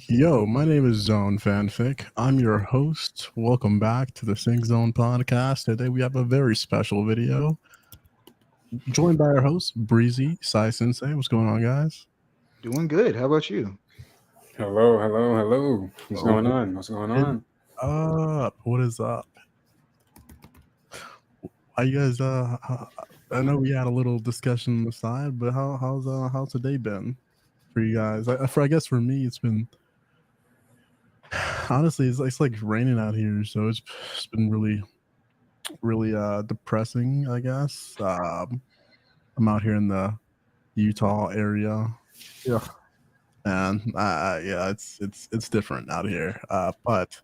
Yo, my name is Zone FanFic. I'm your host. Welcome back to the Sync Zone podcast. Today we have a very special video. Joined by our host, Breezy, Sai Sensei. What's going on, guys? Doing good. How about you? Hello, hello, hello. What's Oh, going on? What's going what is on? up? What is up? How you guys? I know we had a little discussion on the side, but how's today been for you guys? I guess for me, it's been honestly, it's like raining out here, so it's been really depressing. I guess. I'm out here in the Utah area. Yeah, and yeah, it's different out here. But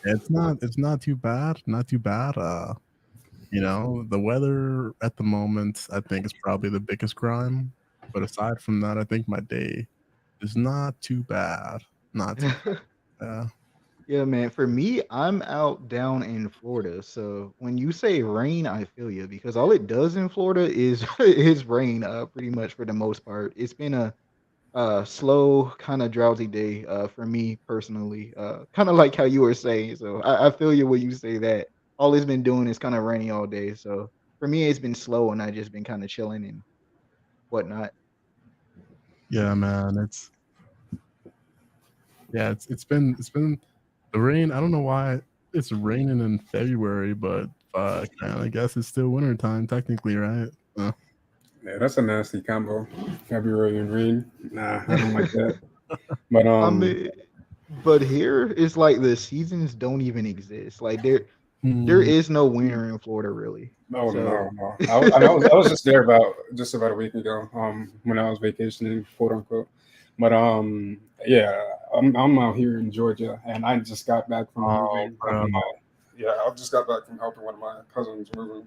it's not too bad. Not too bad. The weather at the moment, I think, is probably the biggest crime. But aside from that, I think my day is not too bad. Not too bad. Yeah, man. For me, I'm out down in Florida. So when you say rain, I feel you because all it does in Florida is is rain, pretty much for the most part. It's been a slow, kind of drowsy day, for me personally. Kind of like how you were saying. So I feel you when you say that. All it's been doing is kind of rainy all day. So for me, it's been slow, and I just been kind of chilling and whatnot. Yeah, man. It's been the rain. I don't know why it's raining in February, but fuck, man, I guess it's still winter time technically, right? Yeah, that's a nasty combo. February and rain. Nah, I don't like that. But I mean, but here it's like the seasons don't even exist. Like there Mm, is no winter in Florida really. no, no, So no. I was just there about a week ago. When I was vacationing, quote unquote. But yeah, I'm out here in Georgia, and I just got back from oh, moving. bro, Yeah, I just got back from helping one of my cousins moving.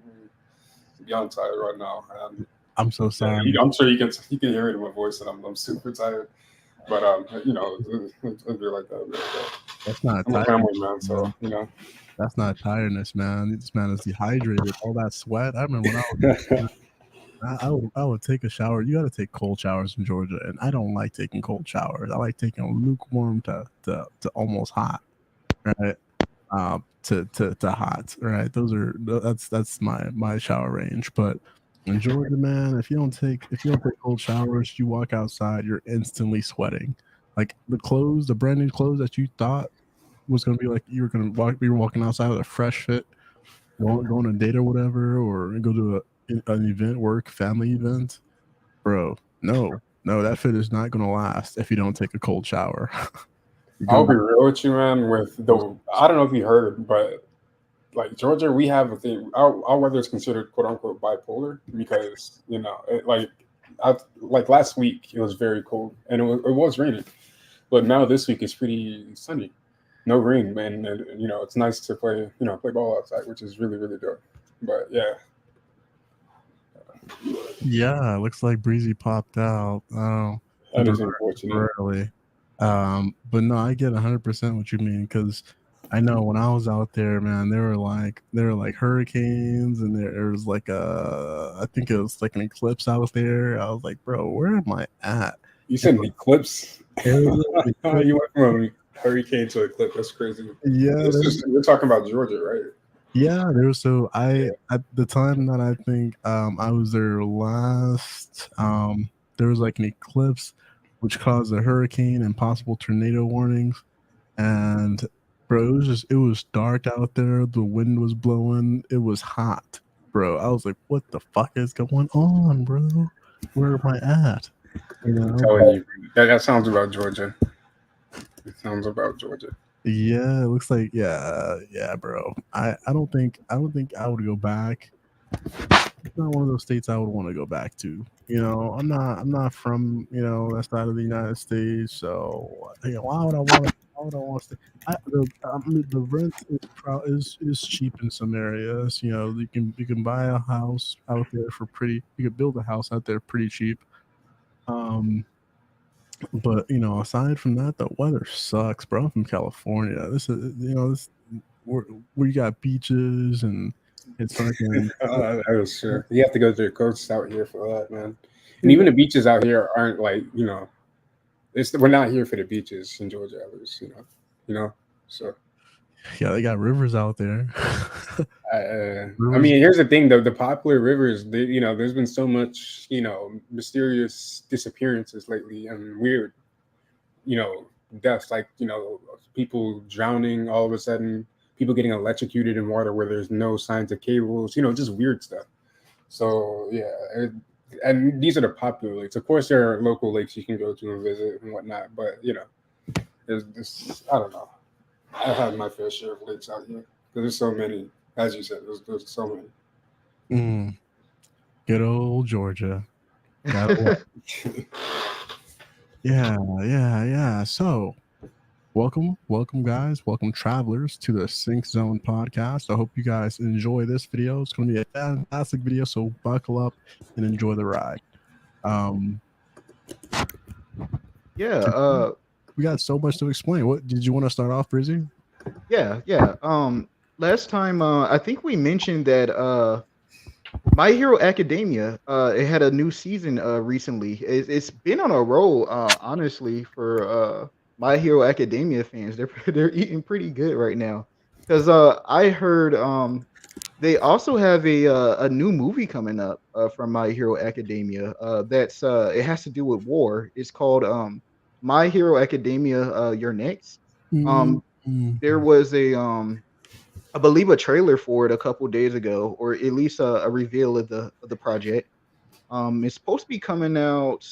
Beyond tired right now, and I'm so yeah, sorry. I'm sure you can hear it in my voice, and I'm super tired. But it'll be like that. It'll be like that. That's not I'm a tiredness, family man, so man. That's not tiredness, man. This man is dehydrated. All that sweat. I remember when I was younger, I would take a shower. You got to take cold showers in Georgia, and I don't like taking cold showers. I like taking lukewarm to almost hot, right? To hot, right? That's my shower range. But in Georgia, man, if you don't take cold showers, you walk outside, you're instantly sweating. Like the brand new clothes that you thought was gonna be like you were walking outside with a fresh fit, going on a date or whatever, or go to an event, work, family event, bro. No, that fit is not gonna last if you don't take a cold shower. You're I'll gonna be real with you, man. With the I don't know if you heard, but like Georgia, we have a thing. Our weather is considered quote unquote bipolar because like last week it was very cold and it was raining, but now this week it's pretty sunny, no rain, man. And, it's nice to play ball outside, which is really really good. But yeah, Yeah, looks like Breezy popped out. Oh, that is unfortunate. temporarily. But no, I get 100% what you mean because I know when I was out there, man, there were like hurricanes and there was like I think it was like an eclipse out there. I was like, bro, where am I at? You said an eclipse. There was an eclipse. You went from a hurricane to eclipse. That's crazy. Yeah, This is we're talking about Georgia, right? yeah, there was so I Yeah. at the time that I think I was there last there was like an eclipse which caused a hurricane and possible tornado warnings. And bro, it was dark out there, the wind was blowing, it was hot, bro. I was like, what the fuck is going on, bro? Where am I at? You I'm know, telling you, that sounds about Georgia. It sounds about Georgia. yeah, it looks like yeah, bro. I don't think I would go back. It's not one of those states I would want to go back to. I'm not from that side of the United States, so why would I want to stay? The rent is cheap in some areas. You can buy a house out there for pretty. You can build a house out there pretty cheap. Um, but aside from that, the weather sucks, bro. I'm from California. This is where, where you got beaches and it's fucking That is sure. You have to go to the coast out here for that, man. And even the beaches out here aren't like we're not here for the beaches in Georgia, at least, So Yeah, they got rivers out there. I mean, here's the thing, though. The popular rivers, there's been so much, mysterious disappearances lately and weird, deaths, like, people drowning all of a sudden, people getting electrocuted in water where there's no signs of cables, just weird stuff. So, yeah. And these are the popular lakes. Of course, there are local lakes you can go to and visit and whatnot, but, there's this, I don't know. I've had my fair share of lakes out here. There's so many, as you said, there's so many. Good old Georgia. Yeah. So, welcome, guys. Welcome, travelers, to the Sync Zone podcast. I hope you guys enjoy this video. It's going to be a fantastic video, so buckle up and enjoy the ride. We got so much to explain. What did you want to start off, Breezy? Yeah. Last time, I think we mentioned that My Hero Academia it had a new season recently. It's been on a roll, honestly, for My Hero Academia fans. They're eating pretty good right now, because I heard they also have a new movie coming up from My Hero Academia. That's it has to do with war. It's called My Hero Academia. You're Next. There was I believe a trailer for it a couple days ago, or at least a reveal of the project. It's supposed to be coming out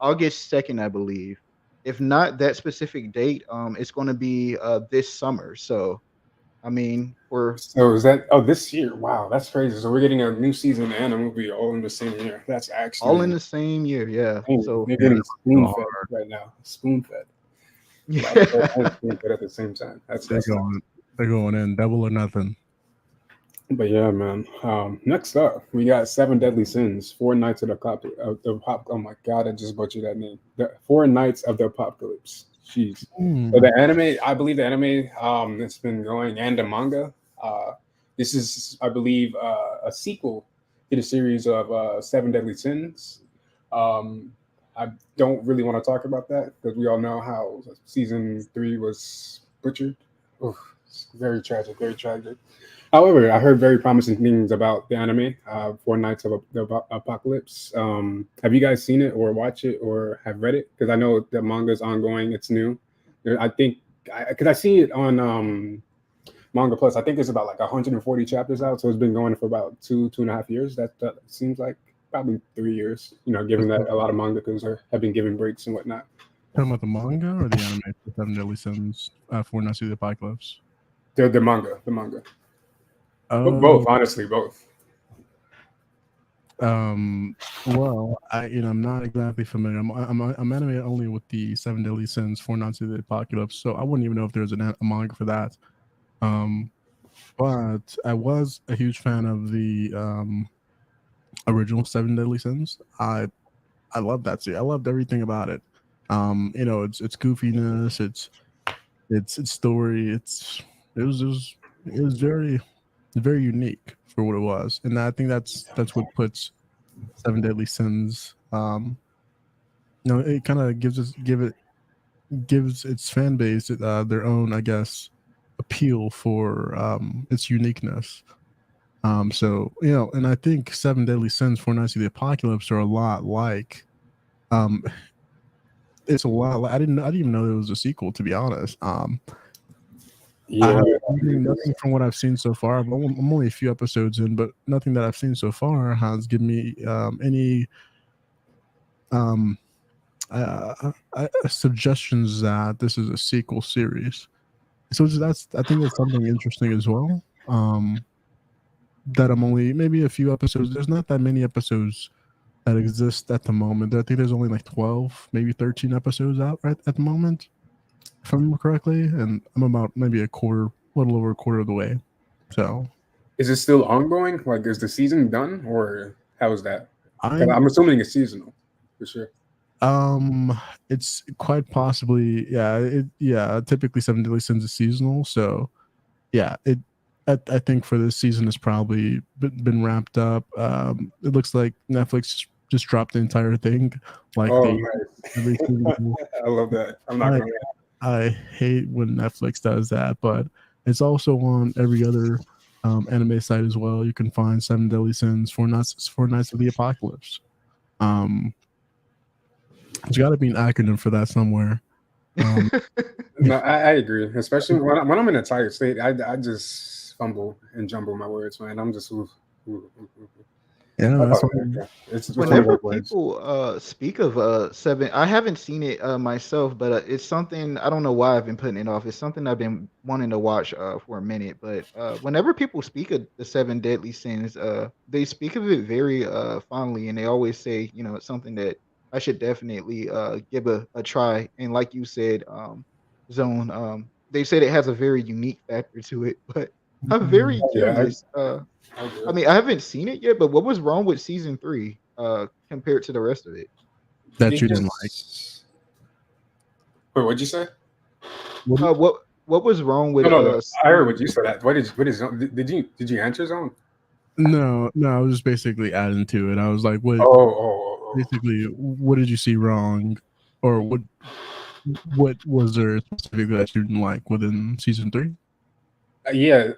August 2nd, I believe. If not that specific date, it's going to be this summer. So, I mean, So is that this year? Wow, that's crazy. So we're getting a new season and a movie all in the same year. That's actually all in the same year. Yeah. So they're getting spoon fed right now. Spoon fed. Yeah. Spoon fed at the same time. They're going in double or nothing. But yeah, man. Next up, we got 7 Deadly Sins, 4 Nights of the Pop. Oh my God, I just butchered that name. The 4 Nights of the Apocalypse. Jeez. So the anime, I believe the anime, it's been going, and the manga. This is, I believe, a sequel to the series of 7 Deadly Sins. I don't really want to talk about that because we all know how season 3 was butchered. Oof. Very tragic, very tragic. However, I heard very promising things about the anime, 4 Nights of the Apocalypse. Have you guys seen it or watched it or have read it? Because I know the manga is ongoing. It's new. I think, because I see it on Manga Plus. I think there's about like 140 chapters out. So it's been going for about 2.5 years. That seems like probably 3 years, given that a lot of mangakers have been giving breaks and whatnot. Talking about the manga or the anime for 7 Deadly Sins, 4 Nights of the Apocalypse? The manga. Oh. Both, honestly, both. Well, I'm not exactly familiar. I'm animated only with the 7 Deadly Sins, 4 Nights of the Apocalypse, so I wouldn't even know if there's a manga for that. But I was a huge fan of the original 7 Deadly Sins. I love that series. I loved everything about it. It's goofiness, its story. It was very, very unique for what it was, and I think that's what puts 7 Deadly Sins. It kind of gives its fan base their own, I guess, appeal for its uniqueness. So and I think 7 Deadly Sins, 4 Nights of the Apocalypse are a lot like. It's a lot. I didn't even know there was a sequel, to be honest. Yeah, nothing from what I've seen so far. I'm only a few episodes in, but nothing that I've seen so far has given me any suggestions that this is a sequel series. So I think that's something interesting as well. That I'm only maybe a few episodes. There's not that many episodes that exist at the moment. I think there's only like 12, maybe 13 episodes out right at the moment, if I remember correctly, and I'm about maybe a little over a quarter of the way. So, is it still ongoing? Like, is the season done, or how is that? I'm assuming it's seasonal, for sure. It's quite possibly, yeah. Typically, 7 Deadly Sins is seasonal, so yeah. I think for this season it's probably been wrapped up. It looks like Netflix just dropped the entire thing, like every single. I love that. I'm not I, gonna. I hate when Netflix does that, but it's also on every other anime site as well. You can find Seven Deadly Sins, Four Nights of the Apocalypse. There's got to be an acronym for that somewhere. No, I agree. Especially when I'm in a tired state, I just fumble and jumble my words, man. I'm just. Yeah, that's why. It's one of Whenever those words. people speak of Seven, I haven't seen it myself, but it's something I don't know why I've been putting it off. It's something I've been wanting to watch for a minute. But whenever people speak of the Seven Deadly Sins, they speak of it very fondly, and they always say, it's something that I should definitely give a try. And like you said, Zone, they said it has a very unique factor to it, but I'm very Yeah, curious. I mean, I haven't seen it yet, but what was wrong with season 3 compared to the rest of it? That you didn't like. Wait, what'd you say? What was wrong with No. I heard what you said. That what is did you answer Zone? No, I was just basically adding to it. I was like, what? Basically, what did you see wrong, or what was there specifically that you didn't like within season 3? Yeah,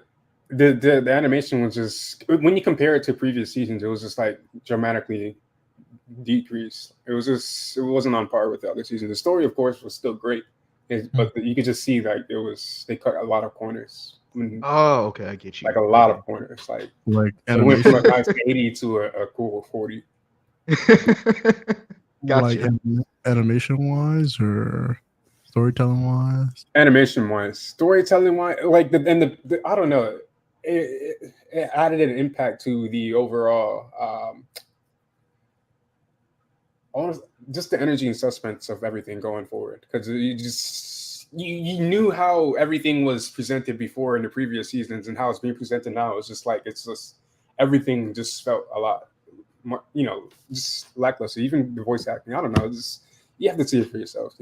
the animation was just, when you compare it to previous seasons, it was just like dramatically decreased. It wasn't on par with the other seasons. The story, of course, was still great, but you could just see like they cut a lot of corners. Oh, okay, I get you. Like a lot of corners, like animation. It went from a nice 80 to a cool 40. Gotcha. Like animation wise or storytelling wise? Animation wise, storytelling wise, like the I don't know. It added an impact to the overall, just the energy and suspense of everything going forward. Because you knew how everything was presented before in the previous seasons, and how it's being presented now. It's just everything just felt a lot more, just lackluster. Even the voice acting, I don't know. You have to see it for yourself.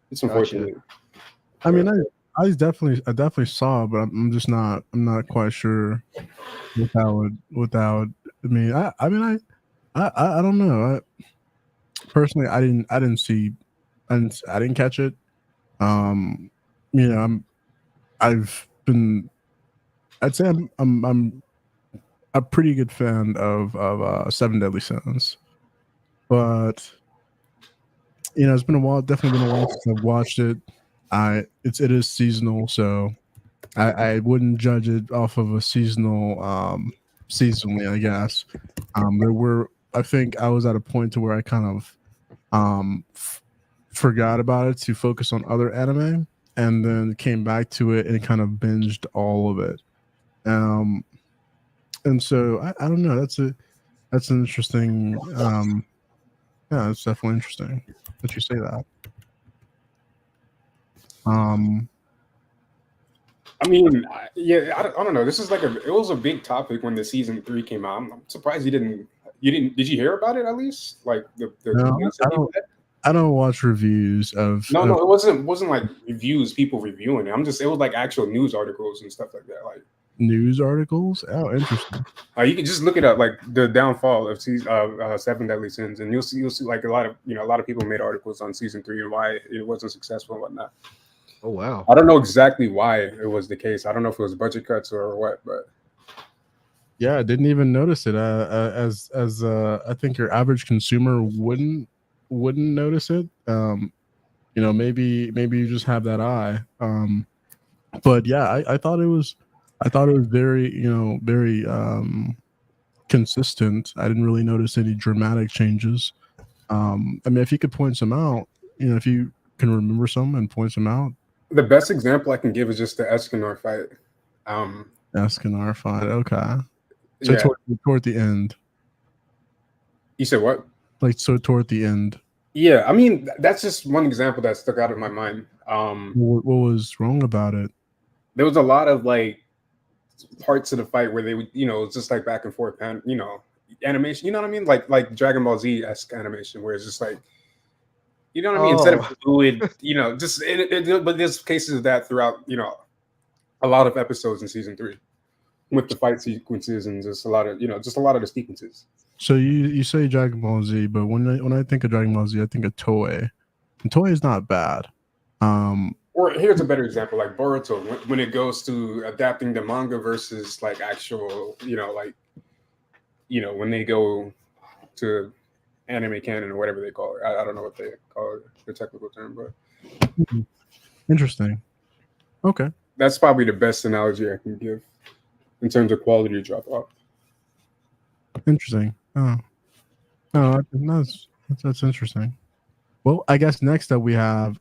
It's unfortunate. I mean, I definitely saw, but I'm not quite sure without. I mean, I don't know. Personally, I didn't catch it. I'd say I'm a pretty good fan of Seven Deadly Sins, but it's been a while. Definitely been a while since I've watched it. It is seasonal, so I wouldn't judge it off of a seasonally, I guess. I think I was at a point to where I kind of forgot about it to focus on other anime, and then came back to it and kind of binged all of it. And so I don't know. That's an interesting. Yeah, it's definitely interesting that you say that. I mean, yeah, I don't know. This is it was a big topic when the season 3 came out. I'm surprised you didn't. Did you hear about it at least? Like No, I don't watch reviews of. No, it wasn't like reviews, people reviewing it. It was like actual news articles and stuff like that. Like news articles. Oh, interesting. You can just look it up, like the downfall of Seven Deadly Sins, and you'll see like a lot of people made articles on season 3 and why it wasn't successful and whatnot. Oh wow! I don't know exactly why it was the case. I don't know if it was budget cuts or what, but yeah, I didn't even notice it. As I think your average consumer wouldn't notice it. Maybe you just have that eye. But yeah, I thought it was very very consistent. I didn't really notice any dramatic changes. I mean, if you could point some out, if you can remember some and point some out. The best example I can give is just the Escanor fight. Escanor fight, okay. So yeah. toward the end. You said what? Like, so toward the end. Yeah, I mean, that's just one example that stuck out in my mind. What was wrong about it? There was a lot of like parts of the fight where they would, it's just like back and forth, animation. You know what I mean? Like Dragon Ball Z-esque animation, where it's just like, you know what I mean? Instead of fluid, just but there's cases of that throughout, a lot of episodes in season 3 with the fight sequences and just a lot of the sequences. So you say Dragon Ball Z, but when I think of Dragon Ball Z, I think of Toei. And Toei is not bad. Or here's a better example, like Boruto, when it goes to adapting the manga versus like actual, when they go to anime canon or whatever they call it. I don't know what they call it, the technical term, but Interesting. Okay. That's probably the best analogy I can give in terms of quality drop off. Interesting. Oh, that's interesting. Well, I guess next up we have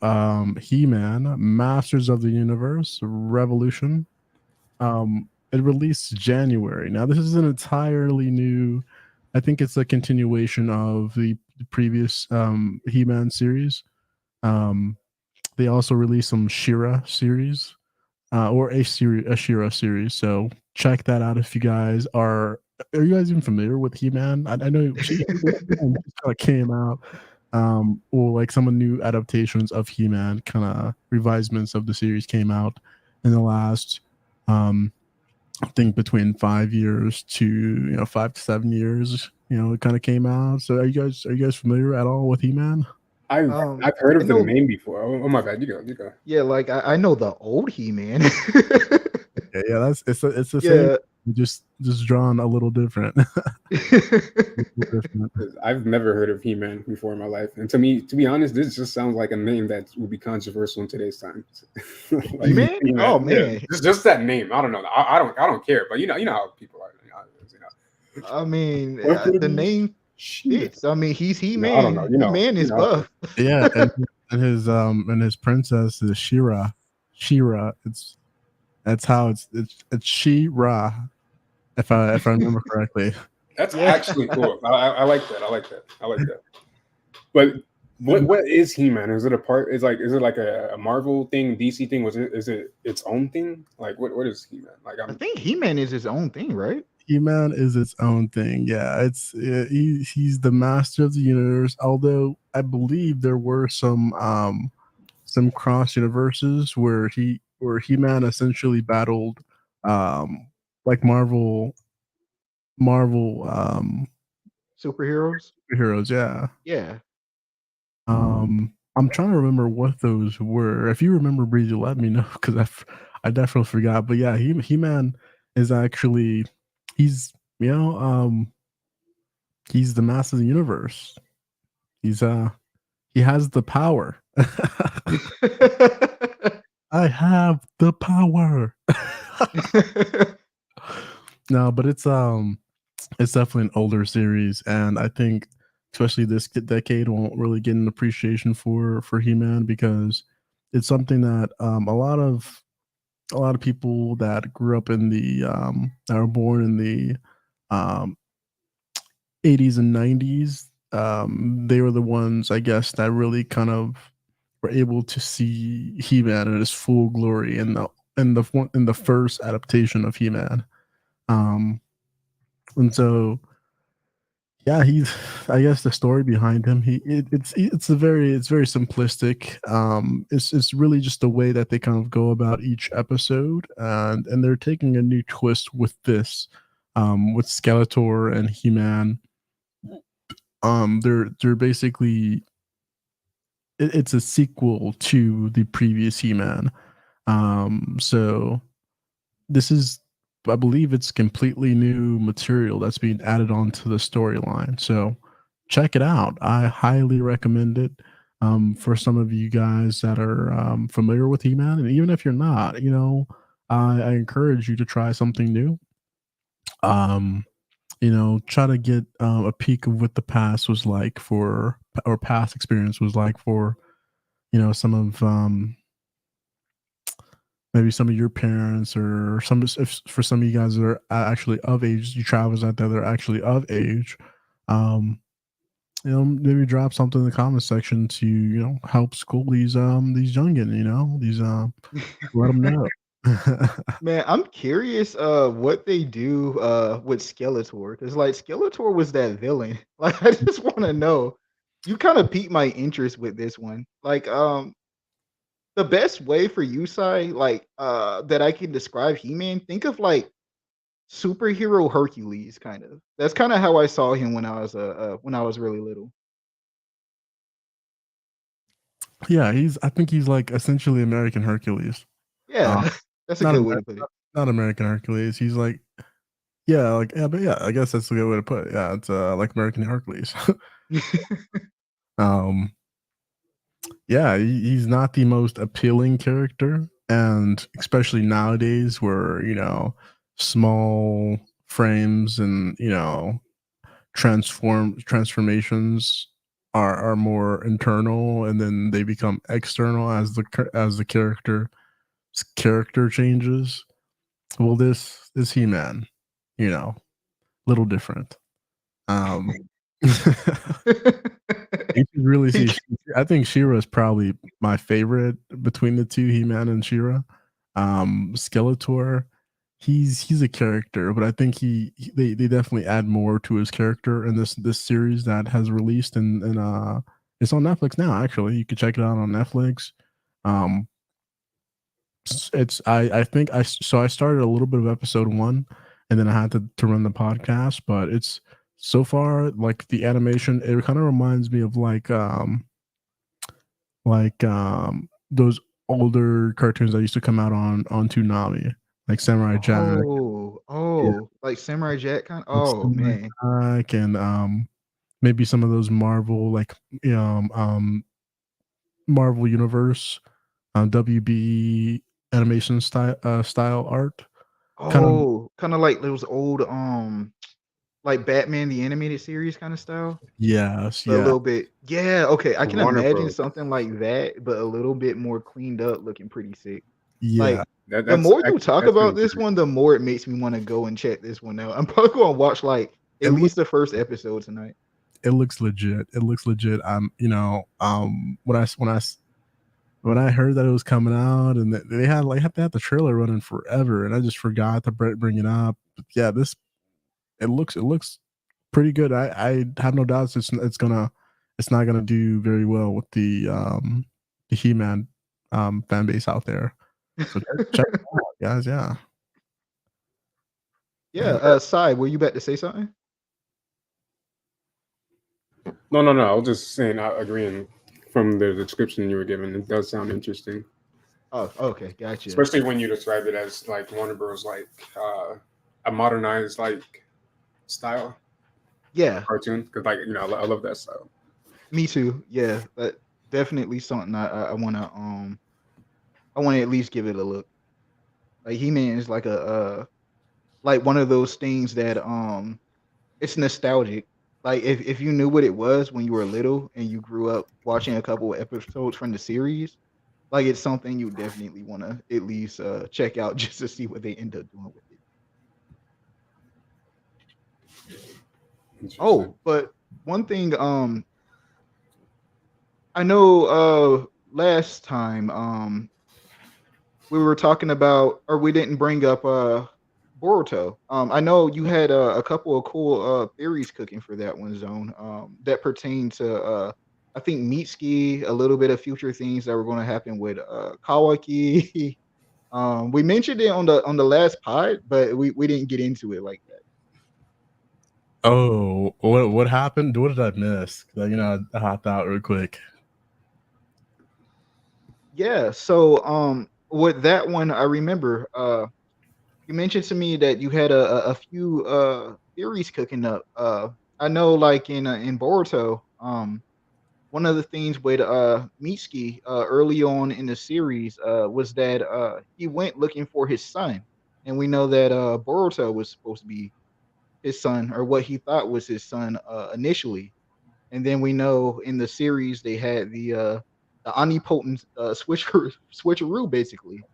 He-Man, Masters of the Universe, Revolution. It released January. Now this is an entirely new. I think it's a continuation of the previous He-Man series. They also released some She-Ra series, or a She-Ra series. So check that out if you guys are. Are you guys even familiar with He-Man? I know she kind of came out, or like some of the new adaptations of He-Man, kind of revisements of the series came out in the last, I think between 5 years to 5 to 7 years. It kind of came out. So are you guys familiar at all with He-Man? I've heard of the name before. Oh my bad, you go. Yeah, like I know the old He-Man. Yeah, it's the same, just drawn a little different. I've never heard of He-Man before in my life, and to be honest, this just sounds like a name that would be controversial in today's time. Like, He-Man? Oh man, yeah, just that name. I don't know. I don't care, but you know how people are. I mean, the name fits. I mean, he's He-Man. I don't know. The man is buff. Yeah, and his princess is She-Ra. She-Ra. That's how it's She-Ra. If I remember correctly. That's actually cool. I like that. But what is He-Man? Is it a part? Is it like a Marvel thing, DC thing? Is it its own thing? Like what is He-Man? Like I think He-Man is his own thing, right? He-Man is its own thing. Yeah, he's the master of the universe. Although I believe there were some cross universes where He-Man essentially battled like Marvel superheroes. Yeah. I'm trying to remember what those were. If you remember, Breezy, let me know, because I definitely forgot. But yeah, He-Man is actually he's the master of the universe. He has the power. I have the power. No, but it's definitely an older series, and I think especially this decade won't really get an appreciation for He-Man, because it's something that a lot of people that grew up in the that were born in the 80s and 90s, they were the ones, I guess, that really kind of were able to see He-Man in his full glory in the first adaptation of He-Man. And so yeah, I guess the story behind him, it's very simplistic. It's really just the way that they kind of go about each episode, and they're taking a new twist with this, with Skeletor and He-Man. They're basically, it's a sequel to the previous He-Man. So this is, I believe it's completely new material that's being added onto the storyline. So check it out. I highly recommend it, for some of you guys that are familiar with He-Man, and even if you're not, I encourage you to try something new. Try to get a peek of what the past was like for, or past experience was like for, some of maybe some of your parents, or for some of you guys that are actually of age, you travelers out there that are actually of age. Maybe drop something in the comment section to help school these youngin, these let them know. Man, I'm curious what they do with Skeletor, because like Skeletor was that villain. Like I just want to know. You kind of piqued my interest with this one. Like the best way for you, Sai, like that I can describe He-Man, think of like superhero Hercules, kind of. That's kind of how I saw him when I was really little. Yeah, I think he's like essentially American Hercules. Yeah, that's a Not good way to put it. not American Hercules. He's like, but yeah, I guess that's a good way to put it. Yeah, it's like American Hercules. um, yeah, he's not the most appealing character, and especially nowadays, where small frames and transformations are more internal, and then they become external as the character changes. Well, this He-Man, little different. You can really see. I think She-Ra is probably my favorite between the two, He-Man and She-Ra. Skeletor, he's a character, but I think they definitely add more to his character in this series that has released, and it's on Netflix now. Actually, you can check it out on Netflix. Um, it's I think I started a little bit of episode 1, and then I had to run the podcast, but it's so far, like, the animation, it kind of reminds me of those older cartoons that used to come out on Toonami, like Samurai Jack. Yeah, Like Samurai Jack kind. like Oh Samurai man. Jack, and maybe some of those Marvel, like Marvel Universe, WB animation style art. Kind of, Oh, kind of like those old like Batman the animated series kind of style. yes, But a yeah, little bit. Yeah, okay. I can Warner imagine Bros. something like that, but a little bit more cleaned up, looking pretty sick. yeah. Like the That's more you actually talk that's about really this great. one, the more it makes me want to go and check this one out. I'm probably going to watch like It at looks least the first episode tonight. it looks legit. It looks legit. When I heard that it was coming out, and that they had the trailer running forever, and I just forgot to bring it up. But yeah, it looks pretty good. I have no doubts it's not gonna do very well with the He-Man fan base out there. So check it out, guys. Yeah. Yeah, Sai, were you about to say something? No. I was just saying, I agreeing from the description you were given. It does sound interesting, Oh, okay, gotcha. especially when you describe it as like Warner Bros. Like a modernized like style Yeah, cartoon. Because I love that style. me too. Yeah, but definitely something I want to at least give it a look. Like He-Man is like a like one of those things that it's nostalgic. Like if you knew what it was when you were little and you grew up watching a couple of episodes from the series, like it's something you definitely want to at least check out just to see what they end up doing with it. Interesting. Oh, but one thing I know last time we were talking about, or we didn't bring up Boruto. I know you had a couple of cool theories cooking for that one, Zone, that pertain to I think Mitsuki, a little bit of future things that were going to happen with Kawaki. We mentioned it on the last pod, but we didn't get into it like that. Oh, what happened? What did I miss? Like, I hopped out real quick. Yeah, so with that one, I remember you mentioned to me that you had a few theories cooking up. I know, like in Boruto, one of the things with Mitsuki early on in the series was that he went looking for his son, and we know that Boruto was supposed to be his son, or what he thought was his son initially. And then we know in the series they had the omnipotent switcheroo basically,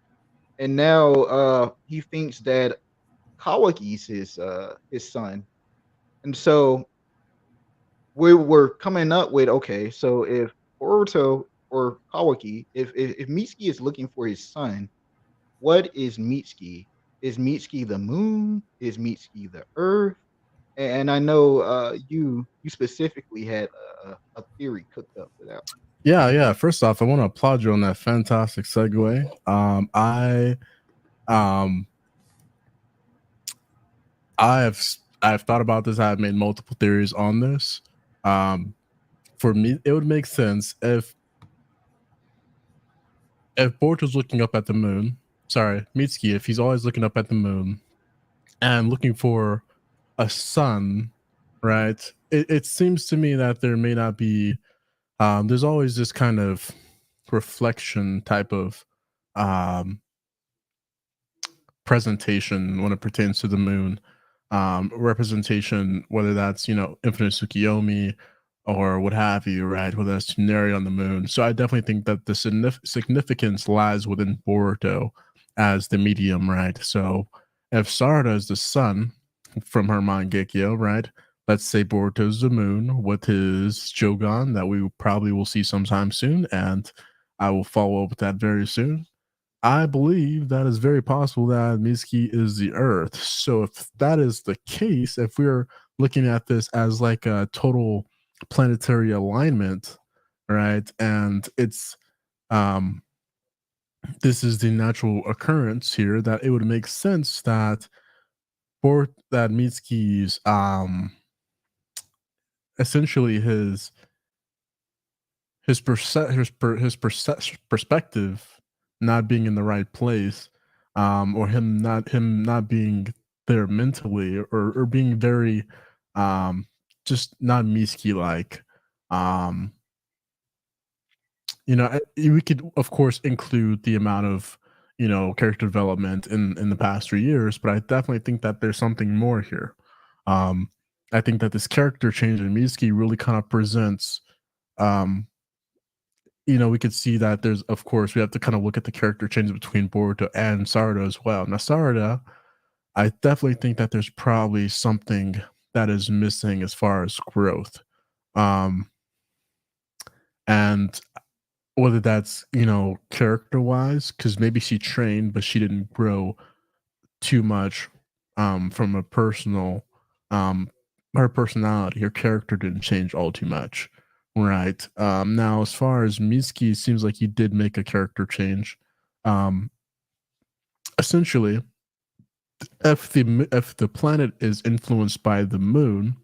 and now he thinks that Kawaki's his son. And so we were coming up with, okay, so if Boruto or Kawaki, if Mitsuki is looking for his son, what is Mitsuki? Is Mitsuki the moon? Is Mitsuki the earth? And I know you specifically had a theory cooked up for that. Yeah. First off, I want to applaud you on that fantastic segue. I I've thought about this. I've made multiple theories on this. For me, it would make sense if Boruto's looking up at the moon. Sorry, Mitsuki, if he's always looking up at the moon and looking for a sun, right? It seems to me that there may not be. There's always this kind of reflection type of um, presentation when it pertains to the moon. Representation, whether that's Infinite Tsukiyomi or what have you, right? Whether that's Tsuneri on the moon. So I definitely think that the significance lies within Boruto as the medium, right? So if Sarada is the sun from her Mangekyo, right? Let's say Boruto's the moon with his Jogan that we probably will see sometime soon, and I will follow up with that very soon. I believe that is very possible that Mitsuki is the Earth. So if that is the case, if we're looking at this as like a total planetary alignment, right? And it's um this is the natural occurrence here, that it would make sense that for that Mitsuki's essentially perspective not being in the right place, or him not being there mentally, or being very just not Miski like. um we could of course include the amount of character development in the past 3 years, but I definitely think that there's something more here. um I think that this character change in Miski really kind of presents, um we could see that there's, of course, we have to kind of look at the character change between Boruto and Sarada as well. Now, Sarada, I definitely think that there's probably something that is missing as far as growth. Um, and whether that's, character wise, because maybe she trained, but she didn't grow too much from a personal, um, her personality, her character didn't change all too much. Right. Now, as far as Mitsuki, it seems like he did make a character change. Um, Essentially, if the planet is influenced by the moon,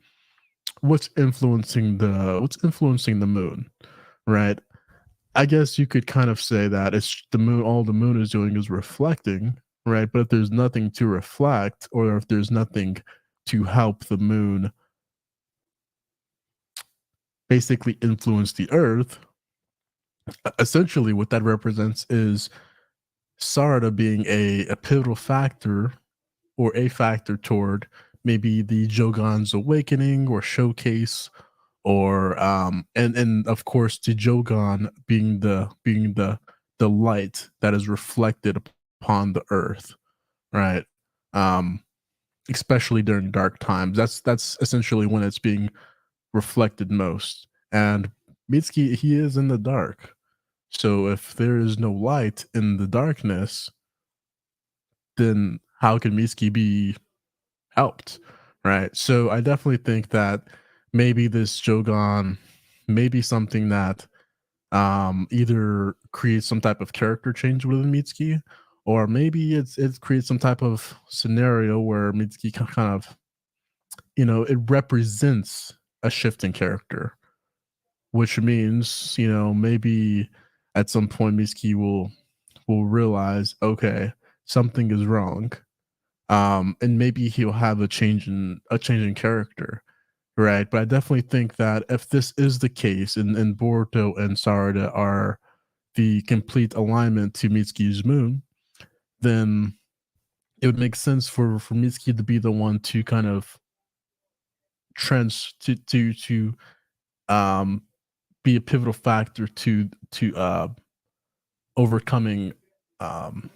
what's influencing the moon, right? I guess you could kind of say that it's the moon. All the moon is doing is reflecting, right? But if there's nothing to reflect, or if there's nothing to help the moon basically influence the Earth, essentially what that represents is Sarada being a pivotal factor, or a factor toward maybe the Jogan's awakening or showcase, or and of course the Jogan being the light that is reflected upon the Earth, right? um Especially during dark times, that's essentially when it's being reflected most. And Mitsuki, he is in the dark. So if there is no light in the darkness, then how can Mitsuki be helped? Right. So I definitely think that maybe this Jogan may be something that either creates some type of character change within Mitsuki, or maybe it creates some type of scenario where Mitsuki kind of, it represents a shift in character, which means, maybe at some point Mitsuki will realize, okay, something is wrong. And maybe he'll have a change in character, right? But I definitely think that if this is the case, and Boruto and Sarada are the complete alignment to Mitsuki's moon, then it would make sense for Mitsuki to be the one to kind of trans to um be a pivotal factor to overcoming, um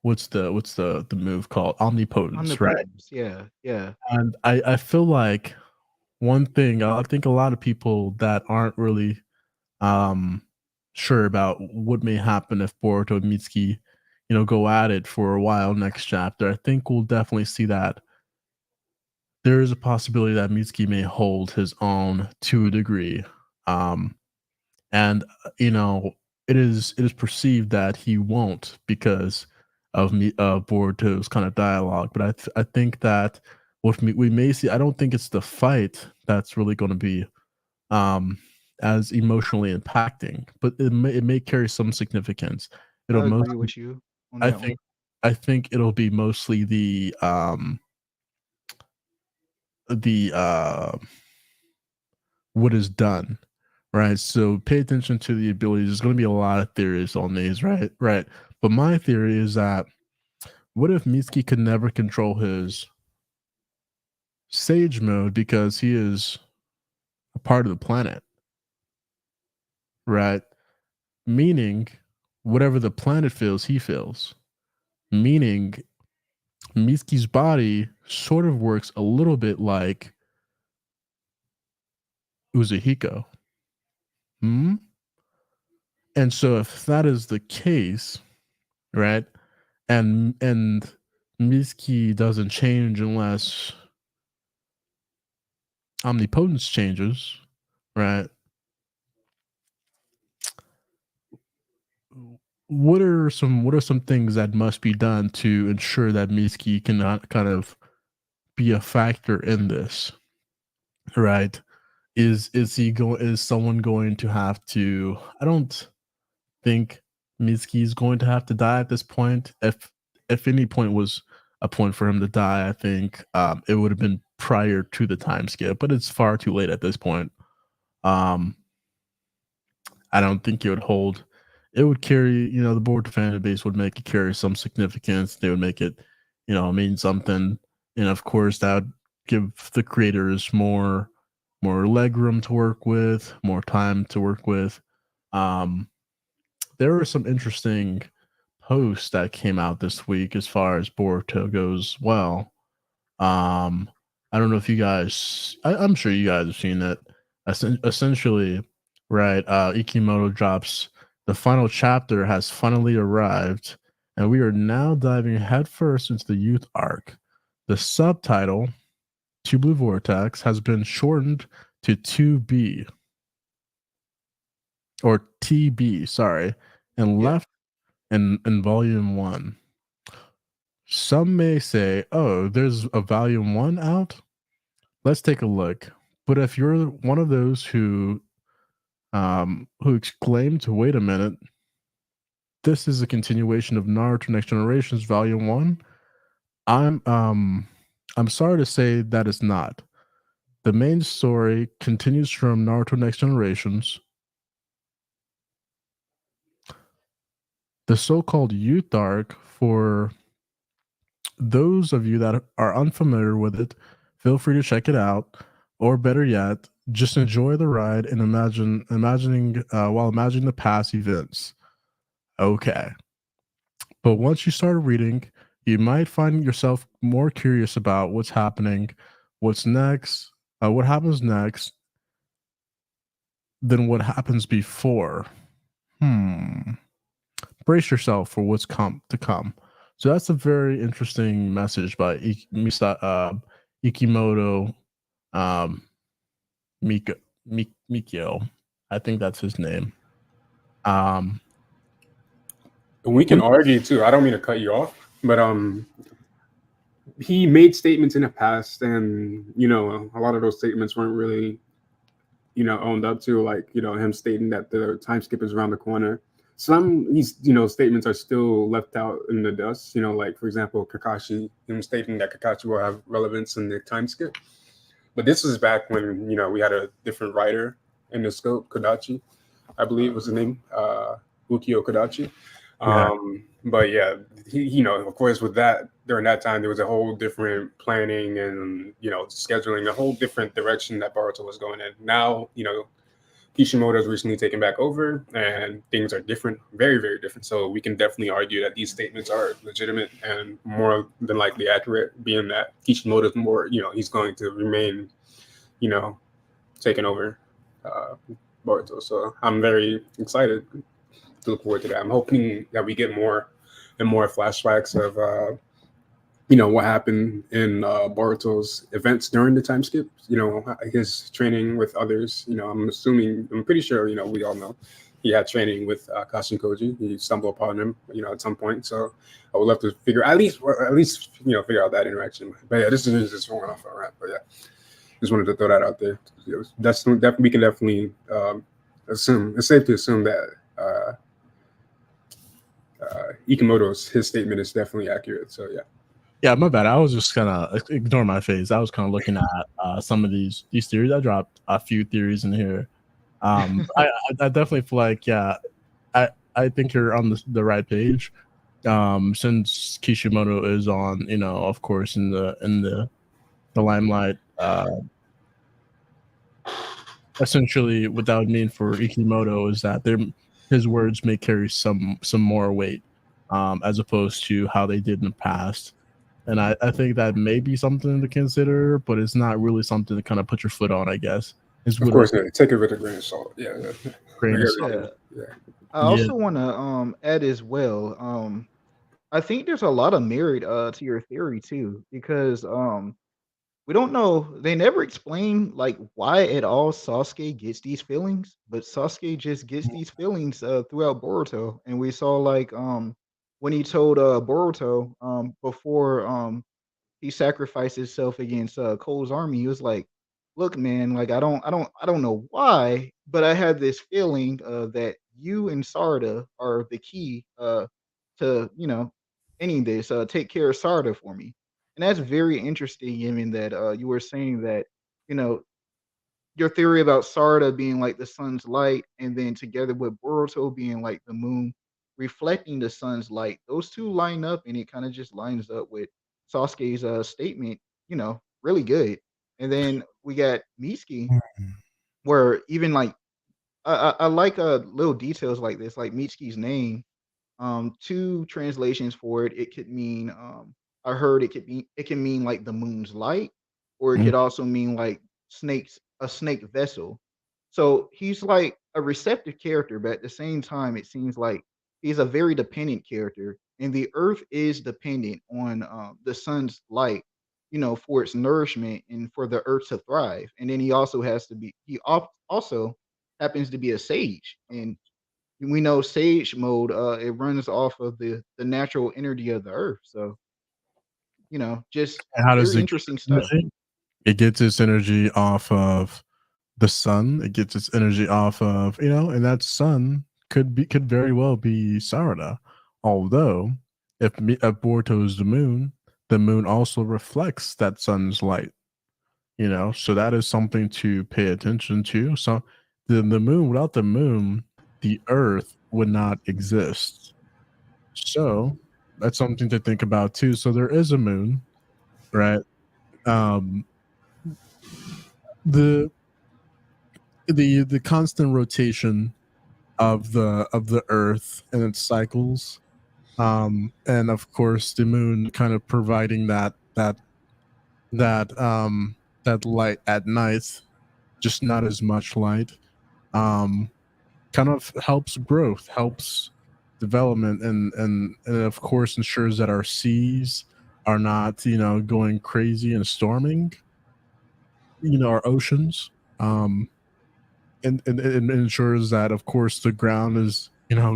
what's the move called, omnipotence, right? Omnipotence. Yeah, yeah. And I feel like one thing, I think a lot of people that aren't really um sure about what may happen if Boruto and Mitsuki, go at it for a while next chapter. I think we'll definitely see that there is a possibility that Mitsuki may hold his own to a degree. Um and it is perceived that he won't, because Boruto's kind of dialogue. But I think that what we may see, I don't think it's the fight that's really going to be um as emotionally impacting, but it may carry some significance. It'll I agree mostly, with you on I that one. think, it'll be mostly the what is done, right? So pay attention to the abilities. There's going to be a lot of theories on these, right? Right. But my theory is that what if Mitsuki could never control his sage mode because he is a part of the planet, right? Meaning, whatever the planet feels, he feels. Meaning, Mitsuki's body sort of works a little bit like Uzuhiko. Hmm? And so, if that is the case, right, and Mitsuki doesn't change unless omnipotence changes, right? What are some things that must be done to ensure that Mitsuki cannot kind of be a factor in this, right? Is someone going to have to? I don't think Mitsuki is going to have to die at this point. If any point was a point for him to die, I think it would have been prior to the time skip, but it's far too late at this point. Um, I don't think it would hold. It would carry, the board fan base would make it carry some significance. They would make it, mean something, and of course that would give the creators more leg room to work with, more time to work with. Um, there were some interesting posts that came out this week as far as Boruto goes. Well, I don't know if you guys, I'm sure you guys have seen it. Essentially, right? Ikimoto drops the final chapter has finally arrived, and we are now diving headfirst into the youth arc. The subtitle, "To Blue Vortex," has been shortened to 2B or TB, sorry, and Yeah. left in volume 1. Some may say, "Oh, there's a volume 1 out." Let's take a look. But if you're one of those who exclaimed, "Wait a minute, this is a continuation of Naruto Next Generation's Volume 1," I'm um I'm sorry to say that it's not. The main story continues from Naruto Next Generations. The so-called youth arc, for those of you that are unfamiliar with it, feel free to check it out, or better yet, just enjoy the ride and imagining the past events. Okay. But once you start reading, you might find yourself more curious about what's happening, what's next, what happens next than what happens before. Brace yourself for what's come to come. So that's a very interesting message by Ikimoto um, Mikio. I think that's his name. And we can argue too. I don't mean to cut you off, but he made statements in the past, and a lot of those statements weren't really owned up to, like him stating that the time skip is around the corner. Some these statements are still left out in the dust. Like for example, Kakashi, him stating that Kakashi will have relevance in the time skip. But this was back when we had a different writer in the scope, Kodachi, I believe was the name, Ukio Kodachi. Yeah. But yeah, he, of course, with that during that time, there was a whole different planning and scheduling, a whole different direction that Boruto was going in. Now, Kishimoto's recently taken back over, and things are different, very, very different. So we can definitely argue that these statements are legitimate and more than likely accurate, being that Kishimoto's more, he's going to remain, taking over Boruto. So I'm very excited to look forward to that. I'm hoping that we get more and more flashbacks of what happened in Boruto's events during the time skip. His training with others. I'm pretty sure we all know he had training with Kashin Koji. He stumbled upon him, at some point. So I would love to at least figure out that interaction. But yeah, this is just going off a rant. But yeah, just wanted to throw that out there. We can definitely assume, it's safe to assume that Ikimoto's, his statement is definitely accurate. So yeah. Yeah, my bad. I was just kind of ignore my face. I was kind of looking at some of these theories. I dropped a few theories in here. I definitely feel like, yeah, I think you're on the right page. Since Kishimoto is on, of course, in the limelight. Essentially, what that would mean for Ikimoto is that his words may carry some more weight, as opposed to how they did in the past. And I think that may be something to consider, but it's not really something to kind of put your foot on, I guess. Of course, take it with a grain of salt. Yeah. Grain of salt. Yeah. I also want to add as well. I think there's a lot of merit to your theory too, because we don't know. They never explain like why at all Sasuke gets these feelings, but Sasuke just gets these feelings throughout Boruto, and we saw like when he told Boruto before he sacrificed himself against Cole's army, he was like, "Look, man, like I don't know why, but I had this feeling that you and Sarda are the key to ending this. Take care of Sarda for me." And that's very interesting, given that you were saying that, you know, your theory about Sarda being like the sun's light, and then together with Boruto being like the moon reflecting the sun's light, those two line up, and it kind of just lines up with Sasuke's statement, really good. And then we got Mitsuki, where even like I like little details like this, like Mitsuki's name. Two translations for it. It could mean I heard it can mean like the moon's light, or it could also mean like a snake vessel. So he's like a receptive character, but at the same time, it seems like he's a very dependent character, and the earth is dependent on the sun's light, for its nourishment and for the earth to thrive. And then he also has to be also happens to be a sage, and we know sage mode it runs off of the natural energy of the earth. So just how does very it interesting stuff. It gets its energy off of the sun. It gets its energy off of, and that sun could very well be Sarada. Although if Boruto is the moon also reflects that sun's light. So that is something to pay attention to. So the moon, without the moon, the earth would not exist. So that's something to think about too. So there is a moon, right? The constant rotation of the earth and its cycles, and of course the moon kind of providing that light at night, just not as much light, kind of helps growth, helps development, and of course ensures that our seas are not going crazy and storming, our oceans, and it ensures that of course the ground is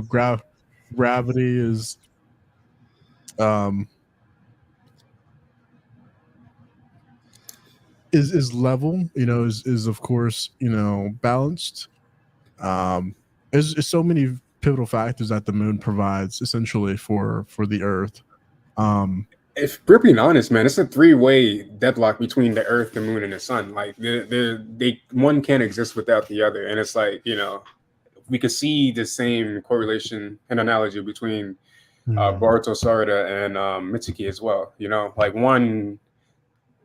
gravity is level, is of course balanced. There's so many pivotal factors that the moon provides essentially for the earth. If we're being honest, man, it's a three-way deadlock between the earth, the moon, and the sun. Like they one can't exist without the other. And it's like, we could see the same correlation and analogy between Boruto, Sarada, and Mitsuki as well. Like one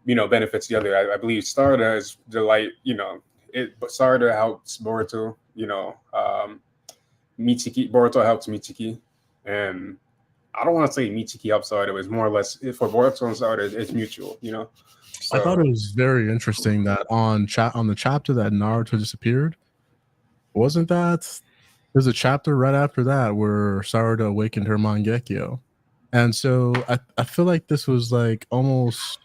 benefits the other. I believe Sarada is the light, but Sarada helps Boruto, Mitsuki, Boruto helps Mitsuki, and I don't want to say Mitsuki helps Sarada, but it's more or less for Boruto and Sarada, it's mutual, So, I thought it was very interesting that on the chapter that Naruto disappeared, wasn't that there's a chapter right after that where Sarada awakened her Mangekyo. And so I feel like this was like almost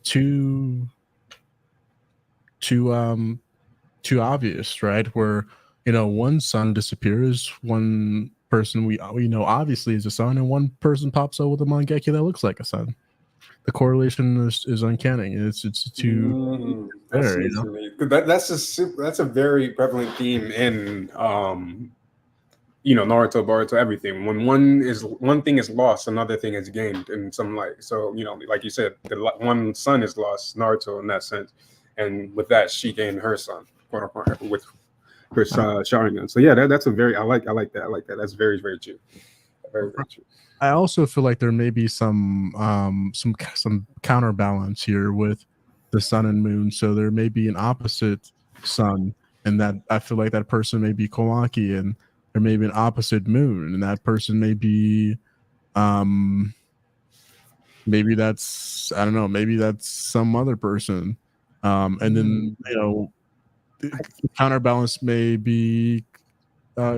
too obvious, right? Where one sun disappears, one person we know obviously is a sun, and one person pops up with a Mangekyo that looks like a sun. The correlation is uncanny. It's too That's there, news to me. That's a very prevalent theme in Naruto, Boruto, everything. When one thing is lost, another thing is gained in some light. So like you said, one son is lost, Naruto in that sense, and with that, she gained her son, quote unquote, with her Sharingan. So yeah, that's a very I like that. That's very, very true. Very, very true. I also feel like there may be some counterbalance here with the sun and moon. So there may be an opposite sun, and that I feel like that person may be Komaki, and there may be an opposite moon, and that person may be maybe that's, I don't know, maybe that's some other person. And then counterbalance may be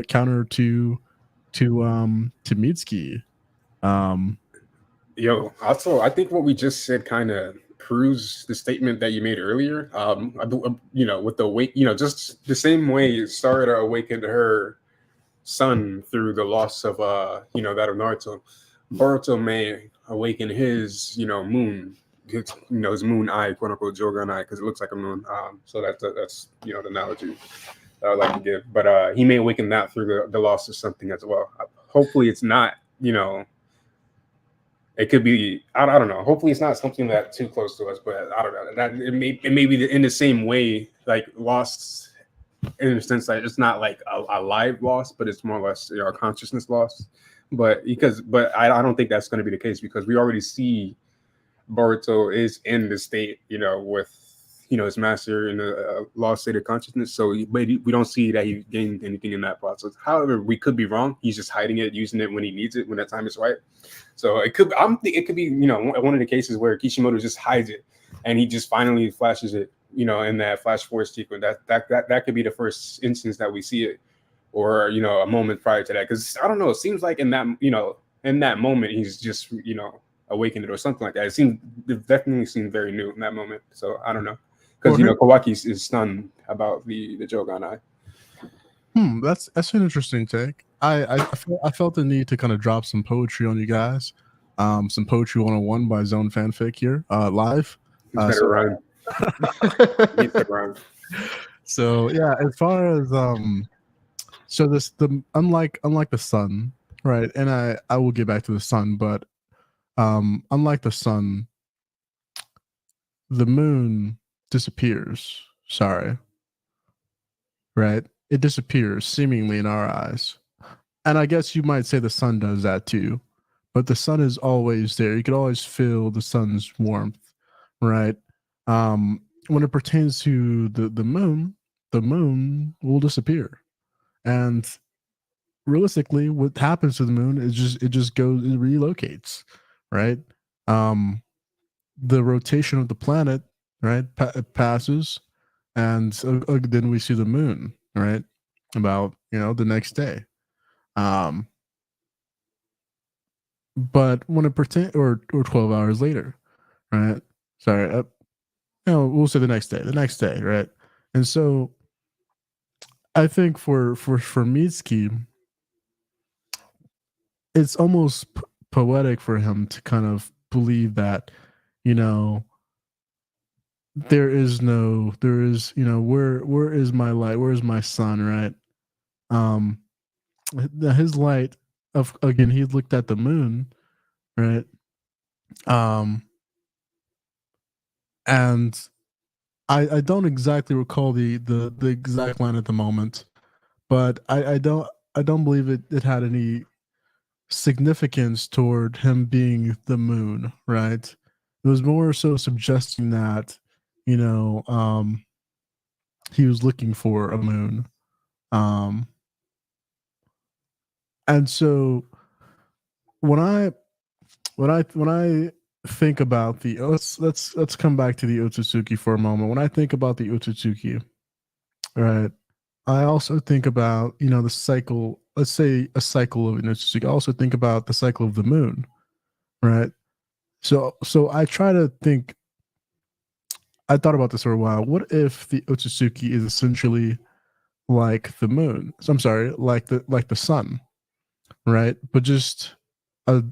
counter to Mitsuki. Also, I think what we just said kind of proves the statement that you made earlier. With the wake, just the same way Sarada awakened her son through the loss of that of Naruto, Boruto may awaken his moon, his moon eye, quote unquote Jogan eye, because it looks like a moon. So that's the analogy that I like to give. But he may awaken that through the loss of something as well. Hopefully, it's not It could be, I don't know. Hopefully, it's not something that's too close to us, but I don't know. That it may be in the same way, like lost in the sense that it's not like a live loss, but it's more or less our consciousness loss. But I don't think that's going to be the case, because we already see Boruto is in the state, with his master in a lost state of consciousness. So we don't see that he gained anything in that process. However, we could be wrong. He's just hiding it, using it when he needs it, when that time is right. So it could be one of the cases where Kishimoto just hides it and he just finally flashes it, in that flash force sequence. That could be the first instance that we see it, or a moment prior to that. Because I don't know, it seems like in that moment he's just awakened it or something like that. It definitely seemed very new in that moment. So I don't know. Because Kawaki is stunned about the Jogan eye. That's an interesting take. I felt the need to kind of drop some poetry on you guys. Some poetry 101 by Zone FanFic here, live. Better rhyme. So yeah, as far as so unlike the sun, right? And I will get back to the sun, but unlike the sun, the moon disappears. Sorry. Right? It disappears seemingly in our eyes. And I guess you might say the sun does that too. But the sun is always there. You can always feel the sun's warmth, right? When it pertains to the moon will disappear. And realistically, what happens to the moon is it relocates, right? The rotation of the planet, right, passes, and then we see the moon, right, about the next day. But when it pertains, or 12 hours later, right? Sorry, we'll say the next day, right? And so I think for Mitsuki, it's almost poetic for him to kind of believe that, there is where is my light? Where is my sun, right? His light again, he looked at the moon, right? And I don't exactly recall the exact line at the moment, but I don't believe it had any significance toward him being the moon, right? It was more so suggesting that, he was looking for a moon. And so when I think about the let's come back to the Otsutsuki for a moment. When I think about the Otsutsuki, right, I also think about the cycle. Let's say a cycle of an Otsutsuki. I also think about the cycle of the moon, right? So I try to think. I thought about this for a while. What if the Otsutsuki is essentially like the moon. So I'm sorry, like the sun, right? But just a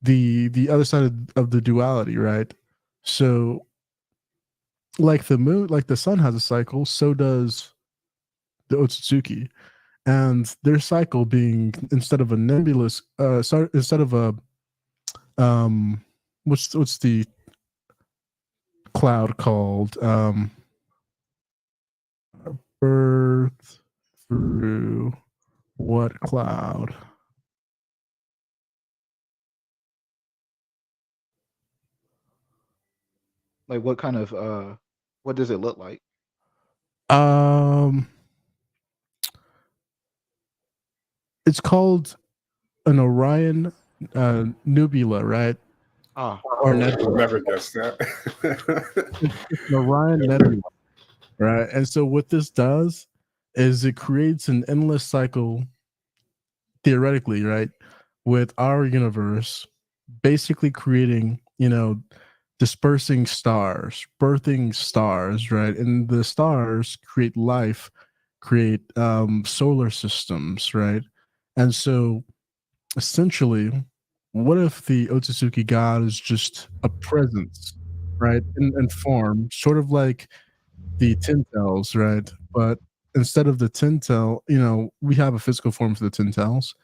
the other side of the duality, right? So like the moon, like the sun has a cycle, so does the Otsutsuki. And their cycle being instead of a nebulous sorry, instead of a um what's the cloud called? Birth through what cloud? Like what kind of what does it look like? Um it's called an Orion nebula, right? Ah, Or okay. nebula. Never guessed that. It's an Orion nebula, right? And so what this does is it creates an endless cycle theoretically, right? With our universe basically creating, dispersing stars, birthing stars, right? And the stars create life, create solar systems, right? And so essentially, what if the Otsutsuki god is just a presence, right? In form, sort of like the Tintels, right? But instead of the Tintel, we have a physical form for the Tintels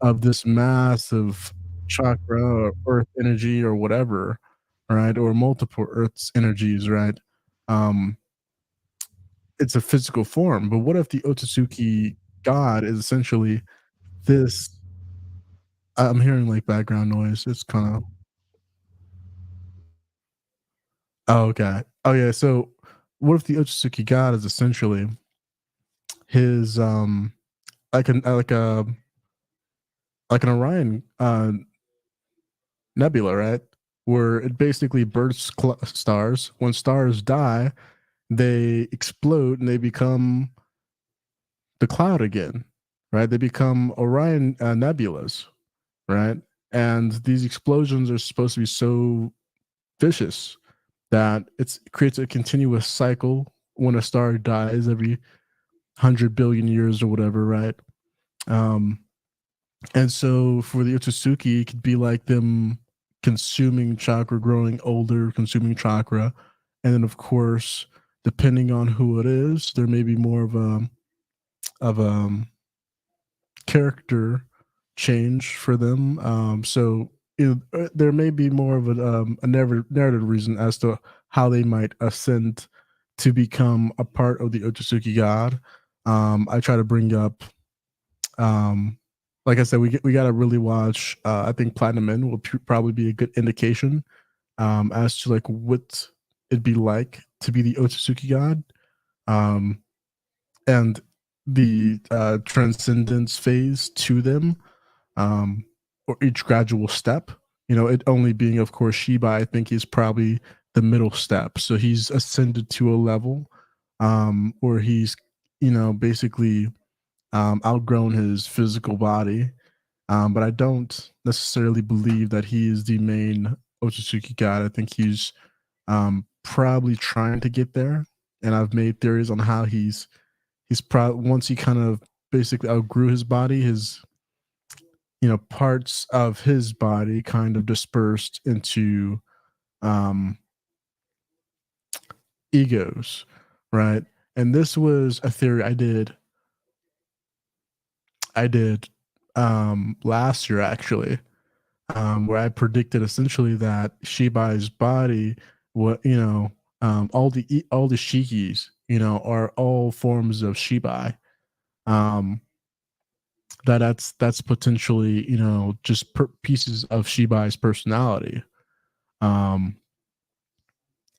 of this massive chakra or earth energy or whatever, right? Or multiple earth's energies, right? Um, it's a physical form. But what if the Otsutsuki god is essentially this? I'm hearing like background noise. It's kind of okay. Oh yeah. So what if the Otsutsuki god is essentially his like an Orion nebula, right? Where it basically bursts stars. When stars die, they explode and they become the cloud again, right? They become Orion nebulas, right? And these explosions are supposed to be so vicious that it creates a continuous cycle when a star dies every 100 billion years or whatever, right? Um, and so for the Otsutsuki, it could be like them consuming chakra, growing older, consuming chakra. And then, of course, depending on who it is, there may be more of a character change for them. So there may be more of a narrative reason as to how they might ascend to become a part of the Otsutsuki god. I try to bring up, um, like I said, we got to really watch. I think Platinum Men will probably be a good indication as to like what it'd be like to be the Otsutsuki god. Um, and the transcendence phase to them, or each gradual step. It only being, of course, Shiba, I think, is probably the middle step. So he's ascended to a level where he's, basically outgrown his physical body. But I don't necessarily believe that he is the main Otsutsuki god. I think he's probably trying to get there. And I've made theories on how he's probably once he kind of basically outgrew his body, his parts of his body kind of dispersed into um egos, right? And this was a theory I did last year actually, where I predicted essentially that Shibai's body, what all the shikis, are all forms of Shibai. um that's potentially just pieces of Shibai's personality. um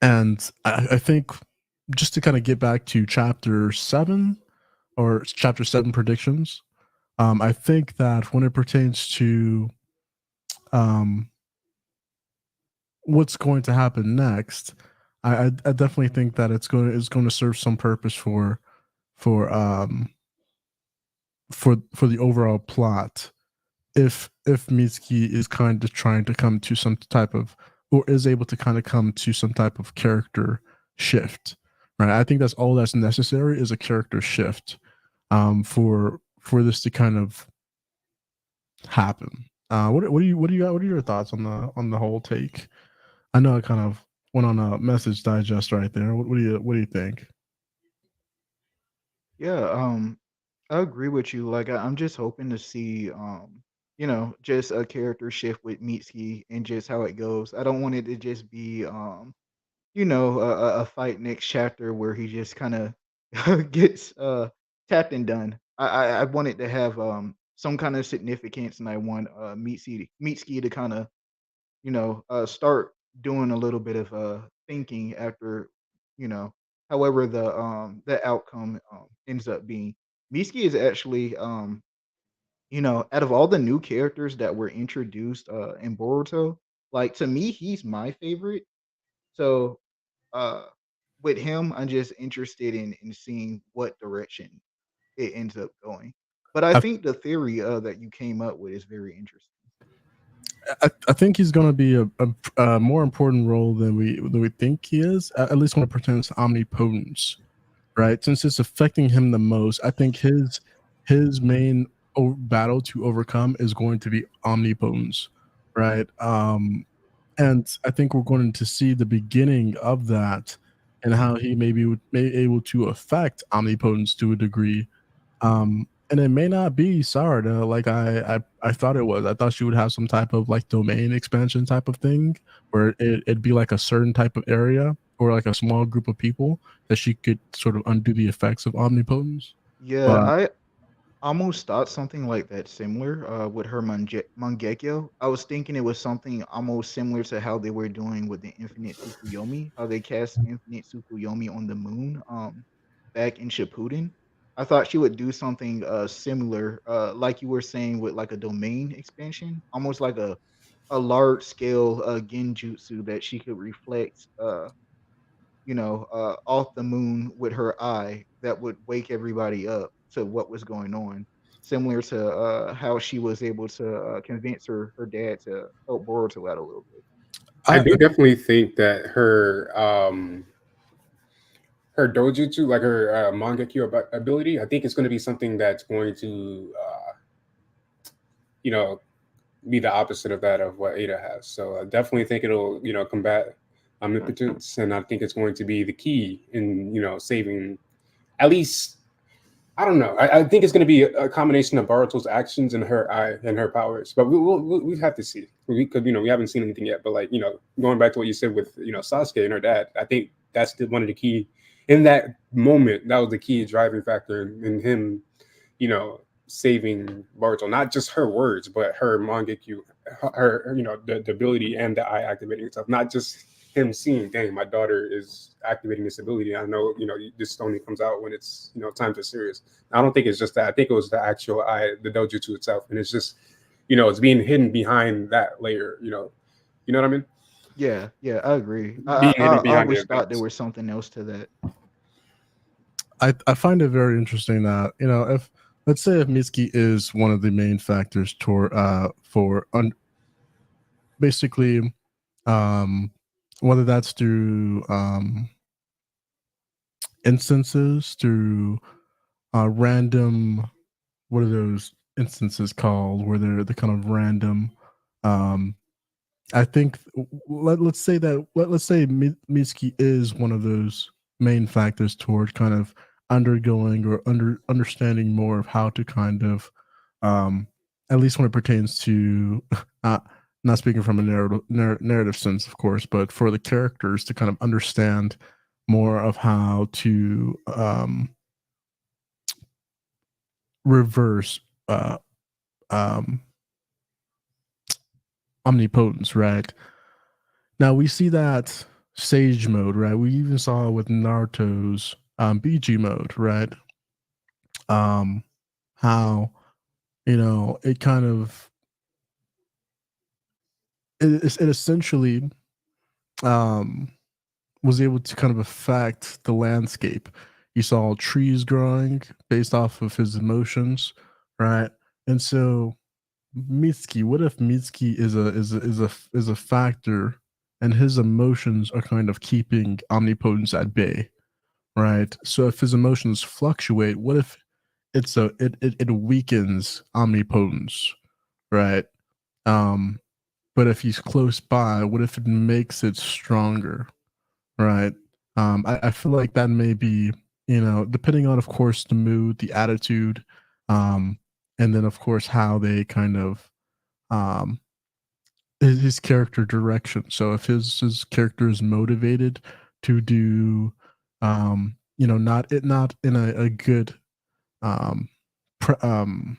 and I think just to kind of get back to chapter 7 or chapter 7 predictions, I think that when it pertains to um what's going to happen next, I definitely think that it's going to serve some purpose for um for the overall plot, if Mitsuki is kind of trying to come to some type of, or is able to kind of come to some type of character shift, right? I think that's all that's necessary is a character shift for this to kind of happen. What do you got? What are your thoughts on the whole take? I know I kind of went on a message digest right there. What do you think? Yeah, I agree with you. Like, I'm just hoping to see, just a character shift with Mitsuki and just how it goes. I don't want it to just be, a fight next chapter where he just kind of gets tapped and done. I want it to have some kind of significance, and I want Mitsuki to kind of start doing a little bit of thinking after, you know, however the outcome ends up being. Mitsuki is actually out of all the new characters that were introduced in Boruto, like to me, he's my favorite. So uh with him, I'm just interested in seeing what direction it ends up going. But I I, think the theory that you came up with is very interesting. I think he's going to be a more important role than we think he is. At least when it pertains to omnipotence, right? Since it's affecting him the most, I think his main battle to overcome is going to be omnipotence, right? And I think we're going to see the beginning of that and how he may able to affect omnipotence to a degree. And it may not be Sarada like I thought it was. I thought she would have some type of like domain expansion type of thing where it'd be like a certain type of area or like a small group of people that she could sort of undo the effects of omnipotence. Yeah, But I almost thought something like that similar with her Mangekyo. I was thinking it was something almost similar to how they were doing with the Infinite Tsukuyomi, how they cast Infinite Tsukuyomi on the moon back in Shippuden. I thought she would do something similar, like you were saying with like a domain expansion, almost like a large scale genjutsu that she could reflect off the moon with her eye that would wake everybody up to what was going on. Similar to how she was able to convince her dad to help Boruto out a little bit. I I, do definitely think that her dojutsu, like her mangekyo ability, I think it's going to be something that's going to you know be the opposite of that of what Ada has. So I definitely think it'll combat omnipotence, and I think it's going to be the key in saving at least. I don't know. I think it's going to be a combination of Baruto's actions and her eye and her powers, but we have to see. We could we haven't seen anything yet. But like going back to what you said with Sasuke and her dad, I think that's one of the key in that moment. That was the key driving factor in him, saving Baruto. Not just her words, but her mangekyo, her the ability and the eye activating stuff. Not just him seeing, dang, my daughter is activating this ability. I know, this only comes out when it's, times are serious. I don't think it's just that. I think it was the actual the dojutsu itself. And it's just, it's being hidden behind that layer, you know what I mean? Yeah, yeah, I agree. Being hidden I behind the always thought there events. was something else to that. I find it very interesting that if let's say if Mitsuki is one of the main factors toward basically whether that's through instances through random, what are those instances called where they're the kind of random um I think let's say that let's say Mitsuki is one of those main factors toward kind of undergoing or understanding more of how to kind of um at least when it pertains to uh, not speaking from a narrative sense of course, but for the characters to kind of understand more of how to reverse um omnipotence, right? Now we see that Sage mode, right? We even saw it with Naruto's BG mode, right? Um, how it kind of it essentially um was able to kind of affect the landscape. You saw trees growing based off of his emotions, right? And so Mitsuki, what if Mitsuki is a factor and his emotions are kind of keeping omnipotence at bay, right? So if his emotions fluctuate, what if it weakens omnipotence, right? Um, but if he's close by, what if it makes it stronger, right? I feel like that may be, depending on, of course, the mood, the attitude, um, and then of course how they kind of um his character direction. So if his character is motivated to do, not in a good um pr- um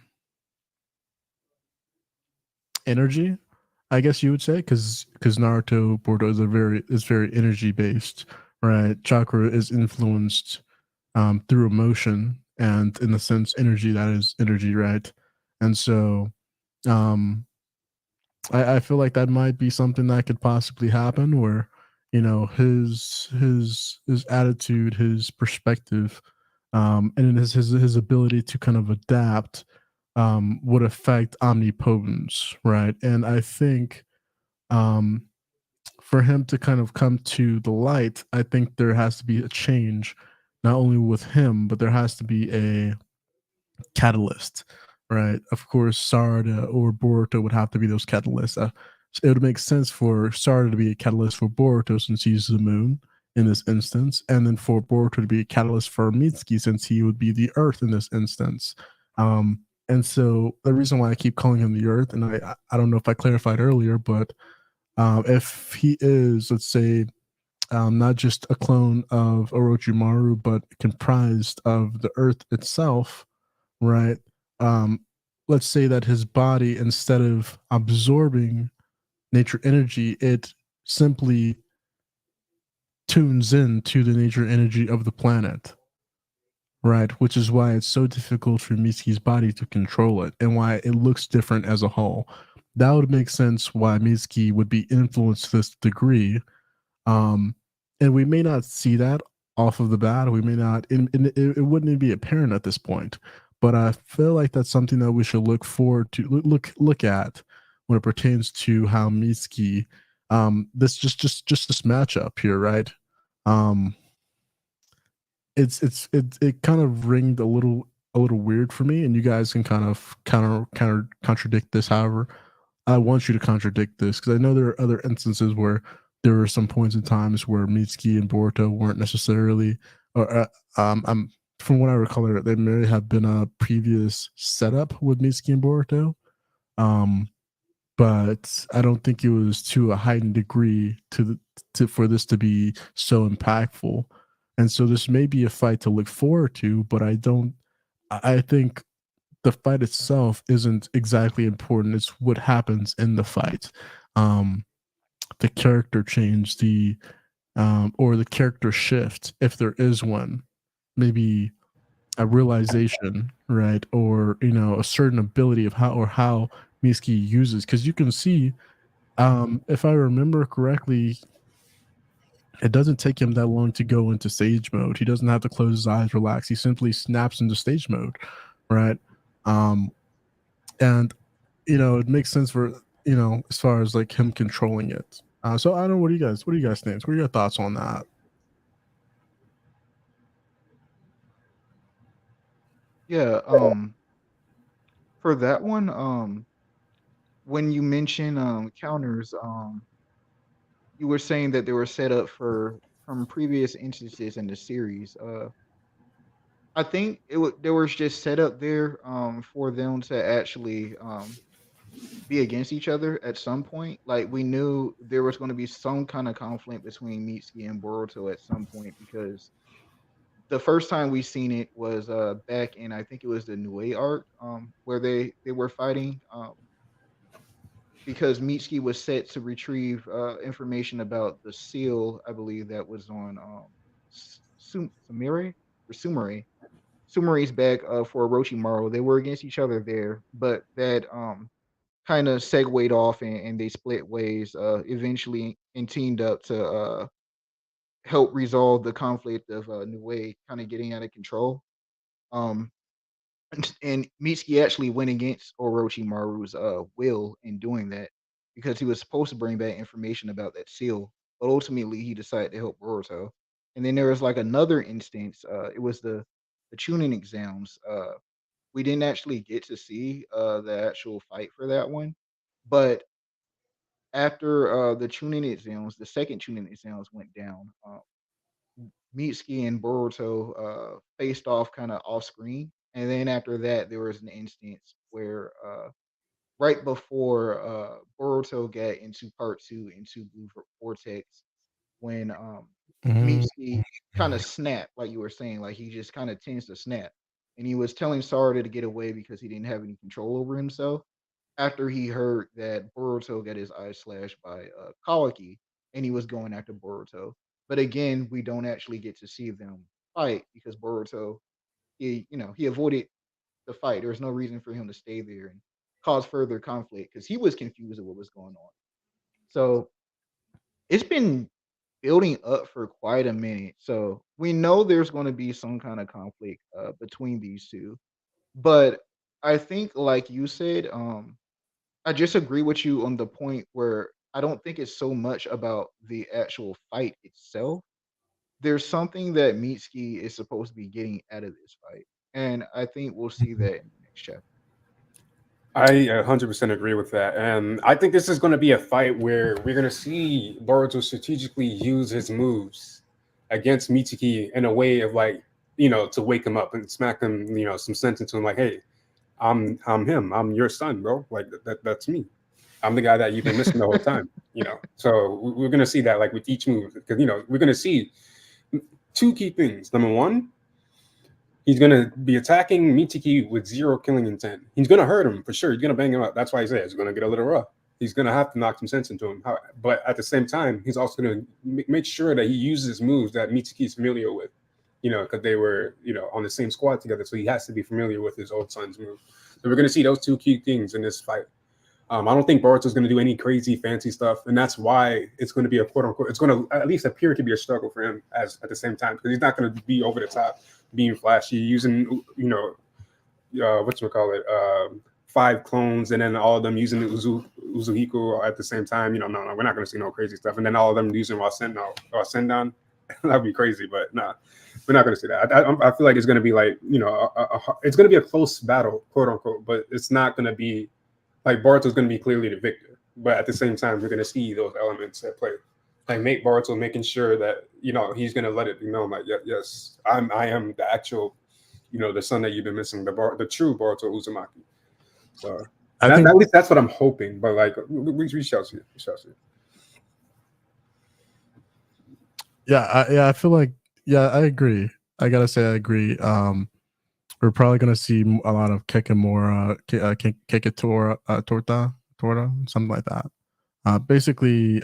energy, I guess you would say, because Naruto Boruto is very energy based, right? Chakra is influenced through emotion, and in the sense energy, that is energy, right? And so um I feel like that might be something that could possibly happen, where his attitude, his perspective, and his ability to kind of adapt would affect omnipotence, right? And I think um, for him to kind of come to the light, I think there has to be a change, not only with him, but there has to be a catalyst, right? Of course, Sarada or Boruto would have to be those catalysts. So it would make sense for Sarada to be a catalyst for Boruto since he's the moon in this instance, and then for Boruto to be a catalyst for Mitsuki since he would be the Earth in this instance. And so the reason why I keep calling him the Earth, and I don't know if I clarified earlier, but if he is, let's say, not just a clone of Orochimaru, but comprised of the Earth itself, right? Um, let's say that his body, instead of absorbing nature energy, it simply tunes in to the nature energy of the planet, right? Which is why it's so difficult for Mitsuki's body to control it, and why it looks different as a whole. That would make sense why Mitsuki would be influenced to this degree. Um, and we may not see that off of the bat. We may not, and it wouldn't even be apparent at this point. But I feel like that's something that we should look forward to, look at when it pertains to how Mitsuki, this just this matchup here, right? Um, it kind of ringed a little weird for me, and you guys can kind of counter contradict this. However, I want you to contradict this because I know there are other instances where there were some points in times where Mitsuki and Boruto weren't necessarily, or I'm from what I recall, there may have been a previous setup with Mitsuki and Boruto, um, but I don't think it was to a heightened degree for this to be so impactful. And so this may be a fight to look forward to, but I think the fight itself isn't exactly important. It's what happens in the fight. Um, the character change, or the character shift, if there is one, maybe a realization, right? Or, a certain ability of how Miski uses. Because you can see, if I remember correctly, it doesn't take him that long to go into stage mode. He doesn't have to close his eyes, relax. He simply snaps into stage mode, right? Um, and it makes sense for as far as like him controlling it. So I don't know. What do you guys think? What are your thoughts on that? Yeah, for that one, when you mention counters, you were saying that they were set up for from previous instances in the series. I think there was just set up there for them to actually be against each other at some point. Like we knew there was going to be some kind of conflict between Mitsuki and Boruto at some point because the first time we seen it was back in, I think it was the Nue arc, where they were fighting, because Mitsuki was set to retrieve information about the seal, I believe that was on Sumire or Sumire. Sumire's back for Orochimaru. They were against each other there, but that kind of segued off, and they split ways eventually, and teamed up to help resolve the conflict of Nue kind of getting out of control. Um, and Mitsuki actually went against Orochimaru's will in doing that because he was supposed to bring back information about that seal, but ultimately he decided to help Boruto. And then there was like another instance. It was the tuning exams. We didn't actually get to see the actual fight for that one, but after the tuning exams, the second tuning exams went down. Mitsuki and Boruto faced off kind of off screen, and then after that, there was an instance where right before Boruto got into part two into Blue Vortex, when Mhm. Mitsuki kind of snapped, like you were saying, like he just kind of tends to snap, and he was telling Sarada to get away because he didn't have any control over himself. After he heard that Boruto got his eyes slashed by Kawaki, and he was going after Boruto. But again, we don't actually get to see them fight because Boruto, he avoided the fight. There was no reason for him to stay there and cause further conflict because he was confused at what was going on. So it's been building up for quite a minute. So we know there's going to be some kind of conflict between these two. But I think, like you said, I just agree with you on the point where I don't think it's so much about the actual fight itself. There's something that Mitsuki is supposed to be getting out of this fight. And I think we'll see that in the next chapter. I 100% agree with that. And I think this is going to be a fight where we're going to see Boruto strategically use his moves against Mitsuki in a way of like, to wake him up and smack him, some sense into him like, hey, I'm him. I'm your son, bro. Like that's me. I'm the guy that you've been missing the whole time, So we're going to see that like with each move because, we're going to see two key things. Number one, he's going to be attacking Mitsuki with zero killing intent. He's going to hurt him for sure. He's going to bang him up. That's why he says he's going to get a little rough. He's going to have to knock some sense into him. But at the same time, he's also going to make sure that he uses moves that Mitsuki is familiar with, because they were, on the same squad together. So he has to be familiar with his old son's move. So we're going to see those two key things in this fight. I don't think Boruto's going to do any crazy fancy stuff, and that's why it's going to be a quote unquote. It's going to at least appear to be a struggle for him at the same time because he's not going to be over the top, being flashy, using five clones, and then all of them using the Uzuhiko at the same time. No, we're not going to see no crazy stuff, and then all of them using Rasengan. That'd be crazy, but nah, we're not going to see that. I feel like it's going to be like it's going to be a close battle, quote unquote, but it's not going to be. Like Boruto's going to be clearly the victor, but at the same time, we're going to see those elements at play. Like Boruto making sure that he's going to let it be known, like yes, I am the actual, the son that you've been missing, the true Boruto Uzumaki. So at least that's what I'm hoping. But like we shall see. We shall see. I feel like I agree. I gotta say I agree. We're probably gonna see a lot of Kekimura, Torta, something like that. Basically,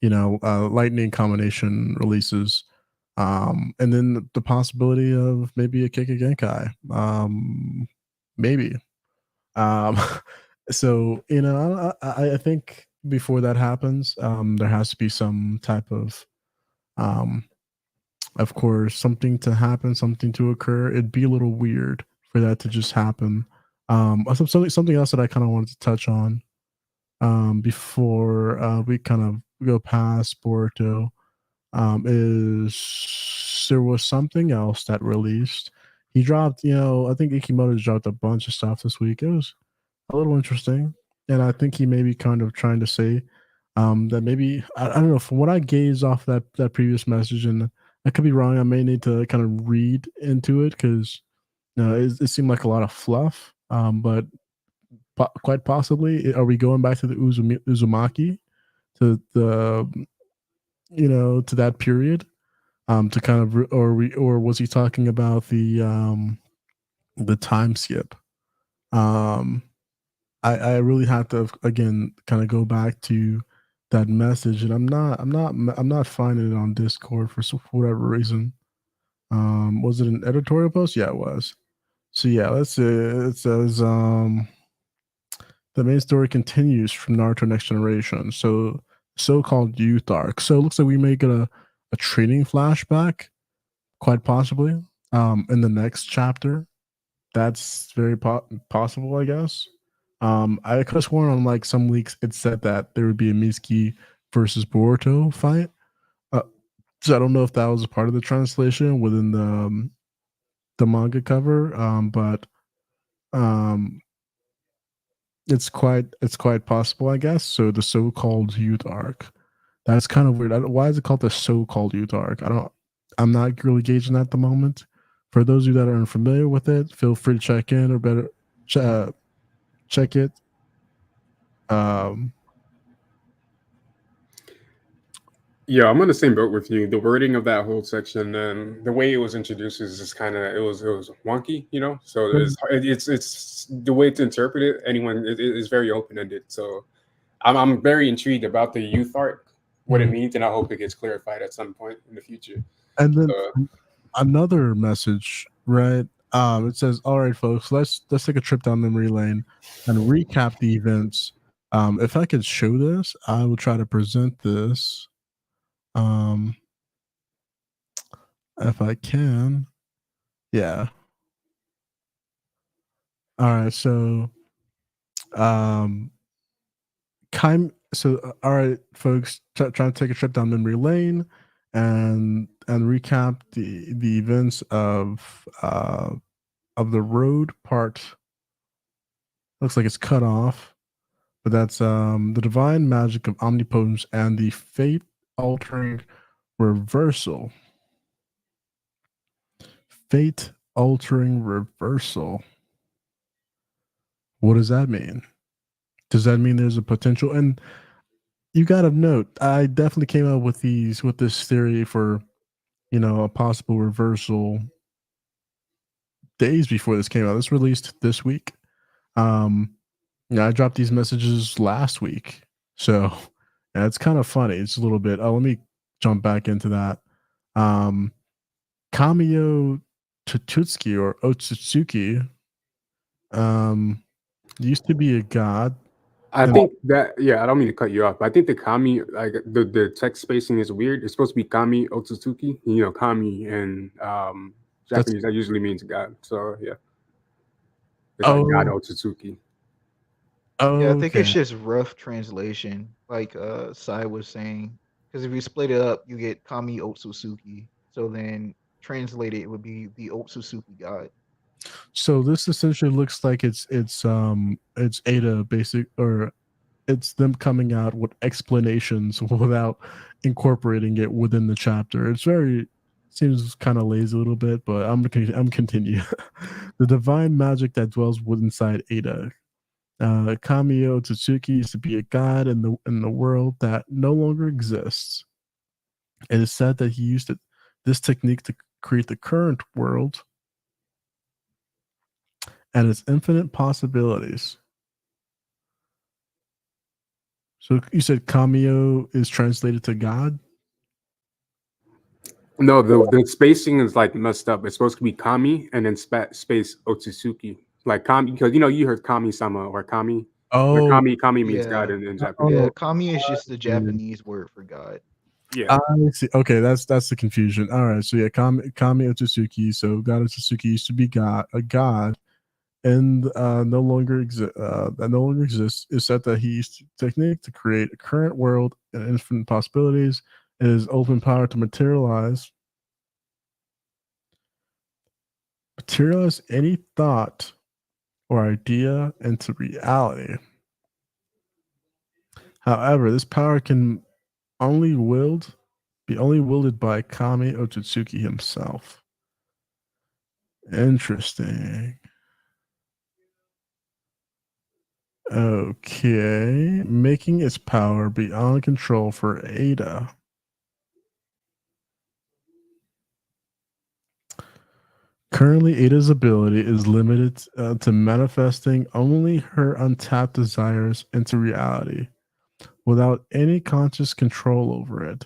lightning combination releases, and then the possibility of maybe a Keke Genkai, maybe. So I think before that happens, there has to be some type of course, something to happen, something to occur. It'd be a little weird for that to just happen. Something else that I kind of wanted to touch on before we kind of go past Boruto is there was something else that released. He dropped, I think Ikimoto dropped a bunch of stuff this week. It was a little interesting, and I think he may be kind of trying to say that maybe I don't know. From what I gaze off that previous message, and I could be wrong. I may need to kind of read into it because it seemed like a lot of fluff. But quite possibly, are we going back to the Uzumaki, to the to that period, to kind of or was he talking about the time skip? I really have to again kind of go back to that message, and I'm not finding it on Discord for whatever reason. Was it an editorial post? Yeah, it was. So yeah, let's see. It says the main story continues from Naruto Next Generation. So so-called youth arc. So it looks like we may get a training flashback, quite possibly, in the next chapter. That's very possible, I guess. I could have sworn on like some leaks it said that there would be a Mitsuki versus Boruto fight. So I don't know if that was a part of the translation within the manga cover, but um, it's quite possible, I guess. So the so-called youth arc, that's kind of weird. Why is it called the so-called youth arc? I'm not really gauging that at the moment. For those of you that are unfamiliar with it, feel free to check in or better check it. Um, Yeah, I'm on the same boat with you. The wording of that whole section and the way it was introduced is just kind of it was wonky, you know. So it's the way to interpret it. Anyone it is very open ended. So I'm very intrigued about the youth art, what it means, and I hope it gets clarified at some point in the future. and then So, another message, right? It says, "All right, folks, let's take a trip down memory lane and recap the events." If I could show this, I will try to present this. Um, if I can, yeah. All right, so um, all right, folks, trying to take a trip down memory lane and recap the events of the road part. Looks like it's cut off. But that's the divine magic of omnipotence and the fate altering reversal. Fate altering reversal. What does that mean? Does that mean there's a potential? And you got to note, I definitely came up with this theory for, a possible reversal days before this came out. This released this week. I dropped these messages last week. So yeah, it's kind of funny. It's a little bit. Oh, let me jump back into that. Kamiyo Tatutsuki or Otsutsuki used to be a god. I think that I don't mean to cut you off, but I think the kami, like the text spacing is weird. It's supposed to be kami otsutsuki. Kami and Japanese that usually means God. So yeah, it's like God otsutsuki. Oh, Yeah, I think it's just rough translation, like Sai was saying. Because if you split it up, you get Kami Otsutsuki. So then translated, it would be the Otsutsuki god. So this essentially looks like it's Ada basic, or it's them coming out with explanations without incorporating it within the chapter. Seems kind of lazy a little bit, but I'm continue. The divine magic that dwells inside Ada. Kamiyo Tatsuki used to be a god in the world that no longer exists. It is said that he used this technique to create the current world and its infinite possibilities. So you said Kamiyo is translated to God? No, the spacing is like messed up. It's supposed to be kami and then space otsutsuki. Like kami, because you heard kami-sama or kami. But Oh, kami means Yeah. God in Japanese. Yeah, Kami is just the Japanese word for god. Yeah. I see. Okay, that's the confusion. All right, so yeah, Kami Otsutsuki. So God Otsutsuki used to be a god, and that no longer exists. It's said that he used technique to create a current world and infinite possibilities. It is open power to materialize any thought or idea into reality. However, this power can be only wielded by Kami Otsutsuki himself. Interesting. Okay, making its power beyond control for Ada. Currently, Ada's ability is limited to manifesting only her untapped desires into reality without any conscious control over it.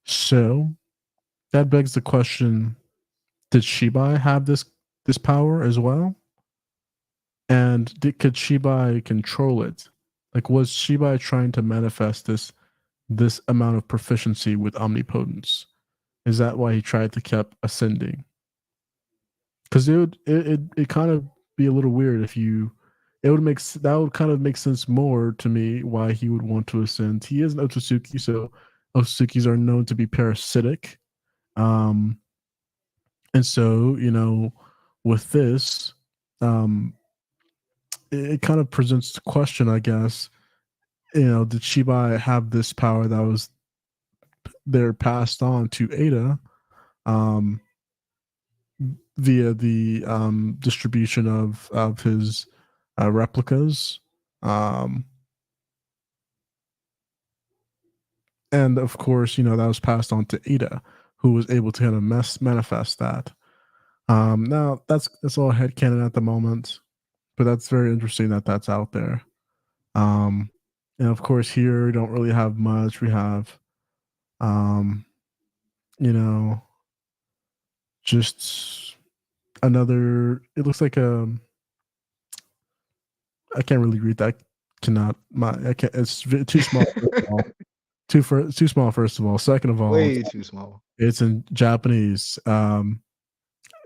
So, that begs the question, did Shibai have this power as well? And could Shibai control it? Like, was Shibai trying to manifest this amount of proficiency with omnipotence? Is that why he tried to keep ascending? Because it kind of be a little weird if that would kind of make sense more to me why he would want to ascend. He is an Otsutsuki, so Osukis are known to be parasitic. Um, and so, with this, um, it kind of presents the question, I guess, did Shibai have this power that was there passed on to Ada um, via the distribution of his replicas? Um, and of course, that was passed on to Ada, who was able to kind of manifest that. Now that's all headcanon at the moment, but that's very interesting that that's out there. Um, and of course, here we don't really have much. We have, um, you know, just another. It looks like I can't really read that. Cannot my I can't. It's too small. First of all. Too small. First of all, second of all, Way too small. it's in Japanese.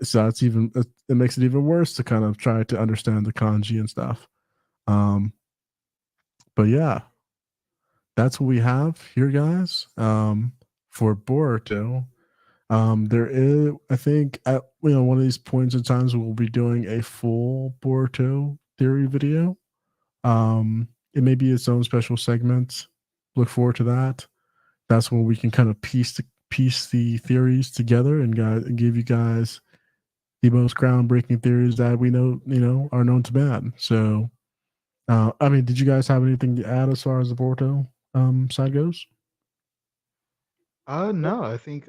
So that's it makes it even worse to kind of try to understand the kanji and stuff. Um, but yeah, that's what we have here, guys. For Boruto, there is, I think, at one of these points in times, we'll be doing a full Boruto theory video. It may be its own special segment. Look forward to that. That's when we can kind of piece the theories together and give you guys the most groundbreaking theories that we know, are known to man. So, I mean, did you guys have anything to add as far as the Boruto side goes? No, I think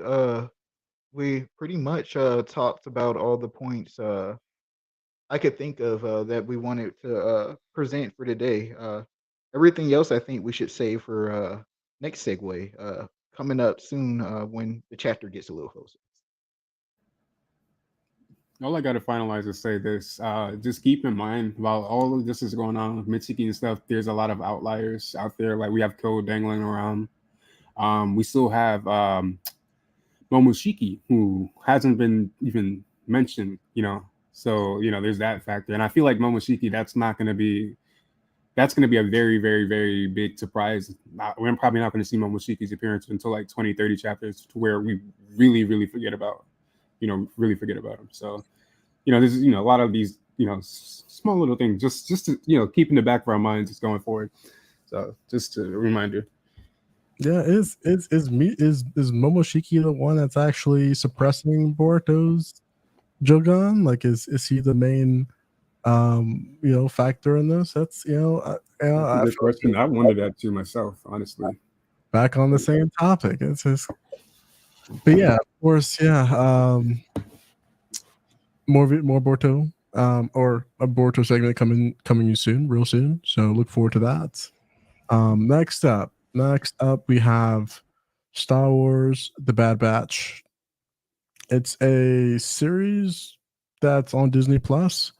we pretty much talked about all the points I could think of that we wanted to present for today. Everything else I think we should save for next segue coming up soon when the chapter gets a little closer. All I gotta finalize is say this. Just keep in mind while all of this is going on with Mitsuki and stuff, there's a lot of outliers out there. Like we have Code dangling around. We still have Momoshiki, who hasn't been even mentioned, So, there's that factor. And I feel like Momoshiki, that's going to be a very, very, very big surprise. We're probably not going to see Momoshiki's appearance until like 20, 30 chapters to where we really, really forget about, really forget about him. So, there's, a lot of these, small little things just to, keep in the back of our minds just going forward. So just a reminder. Yeah, is Momoshiki the one that's actually suppressing Boruto's Jogan? Like, is he the main factor in this? That's That's a good question. I wondered that too myself, honestly. Back on the same topic. It's just, but yeah, of course, yeah. More Boruto, or a Boruto segment coming soon, real soon. So look forward to that. Next up, we have Star Wars: The Bad Batch. It's a series that's on Disney Plus.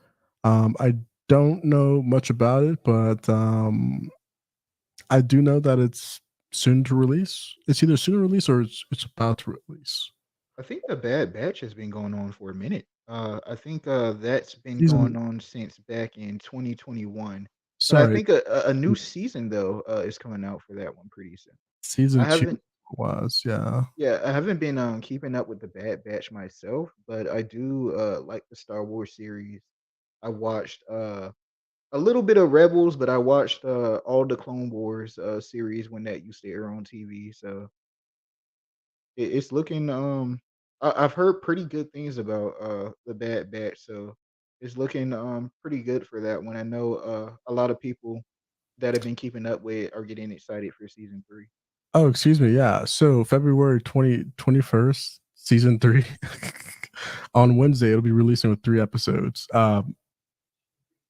I don't know much about it, but I do know that it's soon to release. It's either soon to release or it's about to release. I think the Bad Batch has been going on for a minute. I think that's been Season, going on since back in 2021. But I sorry, think a new season though is coming out for that one pretty soon. I season 2 haven't was, yeah. Yeah, I haven't been keeping up with the Bad Batch myself, but I do like the Star Wars series. I watched a little bit of Rebels, but I watched all the Clone Wars series when that used to air on TV. So it's looking I've heard pretty good things about the Bad Batch, so it's looking pretty good for that one. I know a lot of people that have been keeping up with are getting excited for season 3. Oh, excuse me. Yeah. So February 21st, season 3 on Wednesday, it'll be releasing with 3 episodes.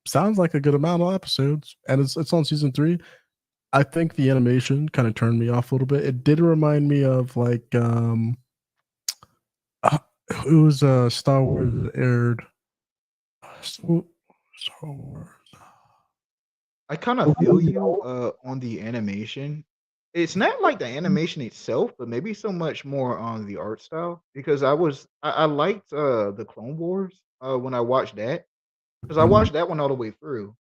Sounds like a good amount of episodes, and it's on season 3. I think the animation kind of turned me off a little bit. It did remind me of like uh, it was Star Wars that aired. Star Wars. I kind of feel you on the animation. It's not like the animation itself, but maybe so much more on the art style because I liked the Clone Wars when I watched that because I watched that one all the way through. Mm,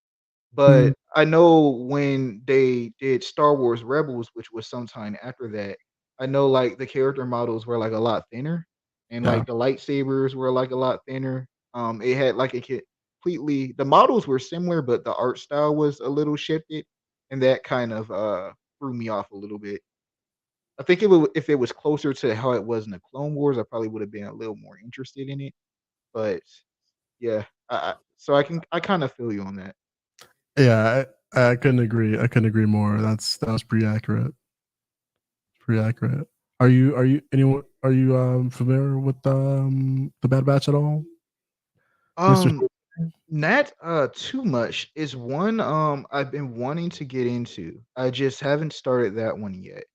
But I know when they did Star Wars Rebels, which was sometime after that, I know like the character models were like a lot thinner, and Yeah. like the lightsabers were like a lot thinner. It had like a completely the models were similar, but the art style was a little shifted, and that kind of threw me off a little bit. I think it would if it was closer to how it was in the Clone Wars, I probably would have been a little more interested in it. But yeah, so I kind of feel you on that. Yeah, I couldn't agree. I couldn't agree more. That was pretty accurate. Pretty accurate. Are you familiar with the Bad Batch at all, Mister? Um, Not too much. Is one I've been wanting to get into. I just haven't started that one yet.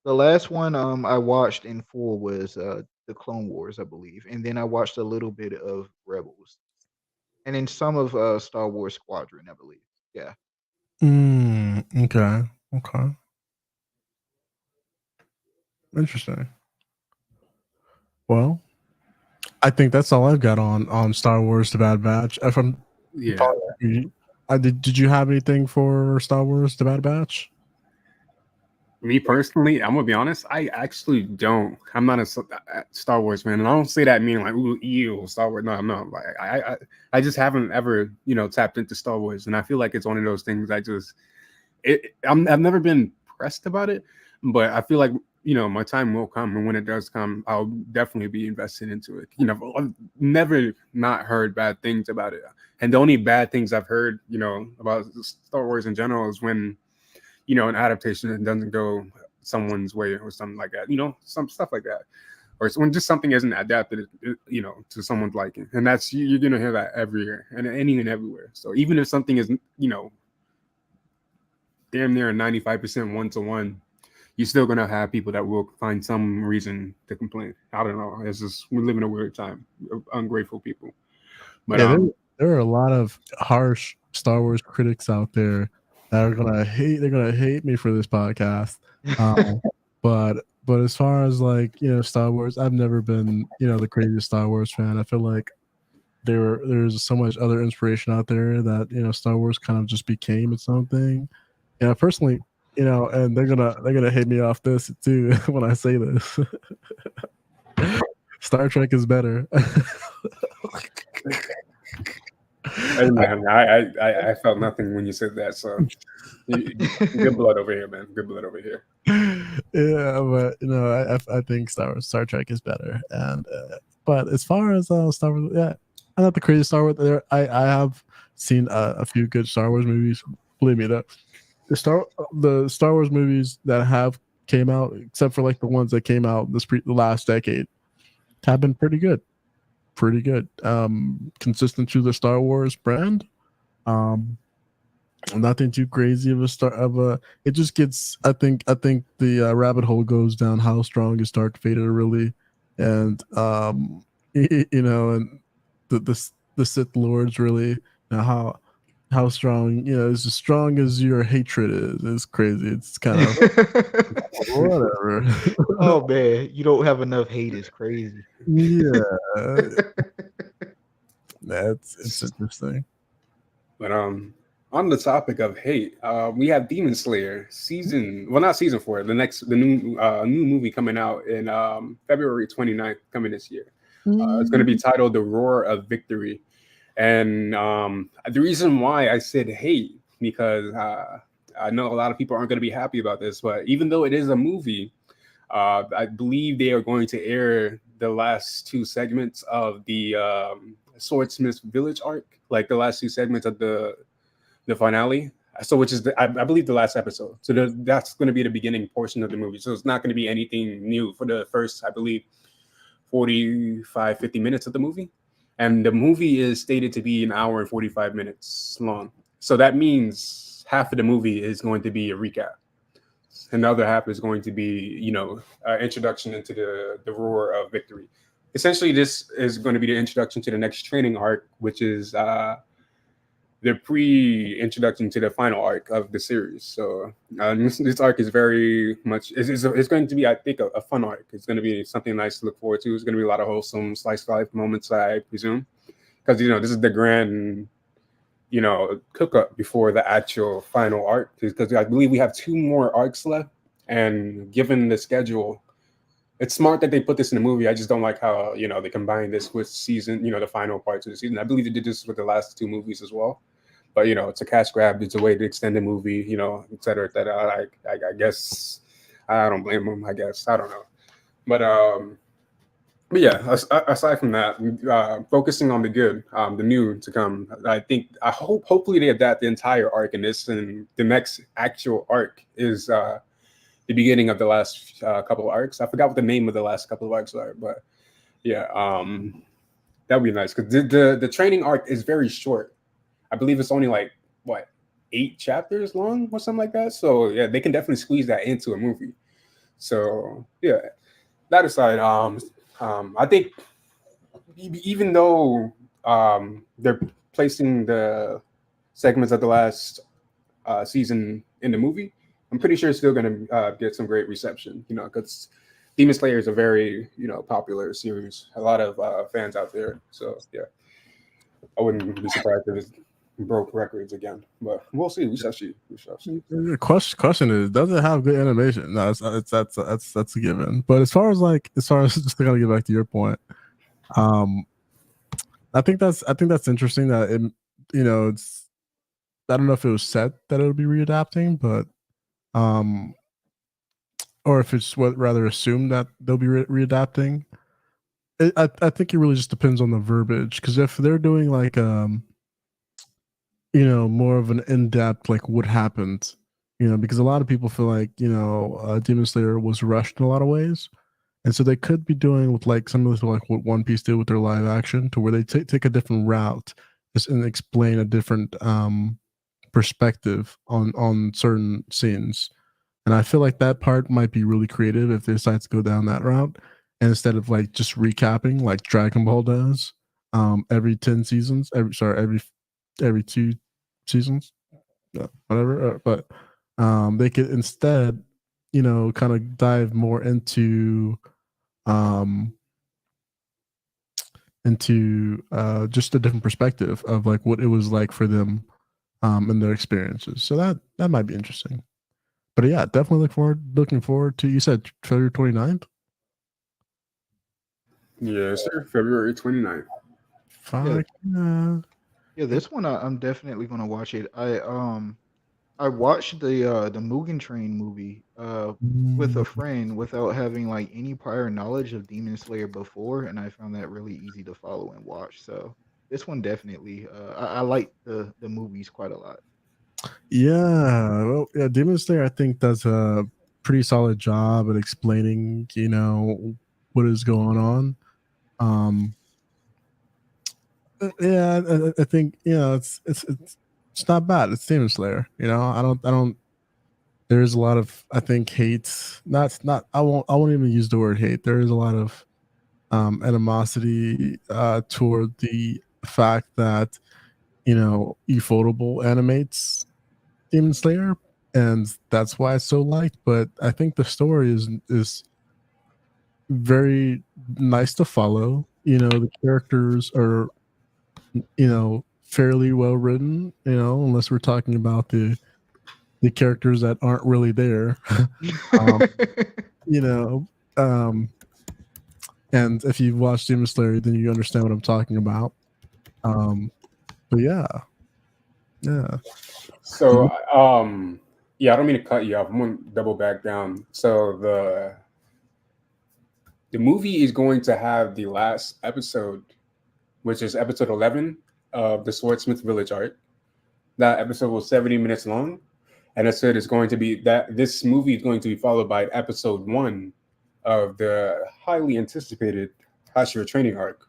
The last one I watched in full was the Clone Wars, I believe, and then I watched a little bit of Rebels, and then some of Star Wars Squadron, I believe. Yeah. Okay. Okay. Interesting. Well, I think that's all I've got on Star Wars: The Bad Batch. If I'm Yeah. did you have anything for Star Wars: The Bad Batch? Me personally, I'm gonna be honest. I actually don't. I'm not a Star Wars fan, and I don't say that meaning like ooh, ew, Star Wars. No, no. Like I just haven't ever, tapped into Star Wars, and I feel like it's one of those things. I've never been pressed about it, but I feel like my time will come, and when it does come, I'll definitely be invested into it. I've never not heard bad things about it, and the only bad things I've heard, about Star Wars in general is when an adaptation that doesn't go someone's way or something like that, some stuff like that. Or when just something isn't adapted, to someone's liking. And that's, you're going to hear that every year and everywhere. So even if something is, damn near 95% one-to-one, you're still going to have people that will find some reason to complain. I don't know. It's just, we live in a weird time, ungrateful people. But yeah, there are a lot of harsh Star Wars critics out there that are they're gonna hate me for this podcast. But as far as like Star Wars, I've never been the craziest Star Wars fan. I feel like there's so much other inspiration out there that Star Wars kind of just became its own thing. Personally, and they're gonna hate me off this too when I say this. Star Trek is better. Hey man, I felt nothing when you said that. So good blood over here, man. Good blood over here. Yeah, but I think Star Trek is better. And but as far as Star Wars, yeah, I'm not the craziest Star Wars. I have seen a few good Star Wars movies. Believe me, the Star Wars movies that have came out, except for like the ones that came out the last decade, have been pretty good. Pretty good. Consistent to the Star Wars brand. Nothing too crazy of a. It just gets. I think the rabbit hole goes down how strong is Darth Vader really, and and the Sith Lords really. How strong, is as strong as your hatred is. It's crazy. It's kind of whatever. Oh man, you don't have enough hate is crazy. Yeah, it's interesting. But on the topic of hate, we have Demon Slayer not season 4, the new movie coming out in February 29th, coming this year. It's going to be titled The Roar of Victory. And the reason why I said hate, because I know a lot of people aren't going to be happy about this, but even though it is a movie, I believe they are going to air the last 2 segments of the Swordsmith Village arc, like the last 2 segments of the finale. So, which is I believe the last episode. So that's going to be the beginning portion of the movie. So it's not going to be anything new for the first, I believe, 50 minutes of the movie. And the movie is stated to be 1 hour and 45 minutes long. So that means half of the movie is going to be a recap. And the other half is going to be, introduction into the roar of victory. Essentially, this is going to be the introduction to the next training arc, which is the pre-introduction to the final arc of the series. So this arc is very much, it's going to be, I think, a fun arc. It's going to be something nice to look forward to. It's going to be a lot of wholesome slice of life moments, I presume. Because, this is the grand, cook up before the actual final arc. Because I believe we have 2 more arcs left. And given the schedule it's smart that they put this in the movie. I just don't like how they combine this with season, the final parts of the season. I believe they did this with the last two movies as well. But it's a cash grab. It's a way to extend the movie, et cetera, et cetera. I guess I don't blame them. I guess I don't know. But yeah, aside from that, focusing on the good, the new to come. Hopefully they adapt the entire arc in this, and the next actual arc is the beginning of the last couple of arcs. I forgot what the name of the last couple of arcs are, but yeah, that would be nice because the training arc is very short. I believe it's only like what 8 chapters long or something like that. So yeah, they can definitely squeeze that into a movie. So yeah, that aside, I think even though they're placing the segments of the last season in the movie, I'm pretty sure it's still going to get some great reception. Because Demon Slayer is a very popular series, a lot of fans out there. So yeah, I wouldn't be surprised if it broke records again, but we'll see. We shall see. The question is, does it have good animation? No, that's a given. But as far as just to kind of get back to your point, I think that's interesting that it, it's, I don't know if it was said that it'll be readapting, but or if it's rather assumed that they'll be readapting. I think it really just depends on the verbiage, because if they're doing like more of an in-depth like what happened, because a lot of people feel like Demon Slayer was rushed in a lot of ways, and so they could be doing with like something like what One Piece did with their live action, to where they take a different route and explain a different perspective on certain scenes. And I feel like that part might be really creative if they decide to go down that route, and instead of like just recapping like Dragon Ball does every 10 seasons, every 2 seasons, whatever. But they could instead, kind of dive more into just a different perspective of like what it was like for them and their experiences. So that might be interesting. But yeah, definitely looking forward to, you said February 29th? Yes, sir. February 29th. Fuck yeah. Yeah, this one I'm definitely gonna watch it. I watched the Mugen Train movie with a friend without having like any prior knowledge of Demon Slayer before, and I found that really easy to follow and watch. So this one definitely I like the movies quite a lot. Yeah, well, yeah, Demon Slayer I think does a pretty solid job at explaining, what is going on. Yeah, I think it's not bad. It's Demon Slayer. I don't. There's a lot of, I think, hate. Not. I won't even use the word hate. There is a lot of animosity toward the fact that Ufotable animates Demon Slayer, and that's why it's so liked. But I think the story is very nice to follow. The characters are fairly well written. Unless we're talking about the characters that aren't really there. um, you know, um, and if you've watched Demon Slayer, then you understand what I'm talking about. But yeah. So, yeah, I don't mean to cut you off. I'm going to double back down. So the movie is going to have the last episode, which is episode 11 of the Swordsmith Village arc. That episode was 70 minutes long, and I said it's going to be that this movie is going to be followed by episode 1 of the highly anticipated Hashira training arc.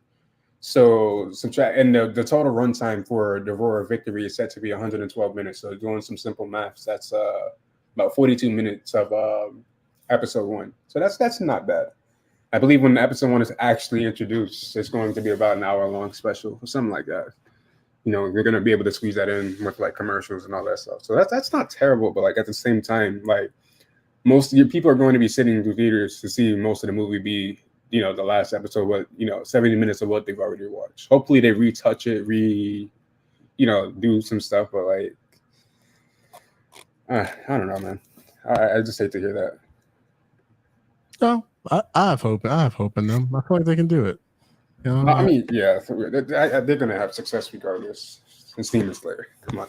So subtract, and the total runtime for the Roar of Victory is set to be 112 minutes. So doing some simple maths, that's about 42 minutes of episode 1. So that's not bad. I believe when episode 1 is actually introduced, it's going to be about an hour-long special or something like that. You're going to be able to squeeze that in with like commercials and all that stuff. So that's not terrible, but like at the same time, like most of your people are going to be sitting through theaters to see most of the movie be the last episode, but 70 minutes of what they've already watched. Hopefully they retouch it, do some stuff, but like I don't know, man. I just hate to hear that. No, I have hope. I have hope in them. I feel like they can do it. You know, I mean, yeah, they're gonna have success regardless. Since Demon Slayer, come on.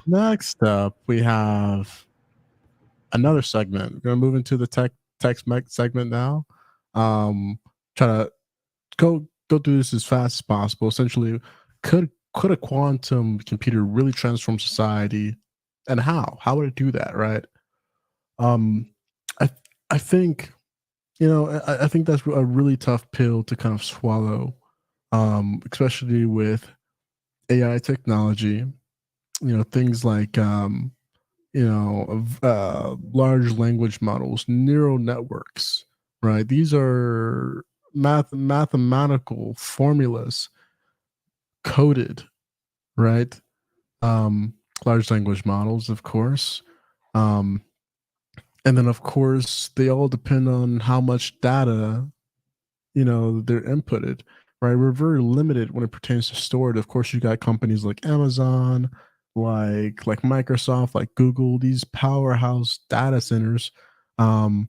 next up we have another segment. We're gonna move into the text segment now. Try to go through this as fast as possible. Essentially, could a quantum computer really transform society, and how? How would it do that? Right. Um, I I think I think that's a really tough pill to kind of swallow. Especially with AI technology. Things like large language models, neural networks, right? These are mathematical formulas coded, right? Um, Large language models, of course. Um, and then, of course, they all depend on how much data, they're inputted, right? We're very limited when it pertains to storage. Of course, you got companies like Amazon, like Microsoft, like Google, these powerhouse data centers, um,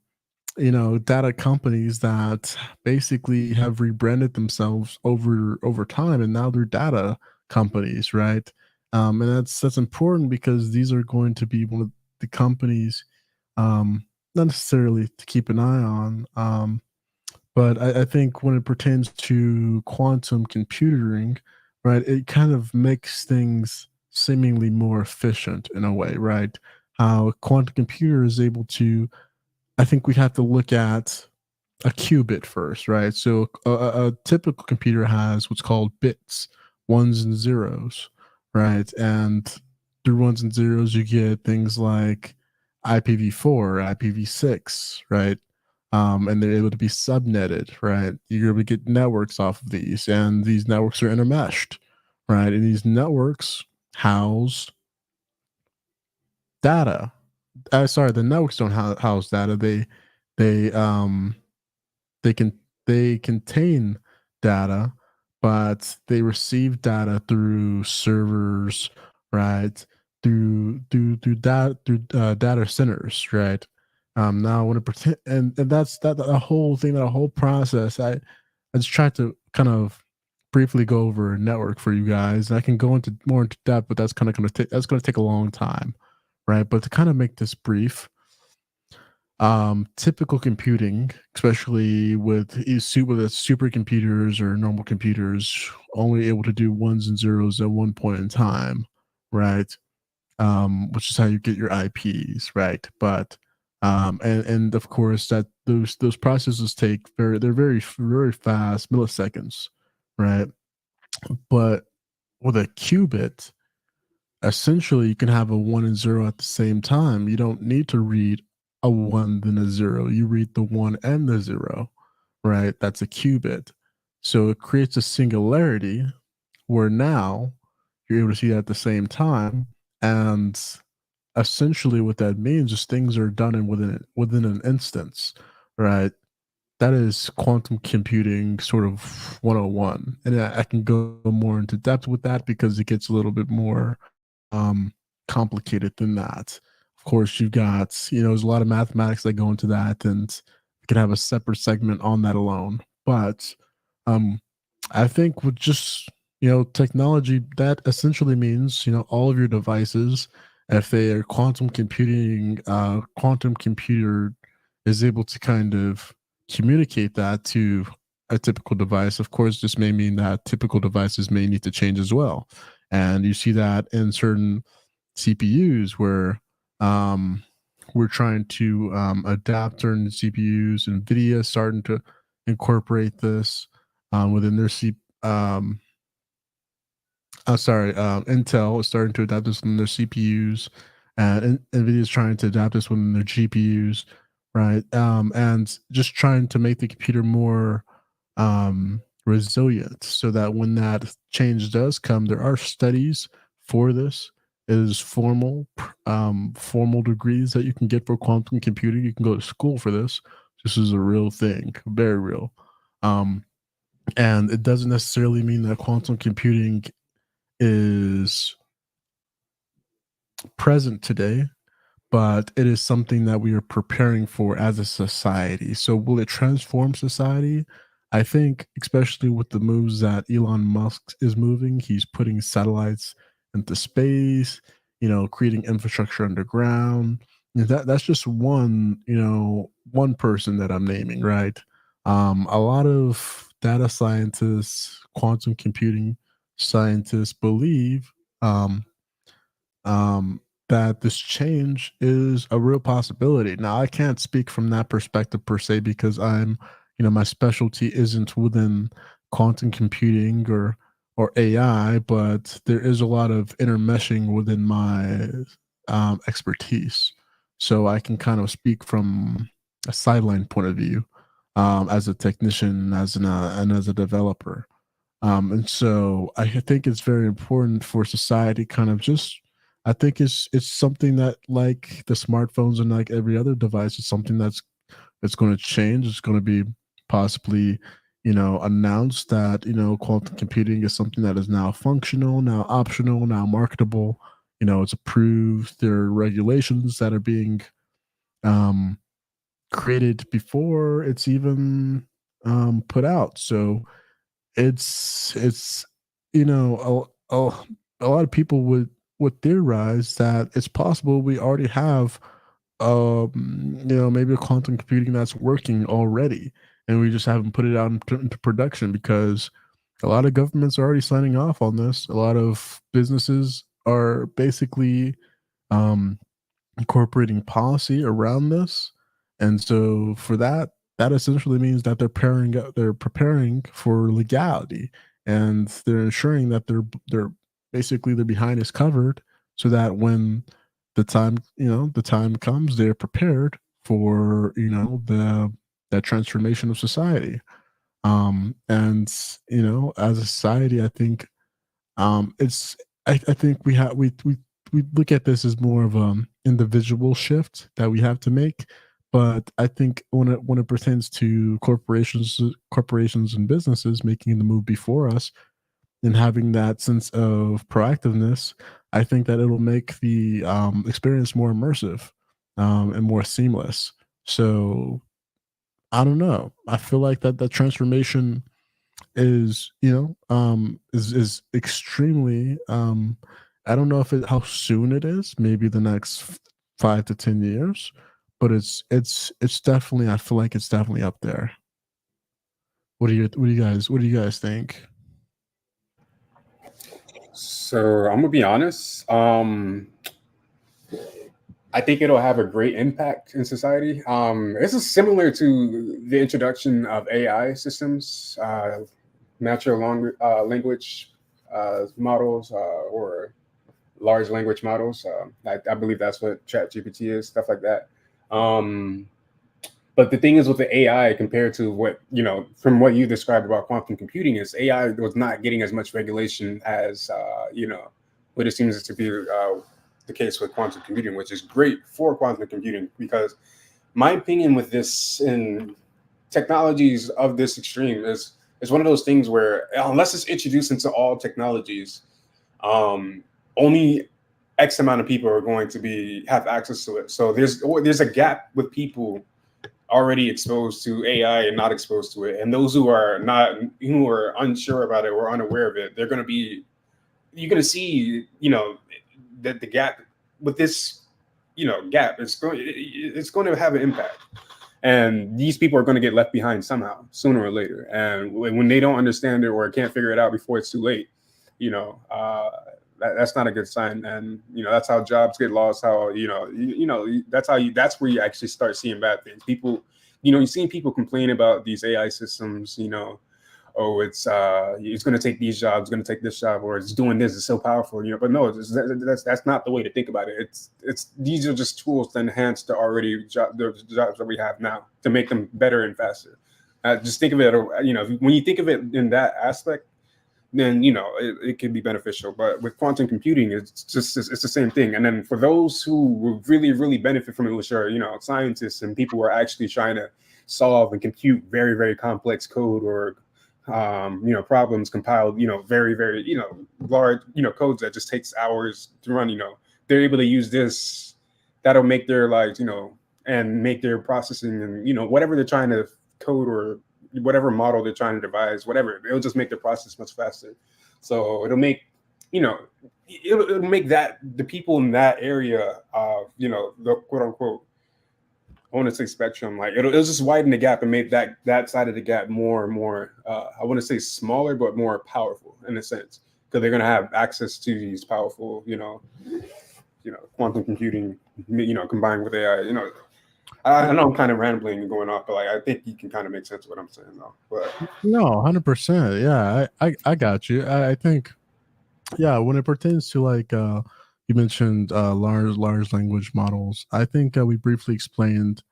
data companies that basically have rebranded themselves over time, and now they're data companies, right? And that's important because these are going to be one of the companies, not necessarily to keep an eye on. But I think when it pertains to quantum computing, right, it kind of makes things seemingly more efficient in a way, right? How a quantum computer is able to, I think we have to look at a qubit first, right? So a typical computer has what's called bits, ones and zeros, right? And through ones and zeros, you get things like IPv4, IPv6, right? And they're able to be subnetted, right? You're able to get networks off of these, and these networks are intermeshed, right? And these networks house data. Sorry, the networks don't house data. They they can they contain data, but they receive data through servers, right? Through data centers, right? Now when it and that's that whole thing, that whole process. I just tried to kind of briefly go over a network for you guys. I can go into more into depth, but that's going to take a long time, right? But to kind of make this brief, typical computing, especially with supercomputers or normal computers, only able to do ones and zeros at one point in time, right? Which is how you get your IPs, right? But and of course that those processes take they're very fast, milliseconds, right? But with a qubit, essentially you can have a one and zero at the same time. You don't need to read a one then a zero. You read the one and the zero, right? That's a qubit. So it creates a singularity where now you're able to see that at the same time. And essentially what that means is things are done within an instance, right? That is quantum computing sort of 101. And I can go more into depth with that because it gets a little bit more um, complicated than that. Of course, you've got, there's a lot of mathematics that go into that, and we can have a separate segment on that alone. But um, I think with just, technology, that essentially means, all of your devices, if they are quantum computing, quantum computer is able to kind of communicate that to a typical device. Of course, this may mean that typical devices may need to change as well. And you see that in certain CPUs where we're trying to adapt certain CPUs. NVIDIA starting to incorporate this within their um, Intel is starting to adapt this in their CPUs, and NVIDIA is trying to adapt this within their GPUs, right? And just trying to make the computer more resilient, so that when that change does come, there are studies for this. It is formal degrees that you can get for quantum computing. You can go to school for this. This is a real thing, very real. Um, and it doesn't necessarily mean that quantum computing is present today, but it is something that we are preparing for as a society. So will it transform society? I think, especially with the moves that Elon Musk is moving, he's putting satellites into space, creating infrastructure underground. That's just one, one person that I'm naming, right? A lot of data scientists, quantum computing scientists believe um, um, that this change is a real possibility. Now, I can't speak from that perspective per se because my specialty isn't within quantum computing or AI, but there is a lot of intermeshing within my expertise. So I can kind of speak from a sideline point of view as a technician, and as a developer. And so I think it's very important for society kind of just I think it's something that like the smartphones and like every other device is something that's going to change. It's going to be possibly, announced that, quantum computing is something that is now functional, now optional, now marketable. It's approved. There are regulations that are being um, created before it's even put out. So it's a lot of people would theorize that it's possible we already have maybe a quantum computing that's working already and we just haven't put it out into production because a lot of governments are already signing off on this. A lot of businesses are basically um incorporating policy around this. And so for that, that essentially means that they're preparing for legality and they're ensuring that they're basically their behind is covered so that when the time comes, they're prepared for, that transformation of society. And as a society, I think it's I think we look at this as more of individual shift that we have to make, but I think when it pertains to corporations and businesses making the move before us and having that sense of proactiveness, I think that it'll make the experience more immersive and more seamless. So I don't know. I feel like that transformation is extremely I don't know if it how soon it is, maybe the next 5 to 10 years, but it's definitely, I feel like it's definitely up there. What do you guys think? So I'm gonna be honest. I think it'll have a great impact in society. This is similar to the introduction of AI systems, natural language models, or large language models. I believe that's what ChatGPT is, stuff like that. Um, but the thing is with the AI compared to what, from what you described about quantum computing, is AI was not getting as much regulation as, what it seems to be the case with quantum computing, which is great for quantum computing because my opinion with this in technologies of this extreme is one of those things where unless it's introduced into all technologies, only X amount of people are going to have access to it. So there's a gap with people already exposed to AI and not exposed to it, and those who are unsure about it or unaware of it, you're going to see, that the gap with this, gap it's going to have an impact, and these people are going to get left behind somehow, sooner or later. And when they don't understand it or can't figure it out before it's too late, that's not a good sign. And that's how jobs get lost. How that's where you actually start seeing bad things. People, you're seeing people complain about these AI systems. Oh, it's going to take these jobs, going to take this job, or it's doing this. It's so powerful, But no, that's not the way to think about it. It's these are just tools to enhance the jobs that we have now to make them better and faster. Just think of it, when you think of it in that aspect, then it can be beneficial. But with quantum computing, it's the same thing. And then for those who will really, really benefit from it, which are scientists and people who are actually trying to solve and compute very, very complex code or problems compiled, very, very, large, codes that just takes hours to run, they're able to use that'll make their like, and make their processing and whatever they're trying to code or whatever model they're trying to devise, whatever, it'll just make the process much faster. So it'll make, it'll make that the people in that area of, the quote unquote, I want to say spectrum, like it'll just widen the gap and make that side of the gap more and more, I want to say smaller, but more powerful in a sense, because they're going to have access to these powerful, quantum computing, combined with AI, I know I'm kind of rambling and going off, but like I think you can kind of make sense of what I'm saying though. But No, 100%. Yeah, I got you. I think, yeah, when it pertains to like you mentioned large language models, I think we briefly explained,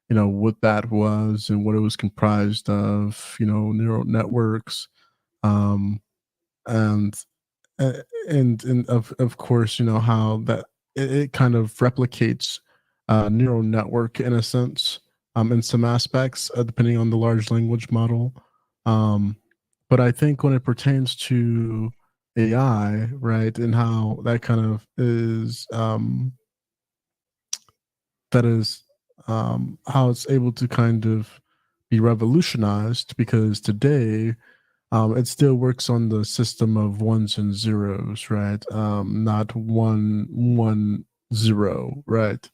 what that was and what it was comprised of, neural networks, um, and and of course, how that it kind of replicates neural network in a sense, in some aspects, depending on the large language model. Um, but I think when it pertains to AI, right, and how that kind of is, how it's able to kind of be revolutionized, because today it still works on the system of ones and zeros, right? Not 1 1 0, right?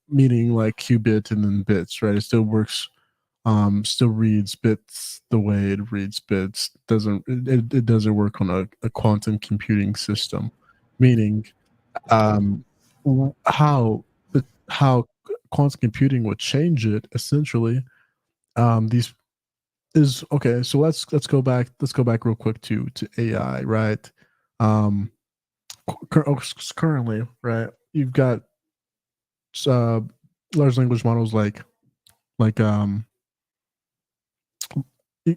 Meaning like qubit and then bits, right? It still works, still reads bits the way it reads bits. It doesn't work on a quantum computing system, meaning how how quantum computing would change it essentially. These is okay. So let's go back. Let's go back real quick to AI, right? Um, currently, right, you've got uh, large language models like um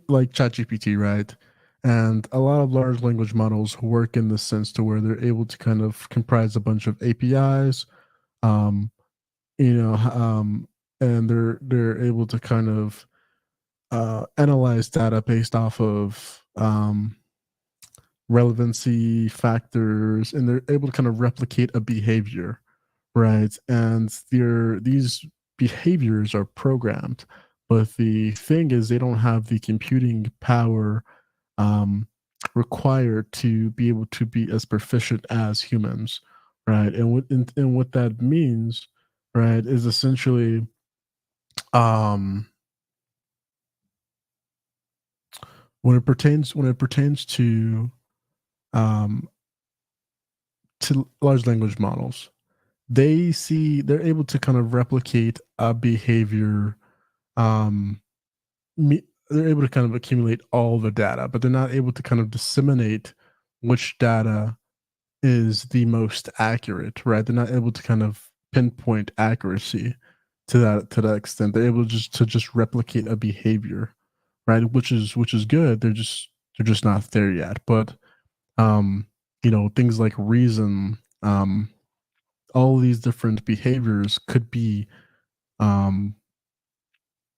like ChatGPT, right? And a lot of large language models work in the sense to where they're able to kind of comprise a bunch of APIs, um, you know, um, and they're able to kind of analyze data based off of relevancy factors, and they're able to kind of replicate a behavior, right? And these behaviors are programmed, but the thing is they don't have the computing power um, required to be able to be as proficient as humans, right? And what that means, right, is essentially um, when it pertains um, to large language models, they're able to kind of replicate a behavior. um, they're able to kind of accumulate all the data, but they're not able to kind of disseminate which data is the most accurate, right? They're not able to kind of pinpoint accuracy to that extent. They're able to just replicate a behavior, right? Which is good. They're just not there yet. But things like reason, all these different behaviors could be um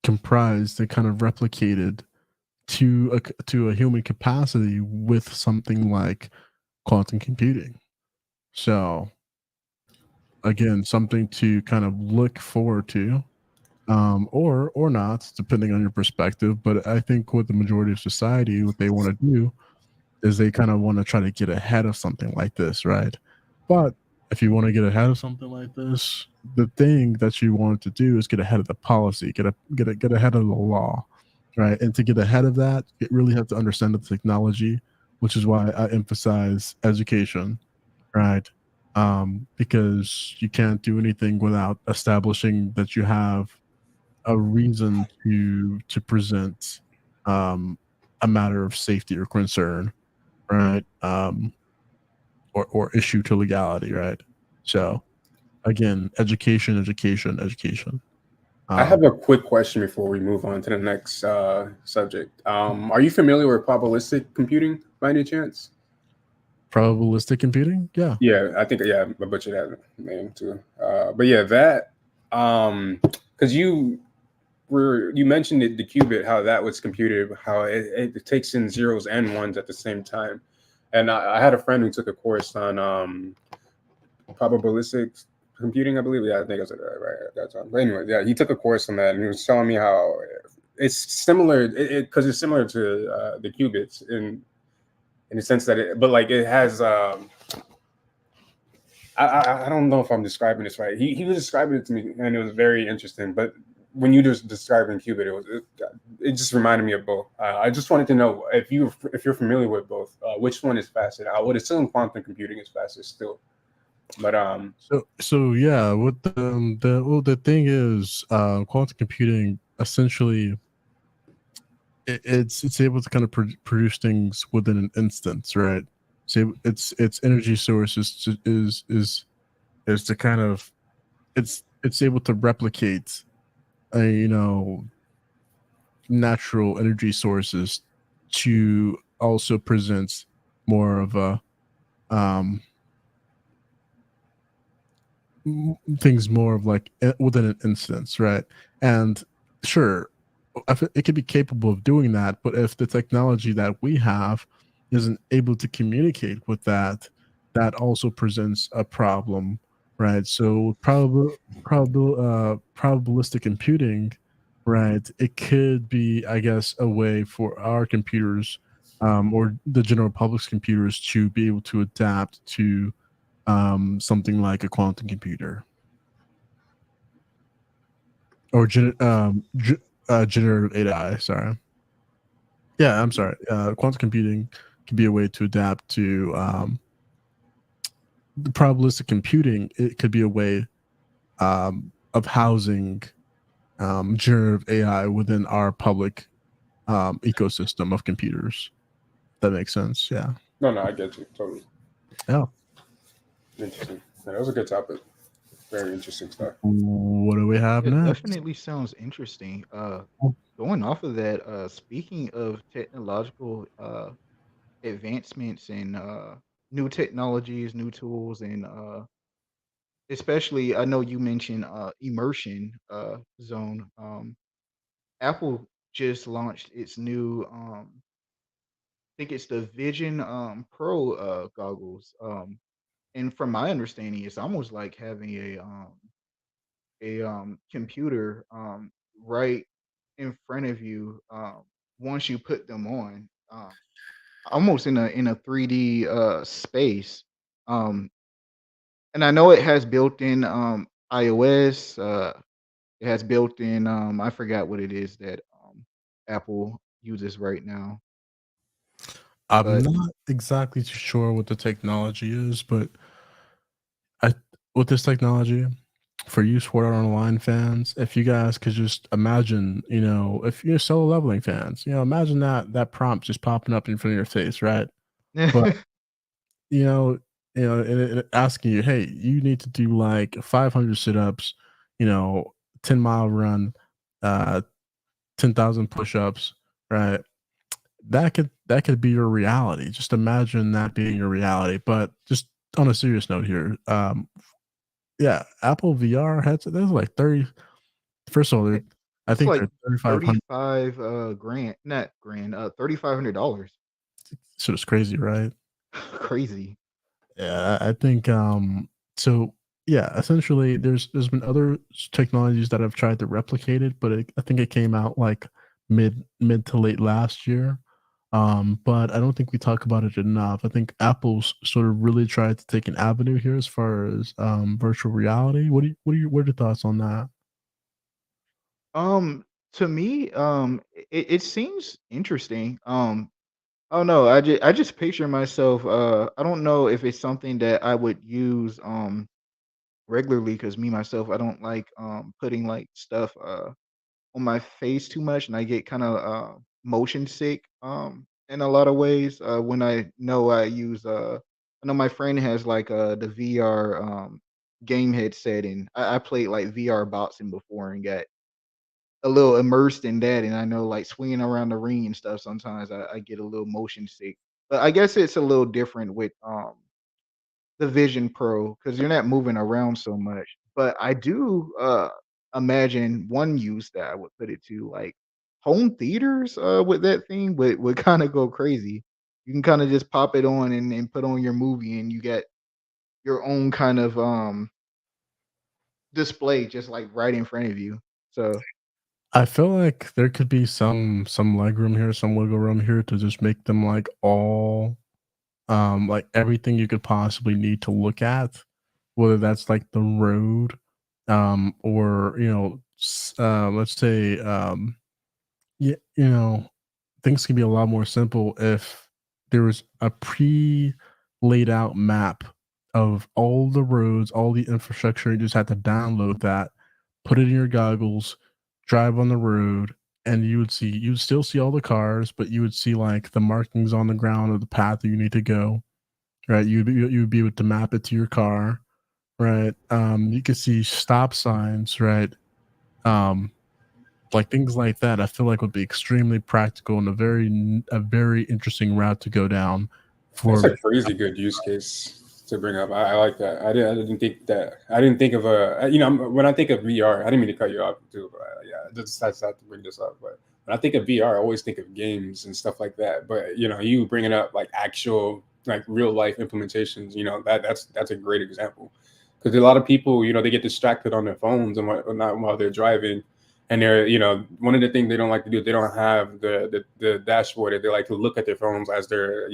comprised and kind of replicated to a human capacity with something like quantum computing. So again, something to kind of look forward to, or not, depending on your perspective. But I think with the majority of society, what they want to do is they kind of want to try to get ahead of something like this, right? But if you want to get ahead of something like this, the thing that you want to do is get ahead of the policy, get ahead of the law, right? And to get ahead of that, you really have to understand the technology, which is why I emphasize education, right? Because you can't do anything without establishing that you have a reason to present a matter of safety or concern, right? Or issue to legality, right? So again, education. I Um, have a quick question before we move on to the next subject. Are you familiar with probabilistic computing by any chance? Probabilistic computing, yeah. Yeah, I think I butchered that name too. But yeah, that because you mentioned it, the qubit, how that was computed, how it takes in zeros and ones at the same time. And I had a friend who took a course on probabilistic computing, I believe. Yeah, I think I said that right at that time. But anyway, yeah, he took a course on that, and he was telling me how it's similar, because it's similar to the qubits in the sense that but like it has. I don't know if I'm describing this right. He was describing it to me, and it was very interesting. But when you just describing qubit, it just reminded me of both. I just wanted to know if you're familiar with both, which one is faster. I would assume quantum computing is faster still, but So yeah, what the thing is, quantum computing essentially it's able to kind of produce things within an instance, right? So its energy source is to kind of it's able to replicate a natural energy sources to also present more of a things more of like within an instance, right? And sure, it could be capable of doing that, but if the technology that we have isn't able to communicate with that, that also presents a problem, right? So probabilistic computing, right? It could be, I guess, a way for our computers, or the general public's computers, to be able to adapt to something like a quantum computer or generative AI. Sorry. Yeah, I'm sorry. Quantum computing can be a way to adapt to the probabilistic computing. It could be a way of housing generative AI within our public ecosystem of computers. That makes sense. Yeah. no, I get you totally. Yeah. Interesting. Yeah, that was a good topic. Very interesting stuff. What do we have It next? definitely sounds interesting. Going off of that, speaking of technological advancements and new technologies, new tools, and especially I know you mentioned immersion zone. Apple just launched its new I think it's the Vision Pro goggles. And from my understanding, it's almost like having a computer right in front of you once you put them on. Almost in a 3D space. Um and I know it has built-in iOS, it has built-in I forgot what it is that Apple uses right now. I'm But not exactly too sure what the technology is, but I with this technology, for you Sword Art Online fans, if you guys could just imagine, if you're solo leveling fans, imagine that prompt just popping up in front of your face, right? But you know, and asking you, hey, you need to do like 500 sit-ups, 10-mile run, uh, 10,000 push-ups, right? That could be your reality. Just imagine that being your reality. But just on a serious note here, yeah, Apple VR headset. There's like 30. First of all, I it's think like they're 3,500. 35 grand, not grand, $3,500. So it's crazy, right? Crazy. Yeah, I think so yeah, essentially there's been other technologies that have tried to replicate it, but I think it came out like mid to late last year. But I don't think we talk about it enough. I think Apple's sort of really tried to take an avenue here as far as virtual reality. What are your thoughts on that? Um, to me, it seems interesting. I don't know. I just picture myself. I don't know if it's something that I would use regularly because me myself, I don't like putting like stuff on my face too much, and I get kind of motion sick in a lot of ways when I know I use I know my friend has like the VR game headset, and I played like VR boxing before and got a little immersed in that, and I know like swinging around the ring and stuff. Sometimes I get a little motion sick, but I guess it's a little different with the Vision Pro because you're not moving around so much. But I do imagine one use that I would put it to, like home theaters with that thing would kind of go crazy. You can kind of just pop it on and put on your movie, and you get your own kind of display just like right in front of you. So I feel like there could be some leg room here, some wiggle room here to just make them like all like everything you could possibly need to look at, whether that's like the road, or let's say yeah, things can be a lot more simple if there was a pre laid out map of all the roads, all the infrastructure. You just had to download that, put it in your goggles, drive on the road, and you'd still see all the cars, but you would see like the markings on the ground of the path that you need to go. Right, you'd be able to map it to your car. Right, you could see stop signs. Right, um, like things like that, I feel like would be extremely practical and a very interesting route to go down That's for. a crazy good use case to bring up. I like that. I didn't think that. I didn't think of when I think of VR, I didn't mean to cut you off too, but yeah, just I had to bring this up. But when I think of VR, I always think of games and stuff like that. But you bringing up like actual like real life implementations, that's a great example because a lot of people, they get distracted on their phones and whatnot while they're driving. And they're, one of the things they don't like to do, they don't have the dashboard. They like to look at their phones as they're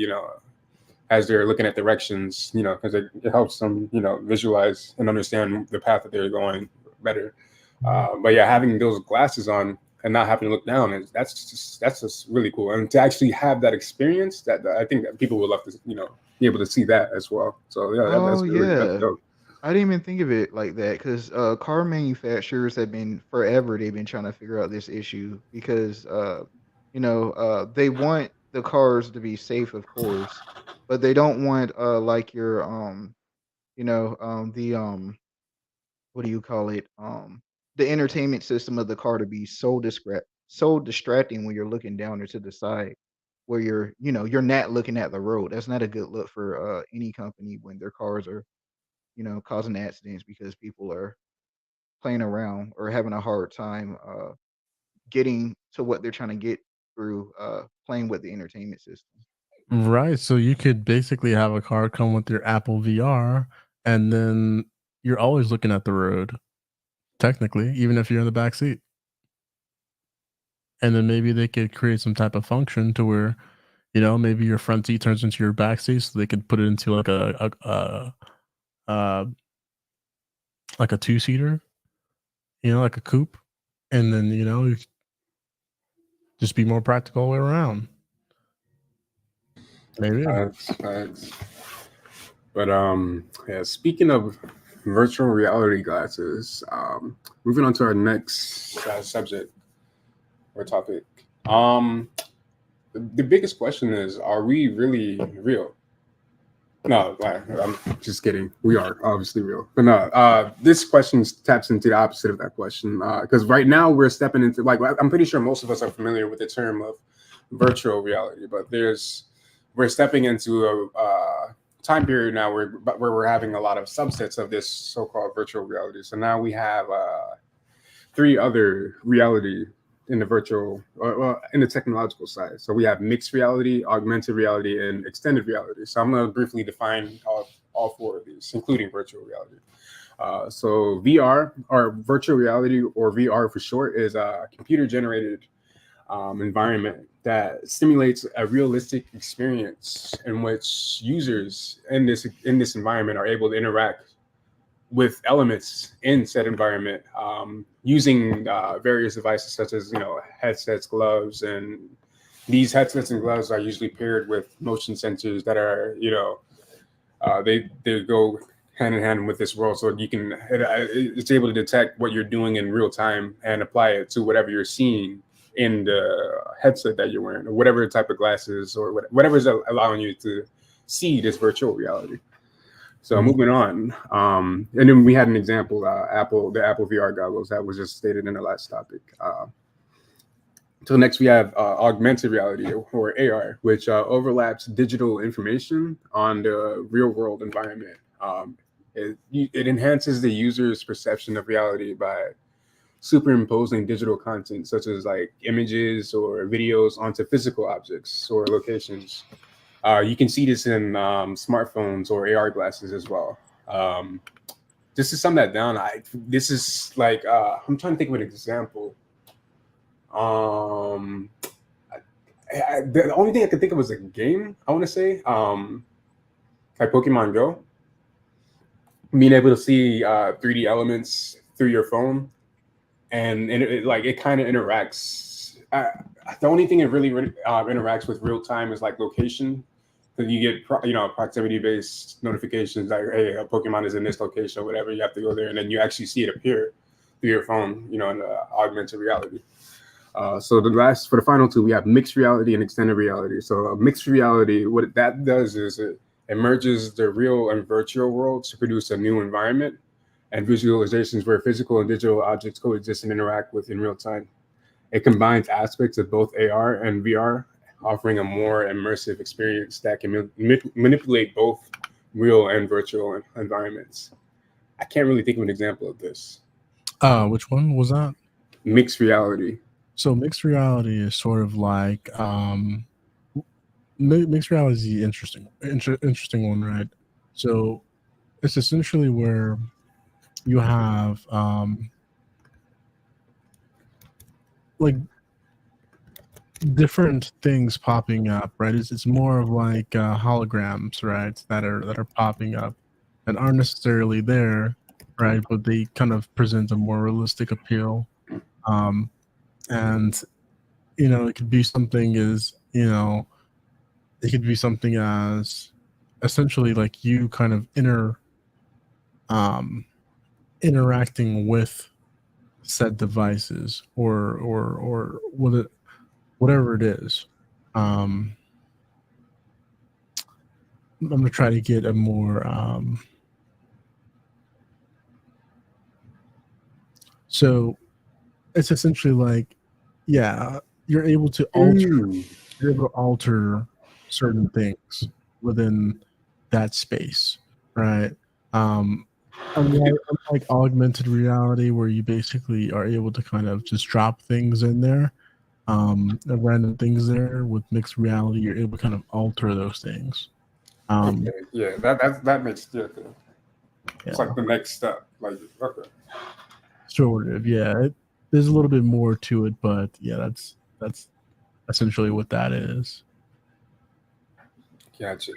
looking at directions, because it helps them, visualize and understand the path that they're going better. But yeah, having those glasses on and not having to look down that's just really cool. And to actually have that experience, that I think that people would love to, be able to see that as well. So yeah, oh that's yeah. dope. I didn't even think of it like that because car manufacturers have been forever. They've been trying to figure out this issue because they want the cars to be safe, of course, but they don't want like your the what do you call it the entertainment system of the car to be so distracting when you're looking down or to the side where you're not looking at the road. That's not a good look for any company when their cars are causing accidents because people are playing around or having a hard time getting to what they're trying to get through playing with the entertainment system. Right, so you could basically have a car come with your Apple VR, and then you're always looking at the road, technically, even if you're in the back seat. And then maybe they could create some type of function to where, maybe your front seat turns into your back seat, so they could put it into uh, like a two seater, like a coupe, and then you just be more practical all the way around. Maybe. Facts. But yeah, speaking of virtual reality glasses, moving on to our next subject or topic. The biggest question is, are we really real? No, I'm just kidding. We are obviously real. But no, this question taps into the opposite of that question. Because right now we're stepping into, like, I'm pretty sure most of us are familiar with the term of virtual reality, but we're stepping into a time period now where we're having a lot of subsets of this so-called virtual reality. So now we have three other reality in the virtual, well, in the technological side. So we have mixed reality, augmented reality, and extended reality. So I'm going to briefly define all four of these, including virtual reality. So VR, or virtual reality, or VR for short, is a computer-generated environment that stimulates a realistic experience in which users in this environment are able to interact with elements in said environment, using various devices such as headsets, gloves, and these headsets and gloves are usually paired with motion sensors that are they go hand in hand with this world, so it's able to detect what you're doing in real time and apply it to whatever you're seeing in the headset that you're wearing, or whatever type of glasses, or whatever is allowing you to see this virtual reality. So moving on, and then we had an example, the Apple VR goggles that was just stated in the last topic. So next we have augmented reality, or AR, which overlaps digital information on the real world environment. It enhances the user's perception of reality by superimposing digital content such as like images or videos onto physical objects or locations. You can see this in smartphones or AR glasses as well. just to sum that down, this is like I'm trying to think of an example. The only thing I could think of was a game. I want to say, like Pokemon Go, being able to see 3D elements through your phone, and it kind of interacts. The only thing it really interacts with real time is like location. Because you get proximity based notifications like, hey, a Pokemon is in this location or whatever. You have to go there, and then you actually see it appear through your phone. In augmented reality. So for the final two, we have mixed reality and extended reality. So mixed reality, what that does is it merges the real and virtual worlds to produce a new environment and visualizations where physical and digital objects coexist and interact with in real time. It combines aspects of both AR and VR, offering a more immersive experience that can manipulate both real and virtual environments. I can't really think of an example of this. Which one was that? Mixed reality. So mixed reality is sort of like mixed reality is the interesting one, right? So it's essentially where you have like different things popping up, right? It's more of like holograms, right? That are popping up and aren't necessarily there, right? But they kind of present a more realistic appeal. And it could be something as essentially like you kind of interacting with said devices or whatever it is. I'm gonna try to get a more so it's essentially like, yeah, you're able to alter certain things within that space, right? Unlike augmented reality, where you basically are able to kind of just drop things in there, random things there. With mixed reality, you're able to kind of alter those things. Okay. Yeah, that makes sense. It's like the next step. Like, okay. Sort of, yeah. There's a little bit more to it, but yeah, that's essentially what that is. Gotcha.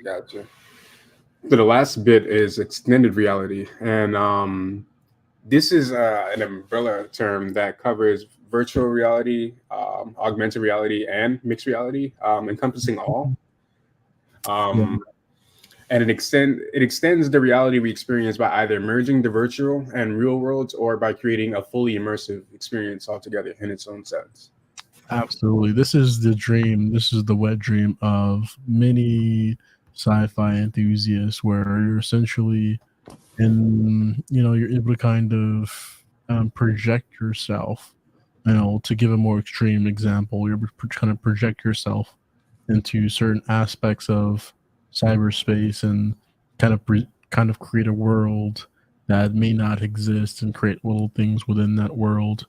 So the last bit is extended reality, and this is an umbrella term that covers virtual reality, augmented reality, and mixed reality, encompassing all. And it extends the reality we experience by either merging the virtual and real worlds or by creating a fully immersive experience altogether in its own sense. Absolutely. This is the dream. This is the wet dream of many sci-fi enthusiasts, where you're essentially you're able to kind of project yourself. To give a more extreme example, you're able to kind of project yourself into certain aspects of cyberspace and kind of create a world that may not exist and create little things within that world,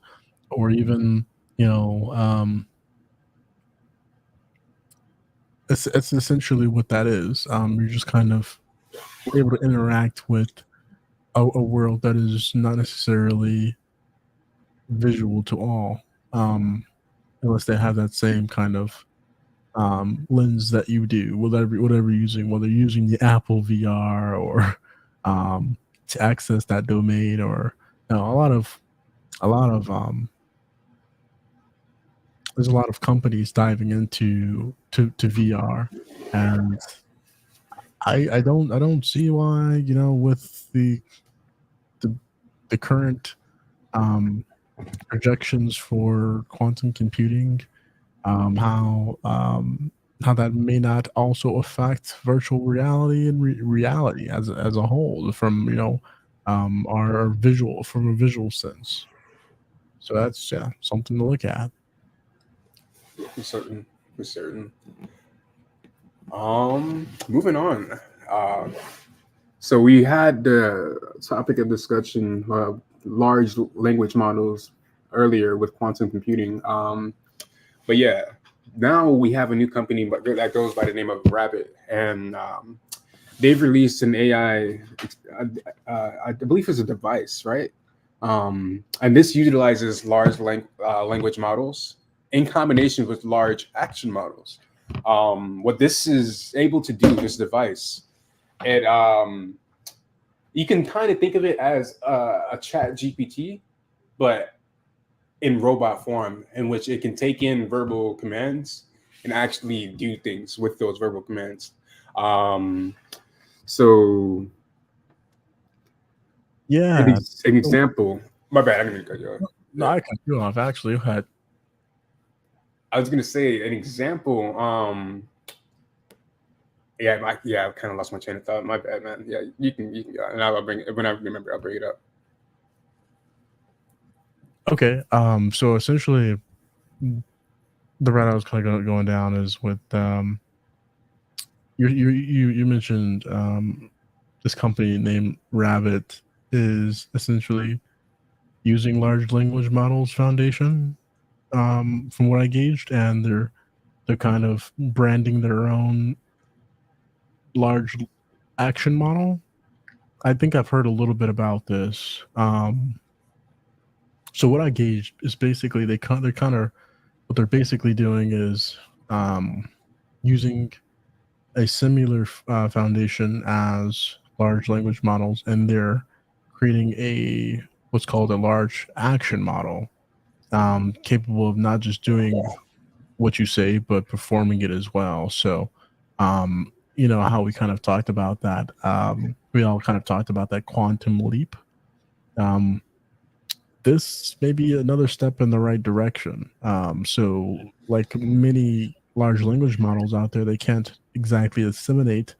or even it's essentially what that is. You're just kind of able to interact with a world that is not necessarily visual to all, unless they have that same kind of lens that you do, whatever you're using, whether you're using the Apple VR or to access that domain, or a lot of there's a lot of companies diving into VR, and I don't see why, with the current projections for quantum computing, how that may not also affect virtual reality and reality as a whole, from our visual, from a visual sense. So that's something to look at. For certain. Moving on. So we had the topic of discussion, large language models earlier with quantum computing. But yeah, now we have a new company that goes by the name of Rabbit, and they've released an AI. I believe it's a device, right? And this utilizes large language models in combination with large action models. What this is able to do, this device, it you can kind of think of it as a chat GPT, but in robot form, in which it can take in verbal commands and actually do things with those verbal commands. So, Yeah. an example. My bad. I didn't mean to cut you off. No, I cut you off. Actually, go ahead. I was gonna say an example. Yeah, I kind of lost my train of thought. My bad, man. Yeah, you can go, and I'll bring it when I remember. I'll bring it up. Okay. So essentially, the route I was kind of going down is with you mentioned this company named Rabbit is essentially using large language models foundation, from what I gauged, and they're kind of branding their own large action model. I think I've heard a little bit about this. So what I gauged is basically they're kind of what they're basically doing is using a similar foundation as large language models, and they're creating a what's called a large action model, capable of not just doing what you say but performing it as well. So, you know how we kind of talked about that. We all kind of talked about that quantum leap. Um, this may be another step in the right direction. So, like many large language models out there, they can't exactly disseminate,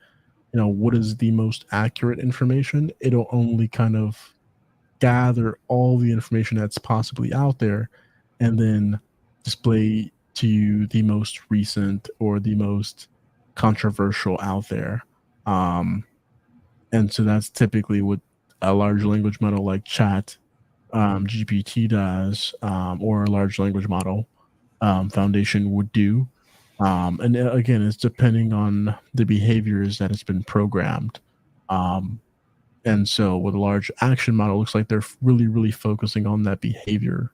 you know, what is the most accurate information. It'll only kind of gather all the information that's possibly out there and then display to you the most recent or the most controversial out there. And so that's typically what a large language model like Chat GPT does, or a large language model foundation would do. And again, it's depending on the behaviors that it's been programmed. And so with a large action model, it looks like they're really focusing on that behavior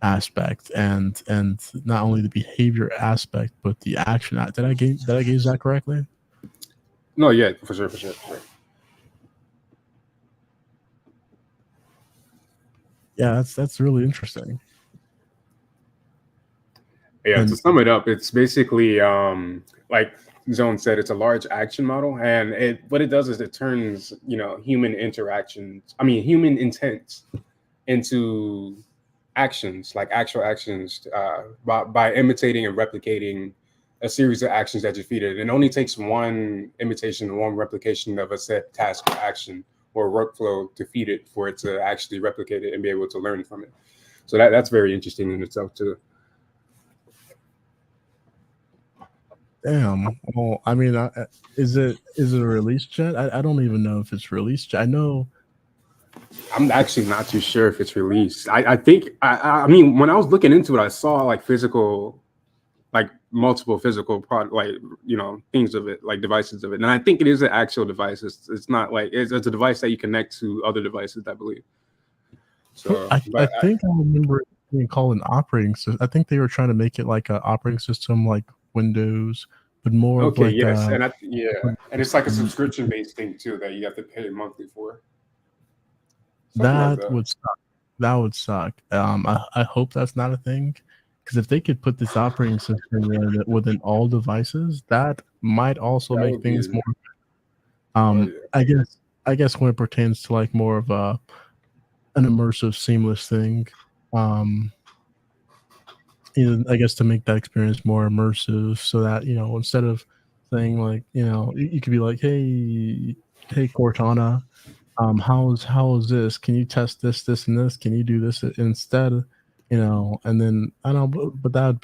aspect, and not only the behavior aspect, but the action. Did I gauge that correctly? No, yeah, for sure. Yeah, that's really interesting. Yeah, And to sum it up, it's basically like Zone said, it's a large action model, and what it does is it turns human human intent into actions, like actual actions, by imitating and replicating a series of actions that you feed it. It only takes one imitation, one replication of a set task or action or workflow to feed it for it to actually replicate it and be able to learn from it. So that's very interesting in itself too. damn, well, I mean, is it released yet? I don't even know if it's released yet. I know. I'm actually not too sure if it's released. I think I mean, when I was looking into it, I saw like physical, like multiple physical product, like things of it, like devices of it, and I think it is an actual device. It's not like it's a device that you connect to other devices, I believe. So I think I remember it being called an operating system. I think they were trying to make it like an operating system like Windows, but more of like yes, and and it's like a subscription based thing too that you have to pay monthly for. That would suck. That would suck. I hope that's not a thing, because if they could put this operating system within all devices, that might also make things more. I guess when it pertains to like more of an immersive, seamless thing, I guess to make that experience more immersive, so that instead of saying like you could be like, hey Cortana, how is this? Can you test this and this? Can you do this instead? And then I don't know, but that would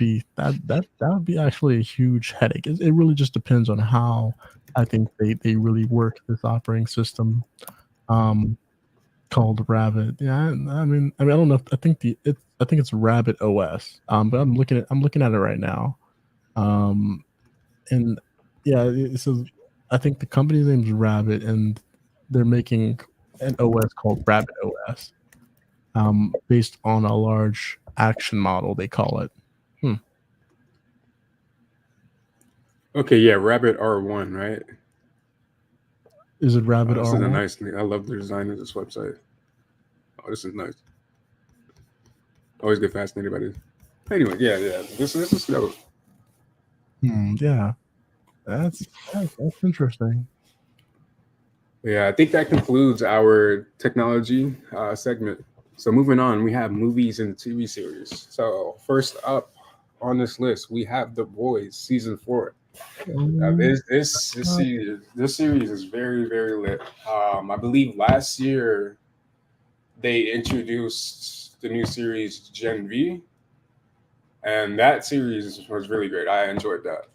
be actually a huge headache. It really just depends on how I think they really work this operating system, called Rabbit. Yeah, I mean I don't know. I think it's Rabbit OS. But I'm looking at it right now. And yeah, it says I think the company's name's Rabbit, and they're making an OS called Rabbit OS, based on a large action model. They call it. Okay, yeah, Rabbit R1, right? Is it Rabbit This is a R1? nice thing. I love the design of this website. Oh, this is nice. Always get fascinated by this. Anyway, yeah. This is dope. Yeah, that's interesting. Yeah, I think that concludes our technology segment. So moving on, we have movies and TV series. So first up on this list, we have The Boys season 4. This series is very very lit. I believe last year they introduced the new series Gen V, and that series was really great. I enjoyed that.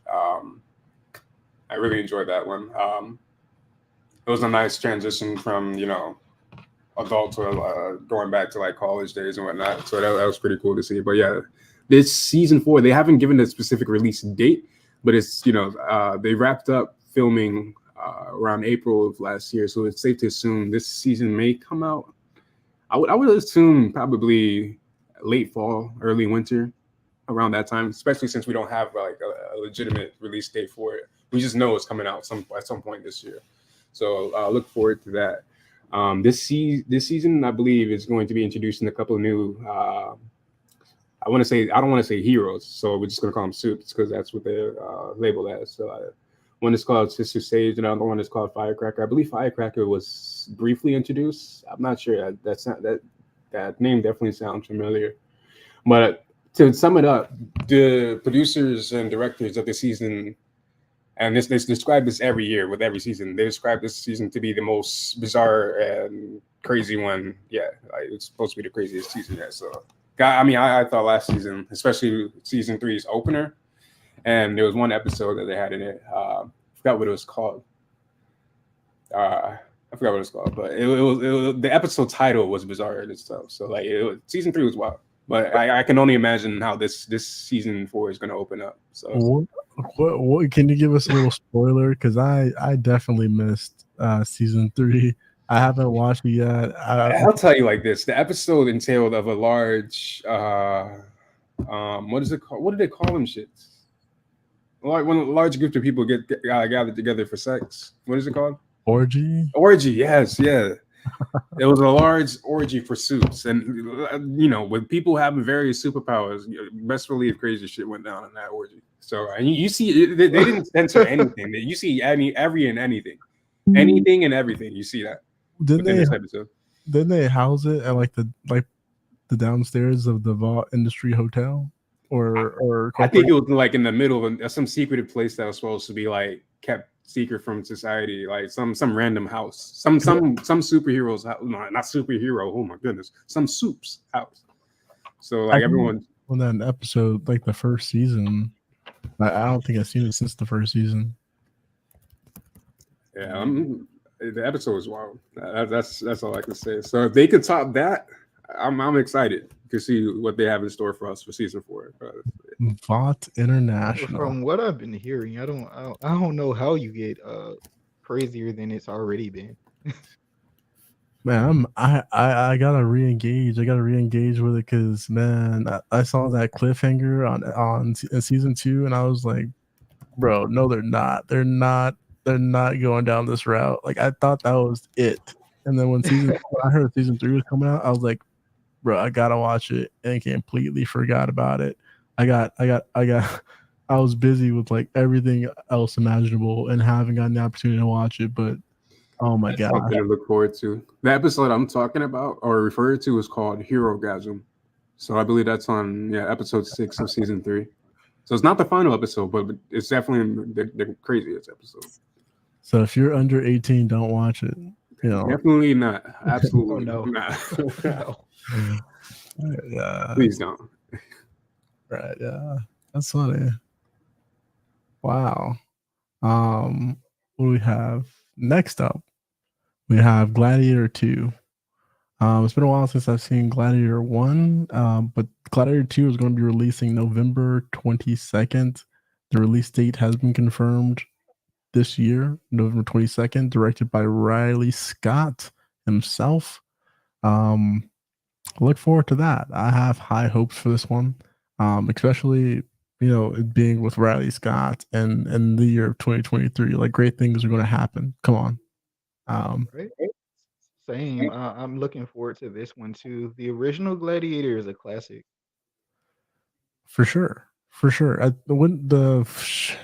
I really enjoyed that one. It was a nice transition from adult to going back to like college days and whatnot. So that was pretty cool to see. But yeah, this season 4, they haven't given a specific release date, but it's they wrapped up filming around April of last year, so it's safe to assume this season may come out. I would assume probably late fall, early winter, around that time. Especially since we don't have like a legitimate release date for it. We just know it's coming out at some point this year. So look forward to that. This season, I believe, is going to be introducing a couple of new. I don't want to say heroes, so we're just going to call them suits because that's what they're labeled as. So one is called Sister Sage, and another one is called Firecracker. I believe Firecracker was briefly introduced. I'm not sure. That name definitely sounds familiar. But to sum it up, the producers and directors of the season, and they describe this every year with every season. They describe this season to be the most bizarre and crazy one. Yeah, it's supposed to be the craziest season yet. So, I thought last season, especially season 3's opener, and there was one episode that they had in it. I forgot what it was called. But it was the episode title was bizarre and stuff. So like season 3 was wild. But I can only imagine how this season 4 is going to open up. So what can you give us a little spoiler? Because I definitely missed season 3. I haven't watched it yet. I'll tell you like this: the episode entailed of a large, what is it called? What do they call them shits? Like when a large group of people get gathered together for sex. What is it called? Orgy. Yes, yeah. It was a large orgy for suits, and with people having various superpowers, best believe crazy shit went down in that orgy. So, and you see, they didn't censor anything. You see every and anything and everything. You see that. Didn't they house it at like the downstairs of the Vault Industry Hotel, or I think it was like in the middle of some secretive place that was supposed to be like kept secret from society, like some random house, some superheroes house. No, not superhero. Oh my goodness, some soup's house. So like everyone on that episode, like the first season, I don't think I've seen it since the first season. Yeah, the episode was wild. That's all I can say. So if they could top that, I'm excited to see what they have in store for us for season 4. Vault International. From what I've been hearing, I don't know how you get crazier than it's already been. Man, I gotta re-engage. I gotta re-engage with it because man, I saw that cliffhanger on season 2, and I was like, bro, no, they're not. They're not going down this route. Like I thought that was it. And then when I heard season 3 was coming out, I was like, bro, I gotta watch it, and completely forgot about it. I was busy with like everything else imaginable and haven't gotten the opportunity to watch it. But oh my god, something to look forward to. The episode I'm talking about or referred to is called Herogasm. So I believe that's on episode 6 of season 3. So it's not the final episode, but it's definitely the craziest episode. So if you're under 18, don't watch it. Definitely not. Absolutely no. not. Yeah. Please don't. Right. Yeah. That's funny. Wow. What do we have next up? We have Gladiator 2. It's been a while since I've seen Gladiator 1, but Gladiator 2 is going to be releasing November 22nd. The release date has been confirmed. this year, November 22nd, directed by Riley Scott himself. Look forward to that. I have high hopes for this one, especially it being with Riley Scott and the year of 2023. Like great things are going to happen. Come on. Right. Same. I'm looking forward to this one too. The original Gladiator is a classic. For sure. For sure.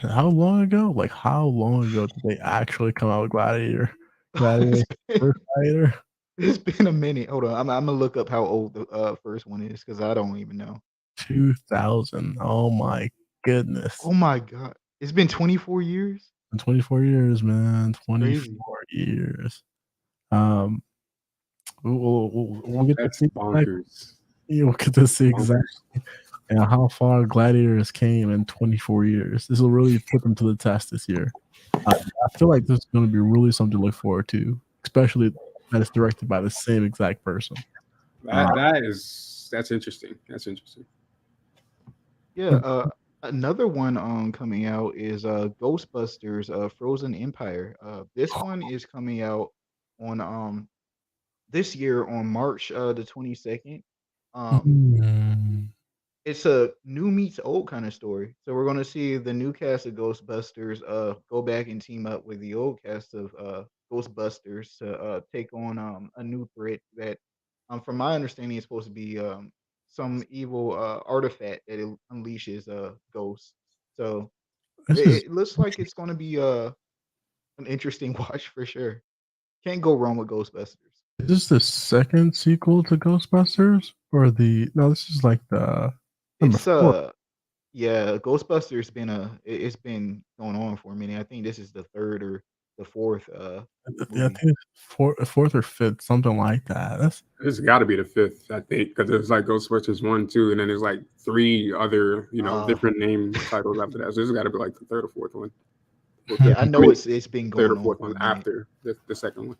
How long ago? Like how long ago did they actually come out with Gladiator? Gladiator, it's, been, first Gladiator? it's been a minute. Hold on. I'm gonna look up how old the first one is because I don't even know. 2000. Oh my goodness. Oh my god. It's been 24 years. 24 years, man. It's crazy. 24 years. Um, we'll get to That's see bonkers. we'll get to see Bonkers. exactly how far Gladiators came in 24 years. This will really put them to the test this year. I feel like this is going to be really something to look forward to, especially that it's directed by the same exact person. That's interesting. That's interesting. Yeah. Another one coming out is Ghostbusters Frozen Empire. This one is coming out on this year on March the 22nd. Mm. It's a new meets old kind of story. So we're gonna see the new cast of Ghostbusters go back and team up with the old cast of Ghostbusters to take on a new threat that from my understanding is supposed to be some evil artifact that it unleashes ghosts. So This is it looks like it's gonna be an interesting watch for sure. Can't go wrong with Ghostbusters. is this the second sequel to Ghostbusters or no? This is like the number It's 4. Yeah, Ghostbusters it's been going on for a minute. I think this is the third or the fourth I movie. think it's fourth or fifth, something like that. That's It's got to be the fifth, I think, because there's like Ghostbusters 1, 2, and then there's like 3 other, different name titles after that. So this has got to be like the third or fourth one. Yeah, I I know mean, it's been third or going on fourth for a one minute. after the second one.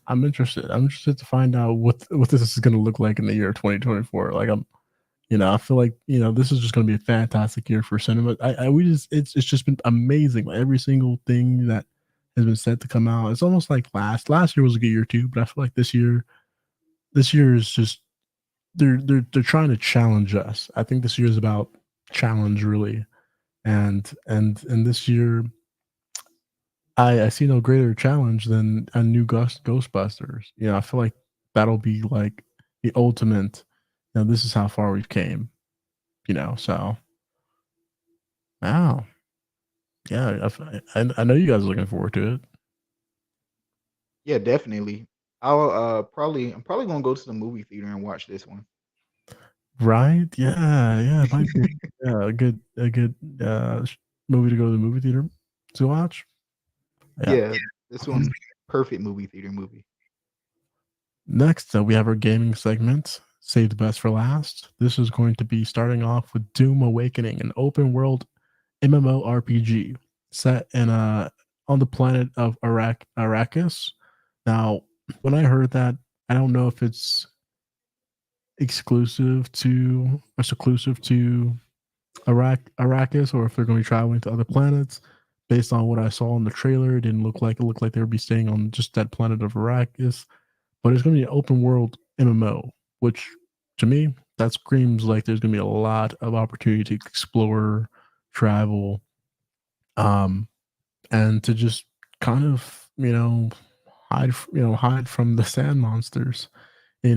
I'm interested. I'm interested to find out what this is going to look like in the year 2024. Like I feel like this is just going to be a fantastic year for cinema. It's just been amazing. Like, every single thing that has been set to come out. It's almost like last year was a good year too, but I feel like this year is just they're trying to challenge us. I think this year is about challenge really, and this year I see no greater challenge than a new Ghostbusters. I feel like that'll be like the ultimate. This is how far we've came. So wow, yeah, I know you guys are looking forward to it, Yeah, definitely. I'm probably gonna go to the movie theater and watch this one. right? Yeah, it might be a good movie to go to the movie theater to watch. Yeah, this one perfect movie theater movie. Next, we have our gaming segment. Save the best for last. This is going to be starting off with Doom Awakening, an open world MMORPG set in on the planet of Arrakis. Now, when I heard that, I don't know if it's seclusive to Arrakis or if they're going to be traveling to other planets. Based on what I saw in the trailer, it looked like they would be staying on just that planet of Arrakis. But it's going to be an open world MMO, which to me, that screams like there's going to be a lot of opportunity to explore, travel, and to just kind of, hide from the sand monsters, I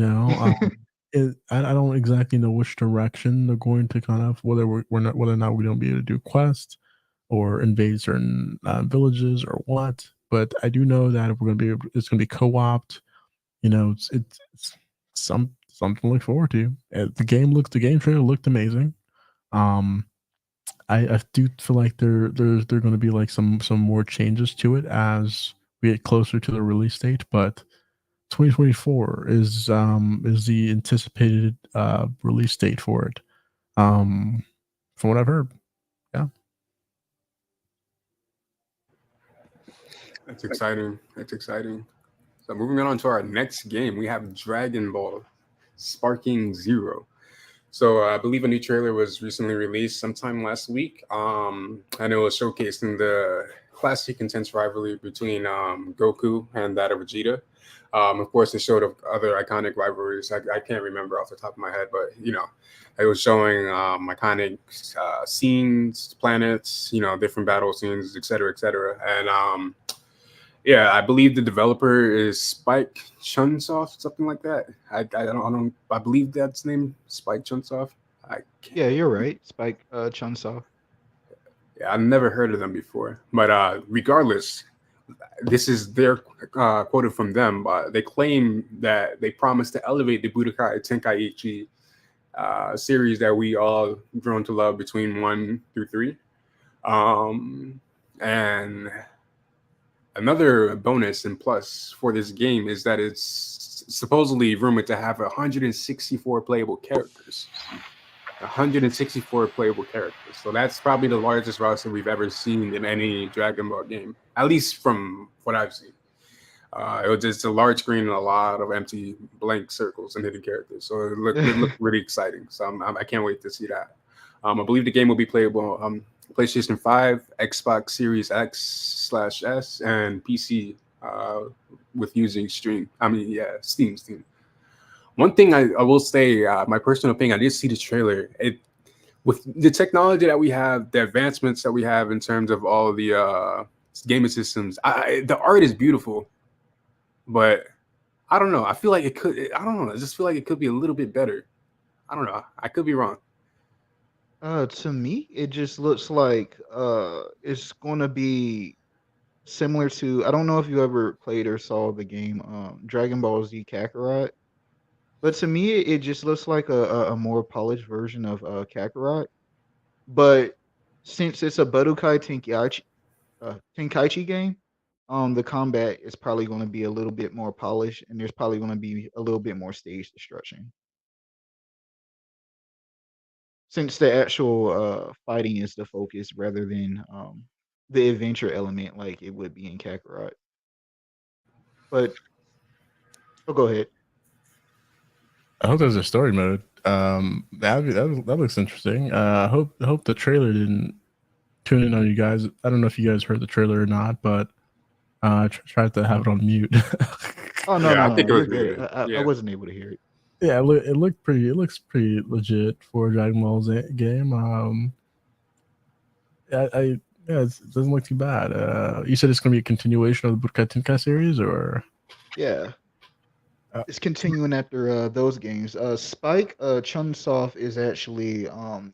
don't exactly know which direction they're going to kind of, whether whether or not we don't be able to do quests or invade certain villages or what. But I do know that if it's going to be co-opted. It's something to look forward to. The game trailer looked amazing. I do feel like there going to be like some more changes to it as we get closer to the release date, but 2024 is the anticipated release date for it. From what I've heard, yeah. That's exciting. That's exciting. So moving on to our next game, we have Dragon Ball Sparking Zero. So I believe a new trailer was recently released sometime last week, and it was showcasing the classic intense rivalry between Goku and that of Vegeta. Of course, it showed other iconic rivalries. I can't remember off the top of my head, but it was showing iconic scenes, planets, different battle scenes, etc., etc. And yeah, I believe the developer is Spike Chunsoft, something like that. I believe that's name Spike Chunsoft. I can't, Yeah, you're right. Spike Chunsoft. yeah, I've never heard of them before. But regardless, this is their quoted from them. They claim that they promised to elevate the Budokai Tenkaichi series that we all grown to love between 1 through 3. And another bonus and plus for this game is that it's supposedly rumored to have 164 playable characters. 164 playable characters. So that's probably the largest roster we've ever seen in any Dragon Ball game, at least from what I've seen. It was just a large screen and a lot of empty blank circles and hidden characters. So it looked really exciting. So I can't wait to see that. I believe the game will be playable PlayStation 5, Xbox Series X/S, and PC with using Steam. Steam. One thing I will say, my personal opinion, I did see the trailer. With the technology that we have, the advancements that we have in terms of all the gaming systems, the art is beautiful, but I don't know. I feel like it could. I don't know. I just feel like it could be a little bit better. I don't know. I could be wrong. To me, it just looks like it's gonna be similar to, I don't know if you ever played or saw the game Dragon Ball Z Kakarot, but to me it just looks like a more polished version of Kakarot. But since it's a Budokai Tenkaichi game, the combat is probably going to be a little bit more polished, and there's probably going to be a little bit more stage destruction. Since the actual fighting is the focus rather than the adventure element like it would be in Kakarot. But go ahead. I hope there's a story mode. That looks interesting. I hope the trailer didn't tune in on you guys. I don't know if you guys heard the trailer or not, but I tried to have it on mute. Oh no, Yeah, I no, think no, it was you're good. muted. I Yeah. wasn't able to hear it. Yeah, it looked pretty. It looks pretty legit for a Dragon Ball Z game. Yeah, it doesn't look too bad. You said it's going to be a continuation of the Budokai Tenkaichi series, or Yeah, uh, it's continuing after those games. Spike Chunsoft is actually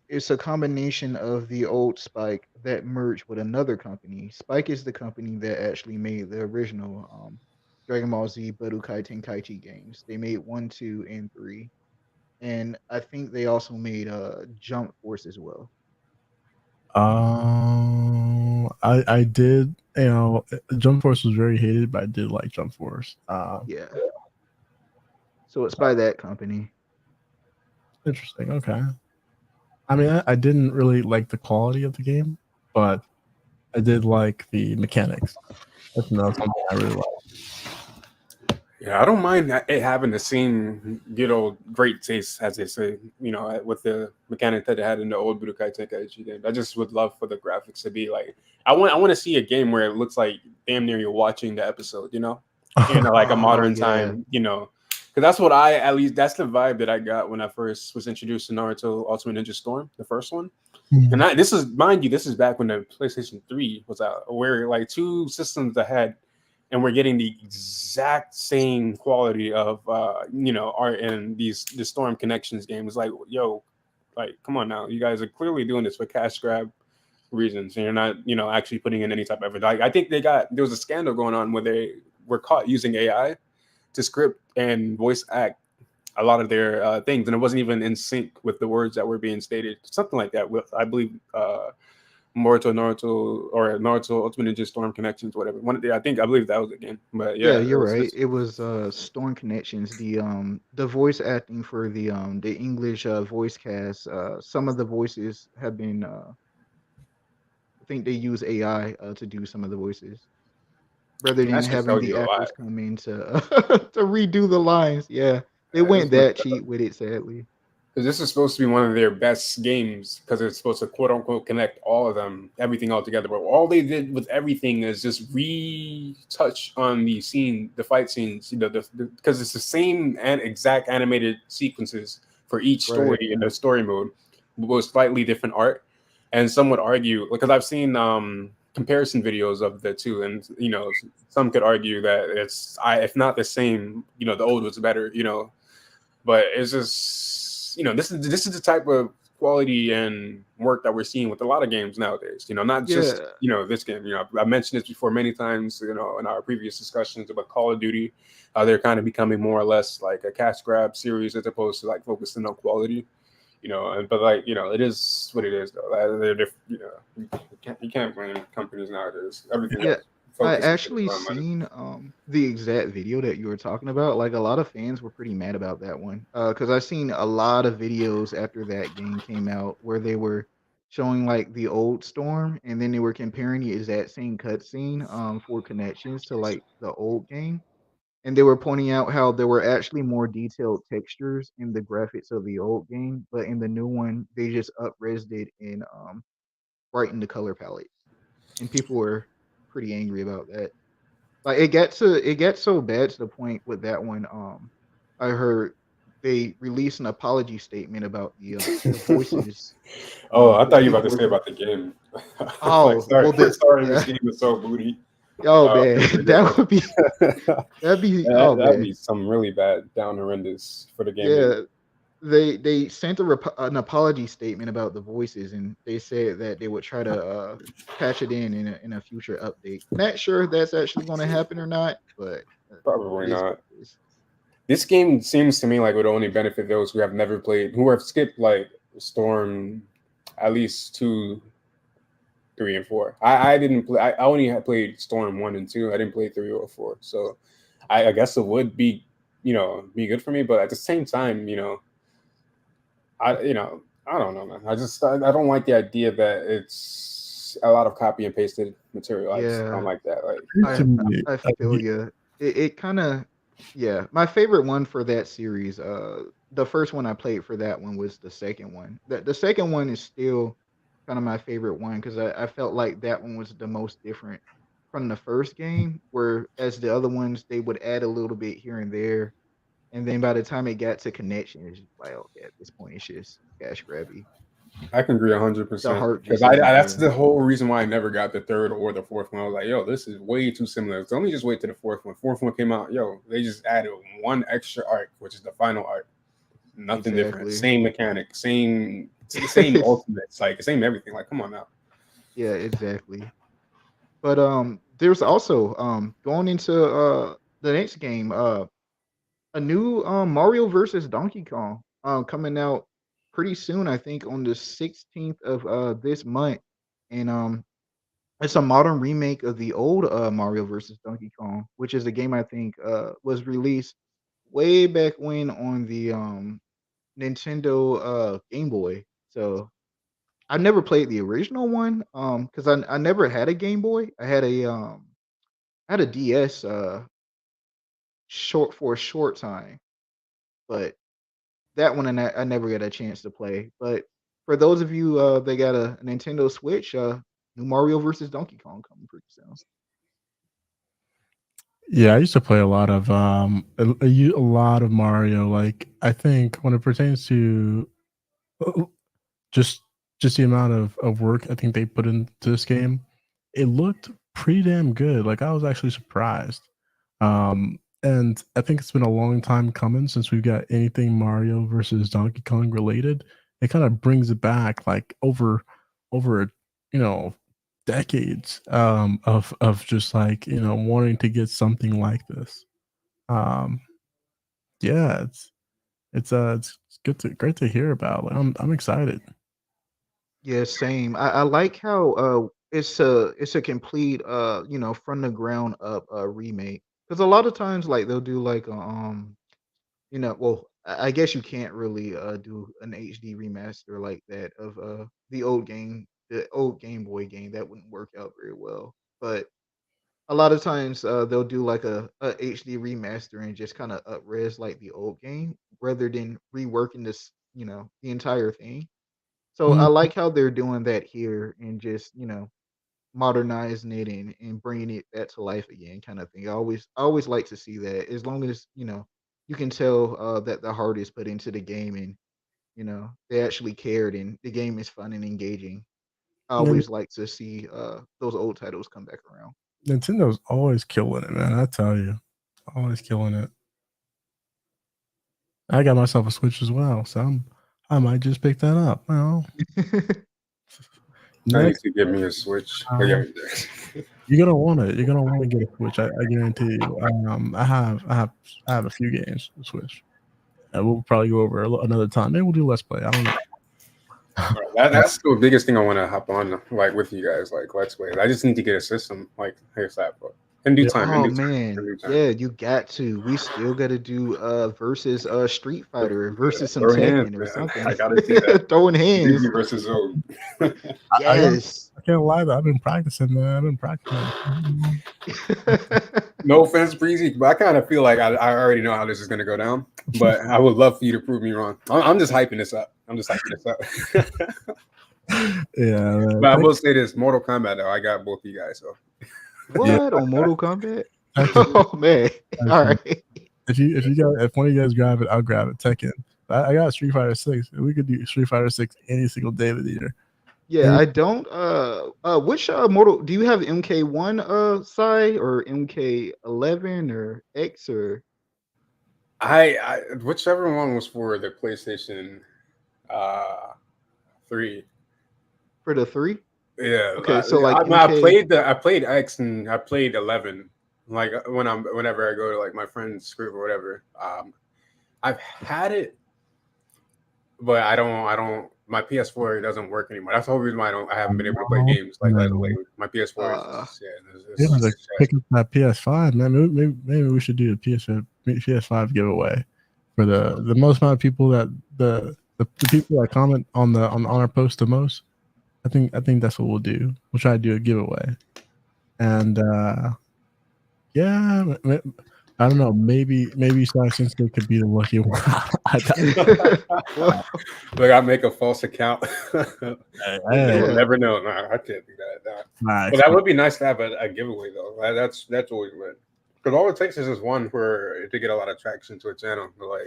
it's a combination of the old Spike that merged with another company. Spike is the company that actually made the original Dragon Ball Z Budokai Tenkaichi games. They made 1, 2, and 3, and I think they also made Jump Force as well. I did. You know, Jump Force was very hated, but I did like Jump Force. Yeah, so it's by that company. Interesting. Okay. I mean, I didn't really like the quality of the game, but I did like the mechanics. That's something I really like. Yeah, I don't mind it having the same good old great taste, as they say, with the mechanic that they had in the old Budokai Tenkaichi game. I just would love for the graphics to be like, I want to see a game where it looks like damn near you're watching the episode, like a modern Yeah. time, because that's what that's the vibe that I got when I first was introduced to Naruto Ultimate Ninja Storm, the first one. And this is back when the PlayStation 3 was out, where like two systems ahead, and we're getting the exact same quality of art in the Storm Connections game. It's like, yo, like, come on now, you guys are clearly doing this for cash grab reasons, and you're not actually putting in any type of effort. Like, I think there was a scandal going on where they were caught using AI to script and voice act a lot of their things, and it wasn't even in sync with the words that were being stated, something like that, with I believe Naruto or Naruto Ultimate Ninja Storm Connections, whatever. I believe that was the game. But Yeah, yeah, you're right. It was Storm Connections. The voice acting for the English voice cast. Some of the voices have been. I think they use AI to do some of the voices, rather than that should having tell the you a lot. actors come in to to redo the lines. Yeah, they This went was that cheap with it. Sadly. because this is supposed to be one of their best games because it's supposed to quote unquote connect all of them, everything all together. But all they did with everything is just retouch on the fight scenes, because it's the same and exact animated sequences for each story Right. in the story mode, with slightly different art. And some would argue, because I've seen comparison videos of the two, and some could argue that if not the same, the old was better, but it's just this is the type of quality and work that we're seeing with a lot of games nowadays. Not just Yeah. this game. I mentioned this before many times. In our previous discussions about Call of Duty, they're kind of becoming more or less like a cash grab series as opposed to like focusing on quality. But it is what it is though. You can't blame companies nowadays. Everything Yeah. else I focuses actually on money. seen the exact video that you were talking about. Like a lot of fans were pretty mad about that one. Because I've seen a lot of videos after that game came out where they were showing like the old Storm, and then they were comparing the exact same cutscene for connections to like the old game. And they were pointing out how there were actually more detailed textures in the graphics of the old game, but in the new one, they just up-resed it and brightened the color palette. And people were pretty angry about that. Like it gets so bad to the point with that one. I heard they released an apology statement about the voices. Oh, I The thought you were fake about to say voices. about the game. Like, Oh well, sorry, this yeah. game is so booty. Oh man, It's that ridiculous. would be that'd be that, oh that'd man, be some really bad, down horrendous for the game. yeah. They sent an apology statement about the voices, and they said that they would try to patch it in a future update. Not sure if that's actually going to happen or not, but Probably it is what not. it is. This game seems to me like it would only benefit those who have never played, who have skipped like Storm, at least 2, 3, and 4. I didn't play. I only had played Storm 1 and 2. I didn't play 3 or 4. So I guess it would be good for me. But at the same time, I don't know, man. I don't like the idea that it's a lot of copy and pasted material. I just don't Yeah, like that. Like, I To me, I feel you. It kind of yeah. My favorite one for that series, the first one I played for that one was the second one. The second one is still kind of my favorite one because I felt like that one was the most different from the first game. Whereas the other ones they would add a little bit here and there, and then by the time it got to connection, it's just like okay, at this point it's just cash grabby. I can agree hundred The percent heart because just I isn't that's there. the whole reason why I never got the third or the fourth one. I was like, yo, this is way too similar. So let me just wait to the fourth one. Fourth one came out, yo, they just added one extra arc, which is the final arc. Nothing different. Exactly. Same mechanic, same ultimates, like same everything. Like, come on now. Yeah, exactly. But there's also going into the next game, a new Mario versus Donkey Kong coming out pretty soon, I think on the 16th of this month. And it's a modern remake of the old Mario versus Donkey Kong, which is a game I think was released way back when on the Nintendo Game Boy. So I never played the original one because I never had a Game Boy. I had a DS short for a short time, but that one I never got a chance to play. But for those of you that got a Nintendo Switch, new Mario versus Donkey Kong coming pretty soon. yeah, I used to play a lot of a lot of Mario. Like I think when it pertains to uh, just just the amount of work I think they put into this game, it looked pretty damn good. Like I was actually surprised. And I think it's been a long time coming since we've got anything Mario versus Donkey Kong related. It kind of brings it back like over you know decades of just like wanting to get something like this. Um yeah, it's good to great to hear about. Like, I'm excited. Yeah, same. I like how it's a complete from the ground up remake because a lot of times like they'll do like well, I guess you can't really do an HD remaster like that of the old Game Boy game. That wouldn't work out very well. But a lot of times they'll do like a HD remaster and just kind of up-res like the old game rather than reworking this the entire thing. So I like how they're doing that here and just modernizing it and bringing it back to life again, kind of thing. I always like to see that. As long as you can tell that the heart is put into the game and they actually cared and the game is fun and engaging. I And always like to see those old titles come back around. Nintendo's always killing it, man. I tell you, always killing it. I got myself a Switch as well, so I might just pick that up. Well, I need next, to give me a Switch. But yeah. you're gonna want it. You're gonna want to get a Switch. I guarantee you. I have a few games to Switch. We'll probably go over another time. Maybe we'll do Let's Play. I don't know. That's the biggest thing I want to hop on like with you guys, like Let's Play. I just need to get a system like ASAP, but in due time. Oh In due time. man, In due time. yeah, you got to. We still got to do versus Street Fighter versus some Throw hands, Tekken or man. something. I gotta see that. Throwing hands. BBtheBreezy versus Zone. Yes. I can't lie though. I've been practicing, man. I've been practicing. No offense, Breezy, but I kind of feel like I already know how this is gonna go down. But I would love for you to prove me wrong. I'm just hyping this up. Yeah, man. But I will say this: Mortal Kombat, though, I got both of you guys. So What on Mortal Kombat? Oh man! All right. If one of you guys grab it, I'll grab it. Tekken. I got Street Fighter 6. We could do Street Fighter 6 any single day of the year. Yeah, I don't. Which Mortal do you have? MK1 side or MK11 or X or? I whichever one was for the PlayStation 3. For the 3? Yeah. Okay, so like I played X and I played 11. Like whenever I go to like my friend's group or whatever. I've had it, but I don't. My PS4 doesn't work anymore. That's the whole reason why I haven't been able to play games like lately. My PS4 is pick up that PS5, man. Maybe we should do a PS5 giveaway for the most amount of people that the people that comment on our post the most. I think that's what we'll do. We'll try to do a giveaway, and yeah, I don't know. Maybe since they could be the lucky one. Like I make a false account. Hey, You'll never know. No, I can't do that. But that would be nice to have a giveaway though. That's always good. Because all it takes is just one to get a lot of traction to a channel. But like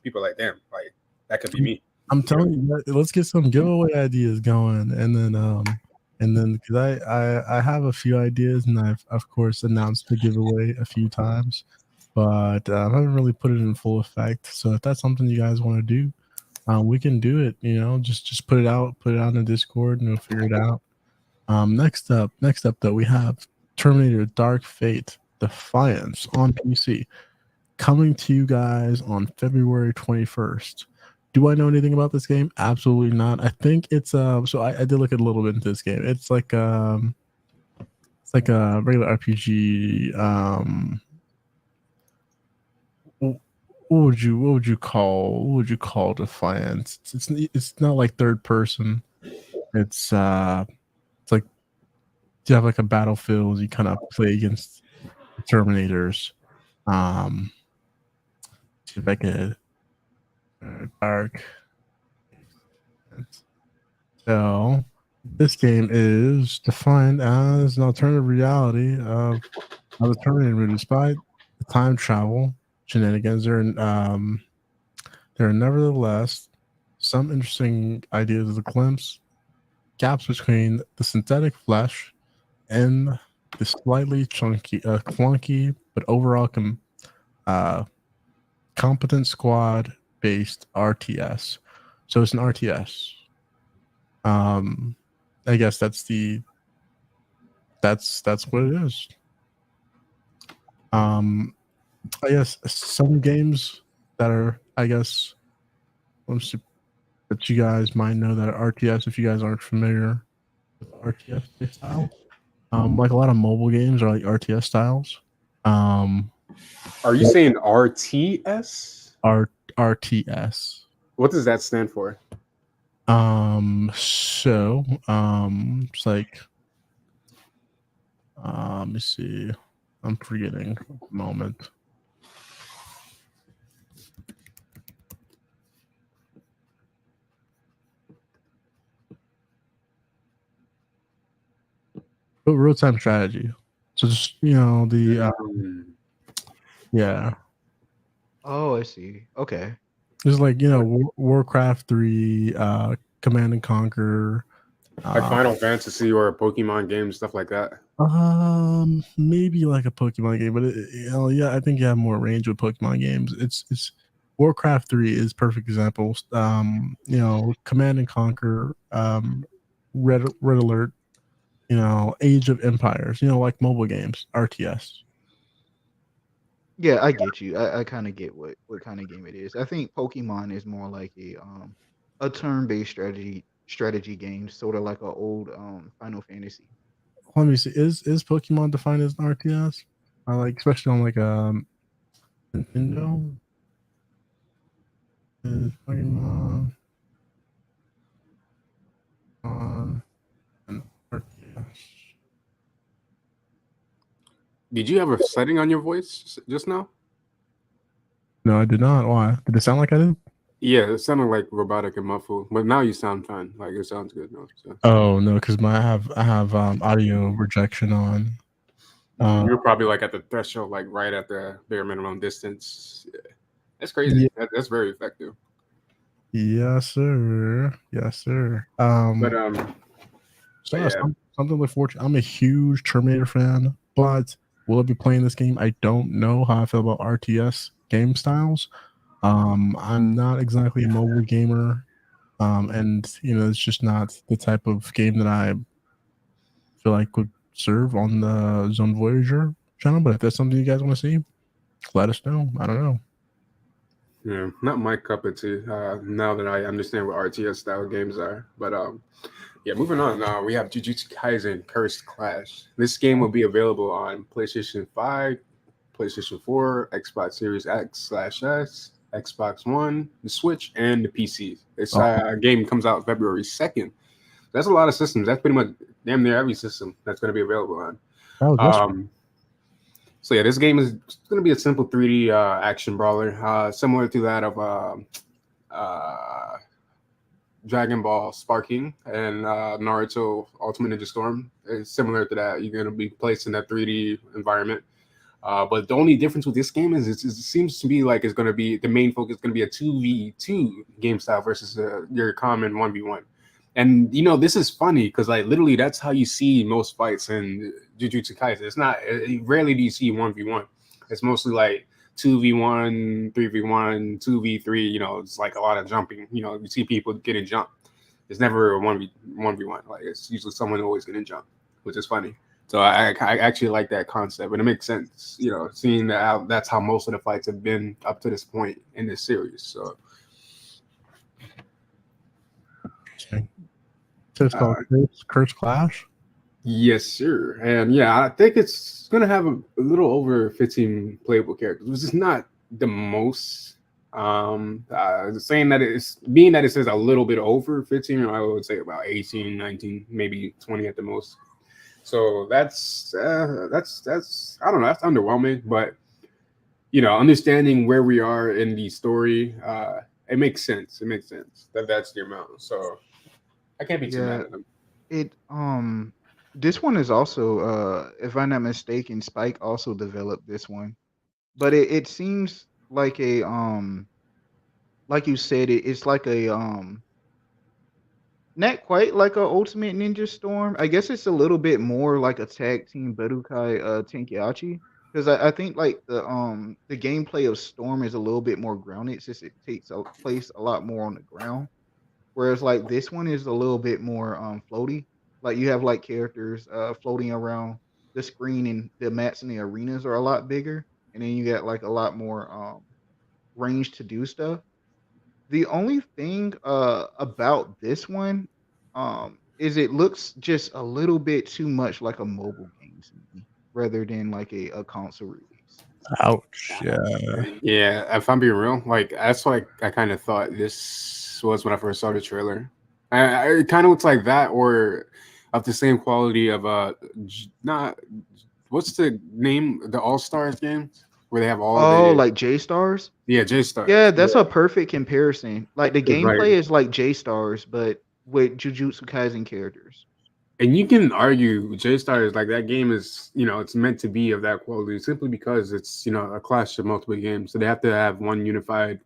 people are like, damn, like that could be me. I'm telling you, let's get some giveaway ideas going, and then because I have a few ideas, and I've of course announced the giveaway a few times, but I haven't really put it in full effect. So if that's something you guys want to do, we can do it. Just put it out in the Discord, and we'll figure it out. Next up though, we have Terminator Dark Fate Defiance on PC, coming to you guys on February 21st. Do I know anything about this game? Absolutely not. I think it's so I did look at a little bit into this game. It's like a regular RPG. What would you call Defiance? It's not like third person. It's like you have like a battlefield. You kind of play against Terminators. See if I could dark. So this game is defined as an alternative reality of the Terminator. Despite the time travel shenanigans, there are nevertheless some interesting ideas of the glimpse gaps between the synthetic flesh and the slightly clunky but overall competent squad based RTS. So it's an RTS. I guess that's what it is. I guess some games that are, that you guys might know that are RTS if you guys aren't familiar with RTS style. Like a lot of mobile games are like RTS styles. Are you saying RTS? RTS. What does that stand for? It's like, let me see. I'm forgetting a moment. real time strategy. So just the yeah, Oh, I see. Okay. just like Warcraft 3, Command and Conquer, Like Final Fantasy or Pokemon games, stuff like that. maybe like a Pokemon game, but yeah, I think you have more range with Pokemon games. It's Warcraft 3 is perfect example. Command and Conquer, Red Alert, Age of Empires, like mobile games, RTS. Yeah, I get you. I kind of get what kind of game it is. I think Pokemon is more like a turn-based strategy game, sort of like a old Final Fantasy. Let me see. Is Pokemon defined as an RTS? I like, especially on like Nintendo. Is Pokemon on an RTS? Did you have a setting on your voice just now? No, I did not. Why? Did it sound like I did? Yeah, it sounded like robotic and muffled, but now you sound fine. Like it sounds good now. So. Oh no, because I have audio rejection on. You're probably like at the threshold, like right at the bare minimum distance. Yeah. That's crazy. Yeah. That's very effective. Yes, sir. Yes, sir. But so yeah. something like fortunate. I'm a huge Terminator fan, but will I be playing this game? I don't know how I feel about RTS game styles. I'm not exactly a mobile gamer, and it's just not the type of game that I feel like would serve on the Zone Voyager channel. But if that's something you guys want to see, let us know. I don't know. Yeah, not my cup of tea. Now that I understand what RTS style games are, but yeah, moving on. We have Jujutsu Kaisen Cursed Clash. This game will be available on PlayStation 5, PlayStation 4, Xbox Series X/S, Xbox One, the Switch, and the PC. This game comes out February 2nd. That's a lot of systems. That's pretty much damn near every system that's going to be available on. So yeah, this game is going to be a simple 3D action brawler, similar to that of Dragon Ball Sparking and Naruto Ultimate Ninja Storm. It's similar to that. You're going to be placed in that 3D environment. But the only difference with this game is it seems to be like it's going to be the main focus is going to be a 2v2 game style versus your common 1v1. And this is funny because like literally that's how you see most fights in Jujutsu Kaisen. It's not rarely do you see 1v1. It's mostly like 2v1, 3v1, 2v3. It's like a lot of jumping. You see people getting jumped. It's never a 1v1. Like it's usually someone always getting jumped, which is funny. So I actually like that concept, and it makes sense. Seeing that that's how most of the fights have been up to this point in this series. So. So it's called Cursed Clash? Yes, sir. And yeah, I think it's going to have a little over 15 playable characters, which is not the most. Saying that it says a little bit over 15, I would say about 18, 19, maybe 20 at the most. So that's I don't know, that's underwhelming, but understanding where we are in the story, it makes sense. It makes sense that that's the amount. So I can't be too mad at them. This one is also, if I'm not mistaken, Spike also developed this one, but it seems like like you said, it's like not quite like a Ultimate Ninja Storm. I guess it's a little bit more like a tag team Budokai Tenkaichi, because I think like the gameplay of Storm is a little bit more grounded since it takes place a lot more on the ground. Whereas like this one is a little bit more floaty. Like you have like characters floating around the screen, and the mats and the arenas are a lot bigger, and then you get like a lot more range to do stuff. The only thing about this one is it looks just a little bit too much like a mobile game to me rather than like a console release. Ouch. Yeah. Yeah, if I'm being real, like that's what I kind of thought this was when I first saw the trailer. It kind of looks like that, or of the same quality of not what's the name, the All Stars game where they have all like J Stars? Yeah, J Stars. Yeah, that's a perfect comparison. Like the gameplay right. is like J Stars, but with Jujutsu Kaisen characters. And you can argue J Stars like that game is, it's meant to be of that quality simply because it's, a clash of multiple games. So they have to have one unified,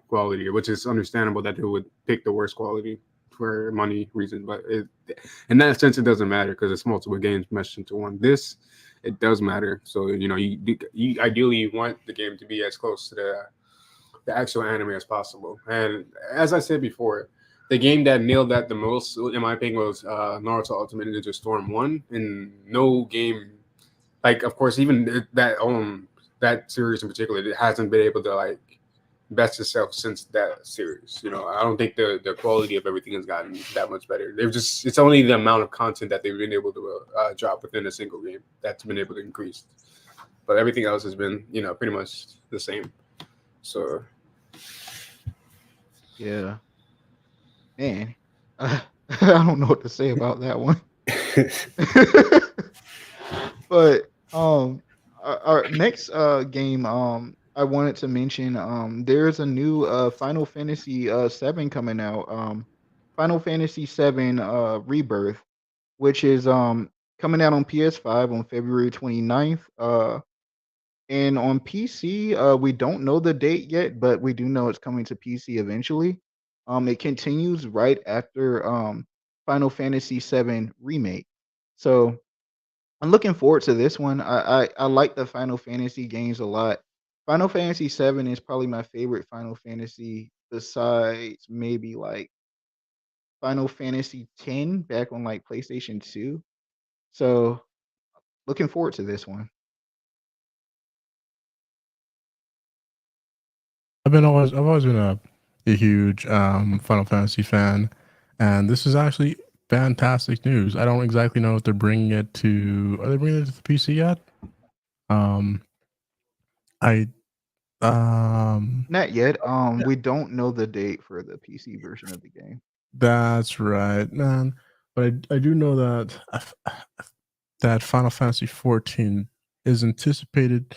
quality, which is understandable that they would pick the worst quality for money reason. But in that sense, it doesn't matter because it's multiple games meshed into one. This, it does matter. So, you ideally want the game to be as close to the actual anime as possible. And as I said before, the game that nailed that the most, in my opinion, was Naruto Ultimate Ninja Storm 1. And no game, like, of course, even that series in particular, it hasn't been able to, like, best itself since that series. I don't think the quality of everything has gotten that much better. It's only the amount of content that they've been able to drop within a single game that's been able to increase. But everything else has been, pretty much the same. So Yeah, man. I don't know what to say about that one. But our next game I wanted to mention there's a new Final Fantasy 7 coming out. Final Fantasy 7 Rebirth, which is coming out on PS5 on February 29th. And on PC, we don't know the date yet, but we do know it's coming to PC eventually. It continues right after Final Fantasy 7 Remake. So I'm looking forward to this one. I like the Final Fantasy games a lot. Final Fantasy 7 is probably my favorite Final Fantasy besides maybe like Final Fantasy 10 back on like PlayStation 2. So looking forward to this one. I've always been a huge Final Fantasy fan, and this is actually fantastic news. I don't exactly know if they're bringing it to. Are they bringing it to the PC yet? Um, I Not yet. We don't know the date for the PC version of the game. That's right, man. But I do know that that Final Fantasy 14 is anticipated.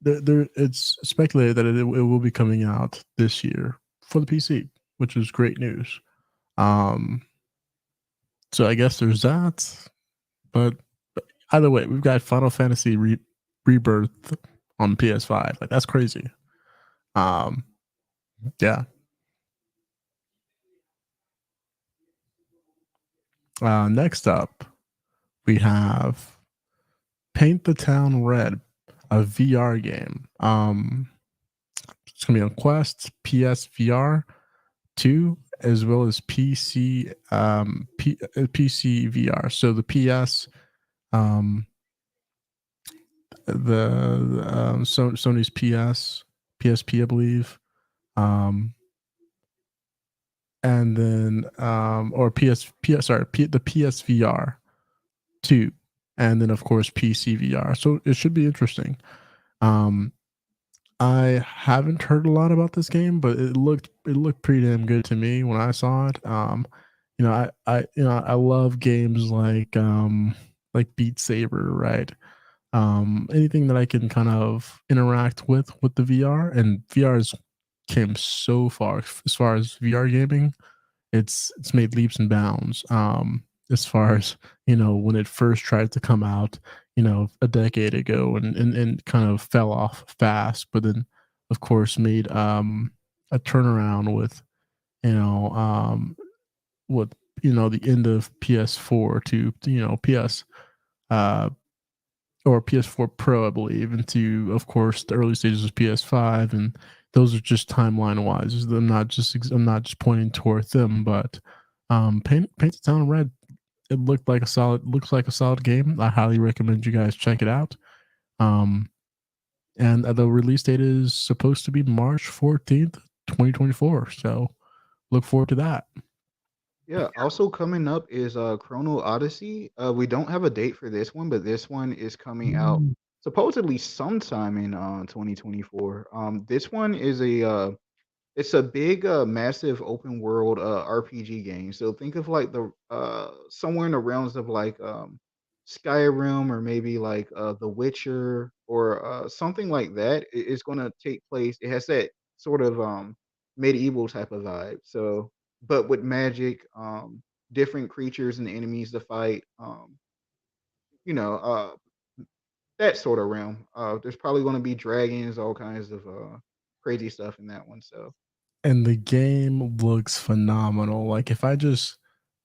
It's speculated that it will be coming out this year for the PC, which is great news. Um, so I guess there's that. But either way, we've got Final Fantasy Rebirth on PS5. Like that's crazy. Um, yeah. Next up, we have Paint the Town Red, a VR game. It's gonna be on Quest, PS VR 2, as well as PC PC VR. So the PS, um, Sony's PSP, I believe, um, and then or the PSVR 2, and then of course PC VR. So it should be interesting. Um, I haven't heard a lot about this game, but it looked pretty damn good to me when I saw it. I love games like Beat Saber, right? Anything that I can kind of interact with the VR, and VR has came so far as VR gaming. It's made leaps and bounds. As far as when it first tried to come out, a decade ago, and kind of fell off fast, but then of course made a turnaround with you know with the end of PS4 to PS uh or PS4 Pro, I believe, into of course the early stages of PS5, and those are just timeline wise. I'm not just pointing toward them, but Paint the Town Red. It looks like a solid game. I highly recommend you guys check it out. Um, and the release date is supposed to be March 14th, 2024. So look forward to that. Yeah, also coming up is Chrono Odyssey. We don't have a date for this one, but this one is coming out supposedly sometime in 2024. This one is it's a big, massive open world RPG game. So think of like the somewhere in the realms of like Skyrim or maybe like The Witcher or something like that. It's going to take place. It has that sort of medieval type of vibe. So, but with magic. different creatures and enemies to fight. You know, that sort of realm. There's probably going to be dragons, all kinds of crazy stuff in that one. So And the game looks phenomenal. Like if I just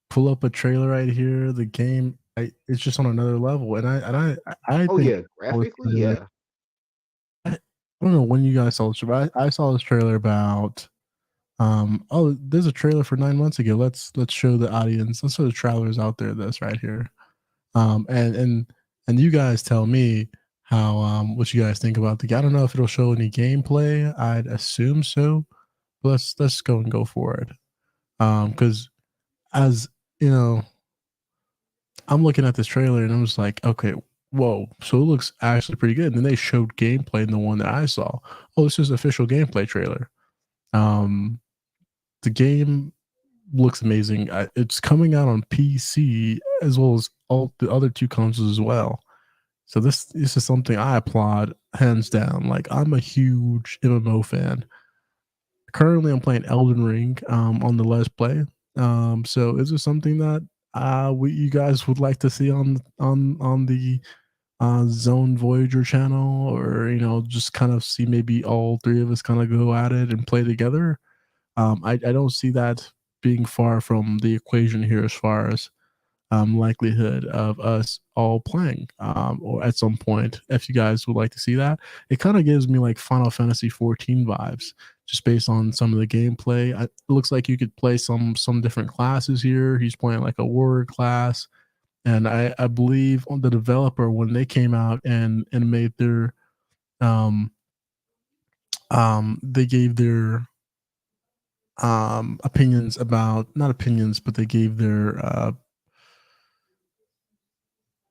pull up a trailer right here, the game it's just on another level. And I oh think yeah, graphically, yeah. I don't know when you guys saw this, but I saw this trailer about oh, there's a trailer for 9 months ago. Let's show the audience. Let's show the travelers out there this right here. And you guys tell me how what you guys think about the game. I don't know if it'll show any gameplay. I'd assume so. But let's go for it. Because as you know, I'm looking at this trailer and I'm just like, okay, whoa. So it looks actually pretty good. And then they showed gameplay in the one that I saw. Oh, this is the official gameplay trailer. Um, the game looks amazing. It's coming out on PC as well as all the other two consoles as well. So this is something I applaud hands down. Like I'm a huge MMO fan. Currently, I'm playing Elden Ring on the Let's Play. So is this something that you guys would like to see on the Zone Voyager channel, or just kind of see maybe all three of us kind of go at it and play together? I don't see that being far from the equation here as far as likelihood of us all playing or at some point. If you guys would like to see that, it kind of gives me like Final Fantasy 14 vibes just based on some of the gameplay. It looks like you could play some different classes here. He's playing like a warrior class, and I believe on the developer, when they came out and made their um they gave their opinions about, not opinions, but they gave their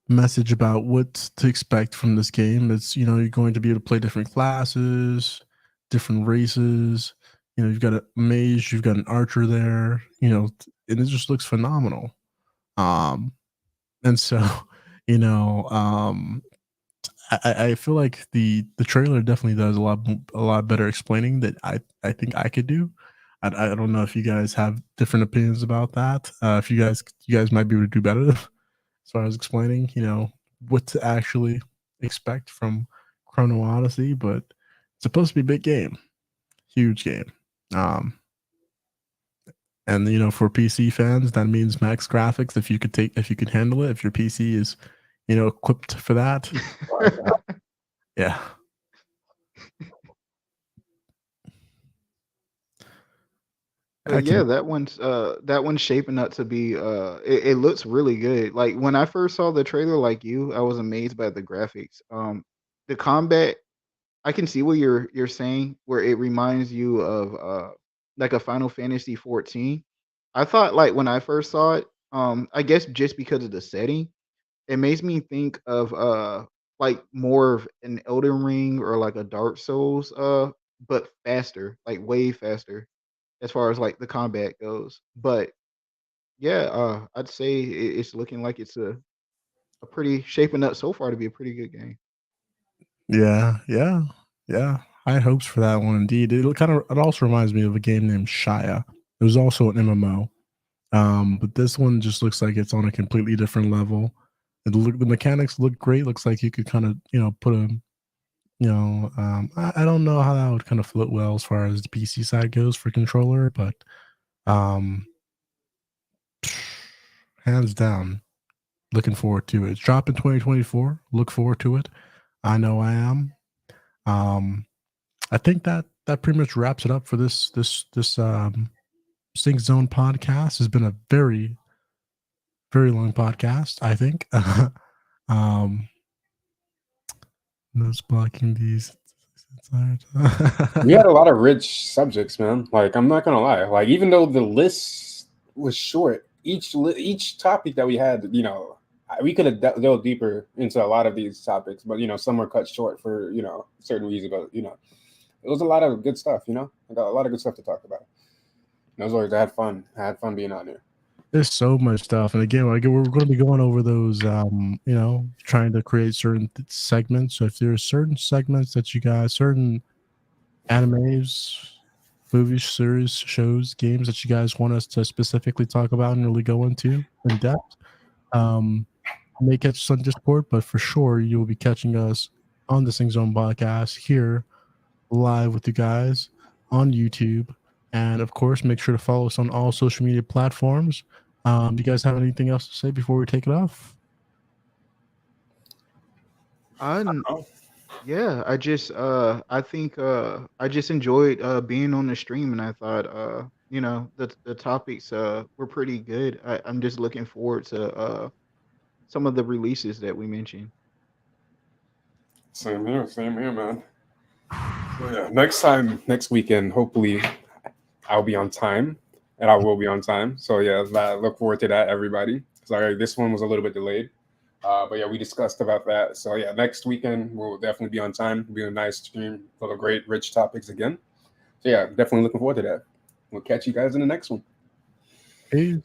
message about what to expect from this game. It's, you're going to be able to play different classes, different races. You've got a mage, you've got an archer there, and it just looks phenomenal. And so, you know, um, I feel like the trailer definitely does a lot better explaining that I think I could do. I don't know if you guys have different opinions about that. If you guys might be able to do better as far as explaining, what to actually expect from Chrono Odyssey, but it's supposed to be a big game, huge game. Um, and for PC fans, that means max graphics. If you could handle it, if your PC is, equipped for that, yeah. I But yeah, can. that one's shaping up to be it looks really good. Like when I first saw the trailer, like you, I was amazed by the graphics. The combat, I can see what you're saying, where it reminds you of like a Final Fantasy 14. I thought like when I first saw it, I guess just because of the setting, it makes me think of like more of an Elden Ring or like a Dark Souls, but faster, like way faster as far as like the combat goes. But yeah, I'd say it's looking like it's a pretty shaping up so far to be a pretty good game. Yeah, yeah, yeah. I had hopes for that one indeed. It also reminds me of a game named Shia. It was also an MMO. But this one just looks like it's on a completely different level. The mechanics look great. Looks like you could kind of, put a, I don't know how that would kind of float well as far as the PC side goes for controller, but um, hands down, looking forward to it. It's dropping 2024. Look forward to it. I know I am. Um, I think that pretty much wraps it up for this Sync Zone podcast. Has been a very, very long podcast, I think. um, no blocking these. We had a lot of rich subjects, man. Like I'm not gonna lie. Like even though the list was short, each topic that we had, we could have delved deeper into a lot of these topics, but some were cut short for certain reasons. But it was a lot of good stuff. I got a lot of good stuff to talk about. And as always, I had fun. I had fun being out there. There's so much stuff, and again, we're going to be going over those. Trying to create certain segments. So if there's certain segments that you guys, certain animes, movies, series, shows, games that you guys want us to specifically talk about and really go into in depth, may catch us on Discord, but for sure you will be catching us on the Sing Zone podcast here live with you guys on YouTube. And of course, make sure to follow us on all social media platforms. Do you guys have anything else to say before we take it off? Yeah, I think I just enjoyed being on the stream, and I thought the topics were pretty good. I'm just looking forward to some of the releases that we mentioned. Same here, man. So yeah, next weekend, hopefully I'll be on time, and I will be on time. So yeah, I look forward to that, everybody. Sorry, this one was a little bit delayed, but yeah, we discussed about that. So yeah, next weekend we'll definitely be on time. It'll be a nice stream full of great, rich topics again. So yeah, definitely looking forward to that. We'll catch you guys in the next one. Peace.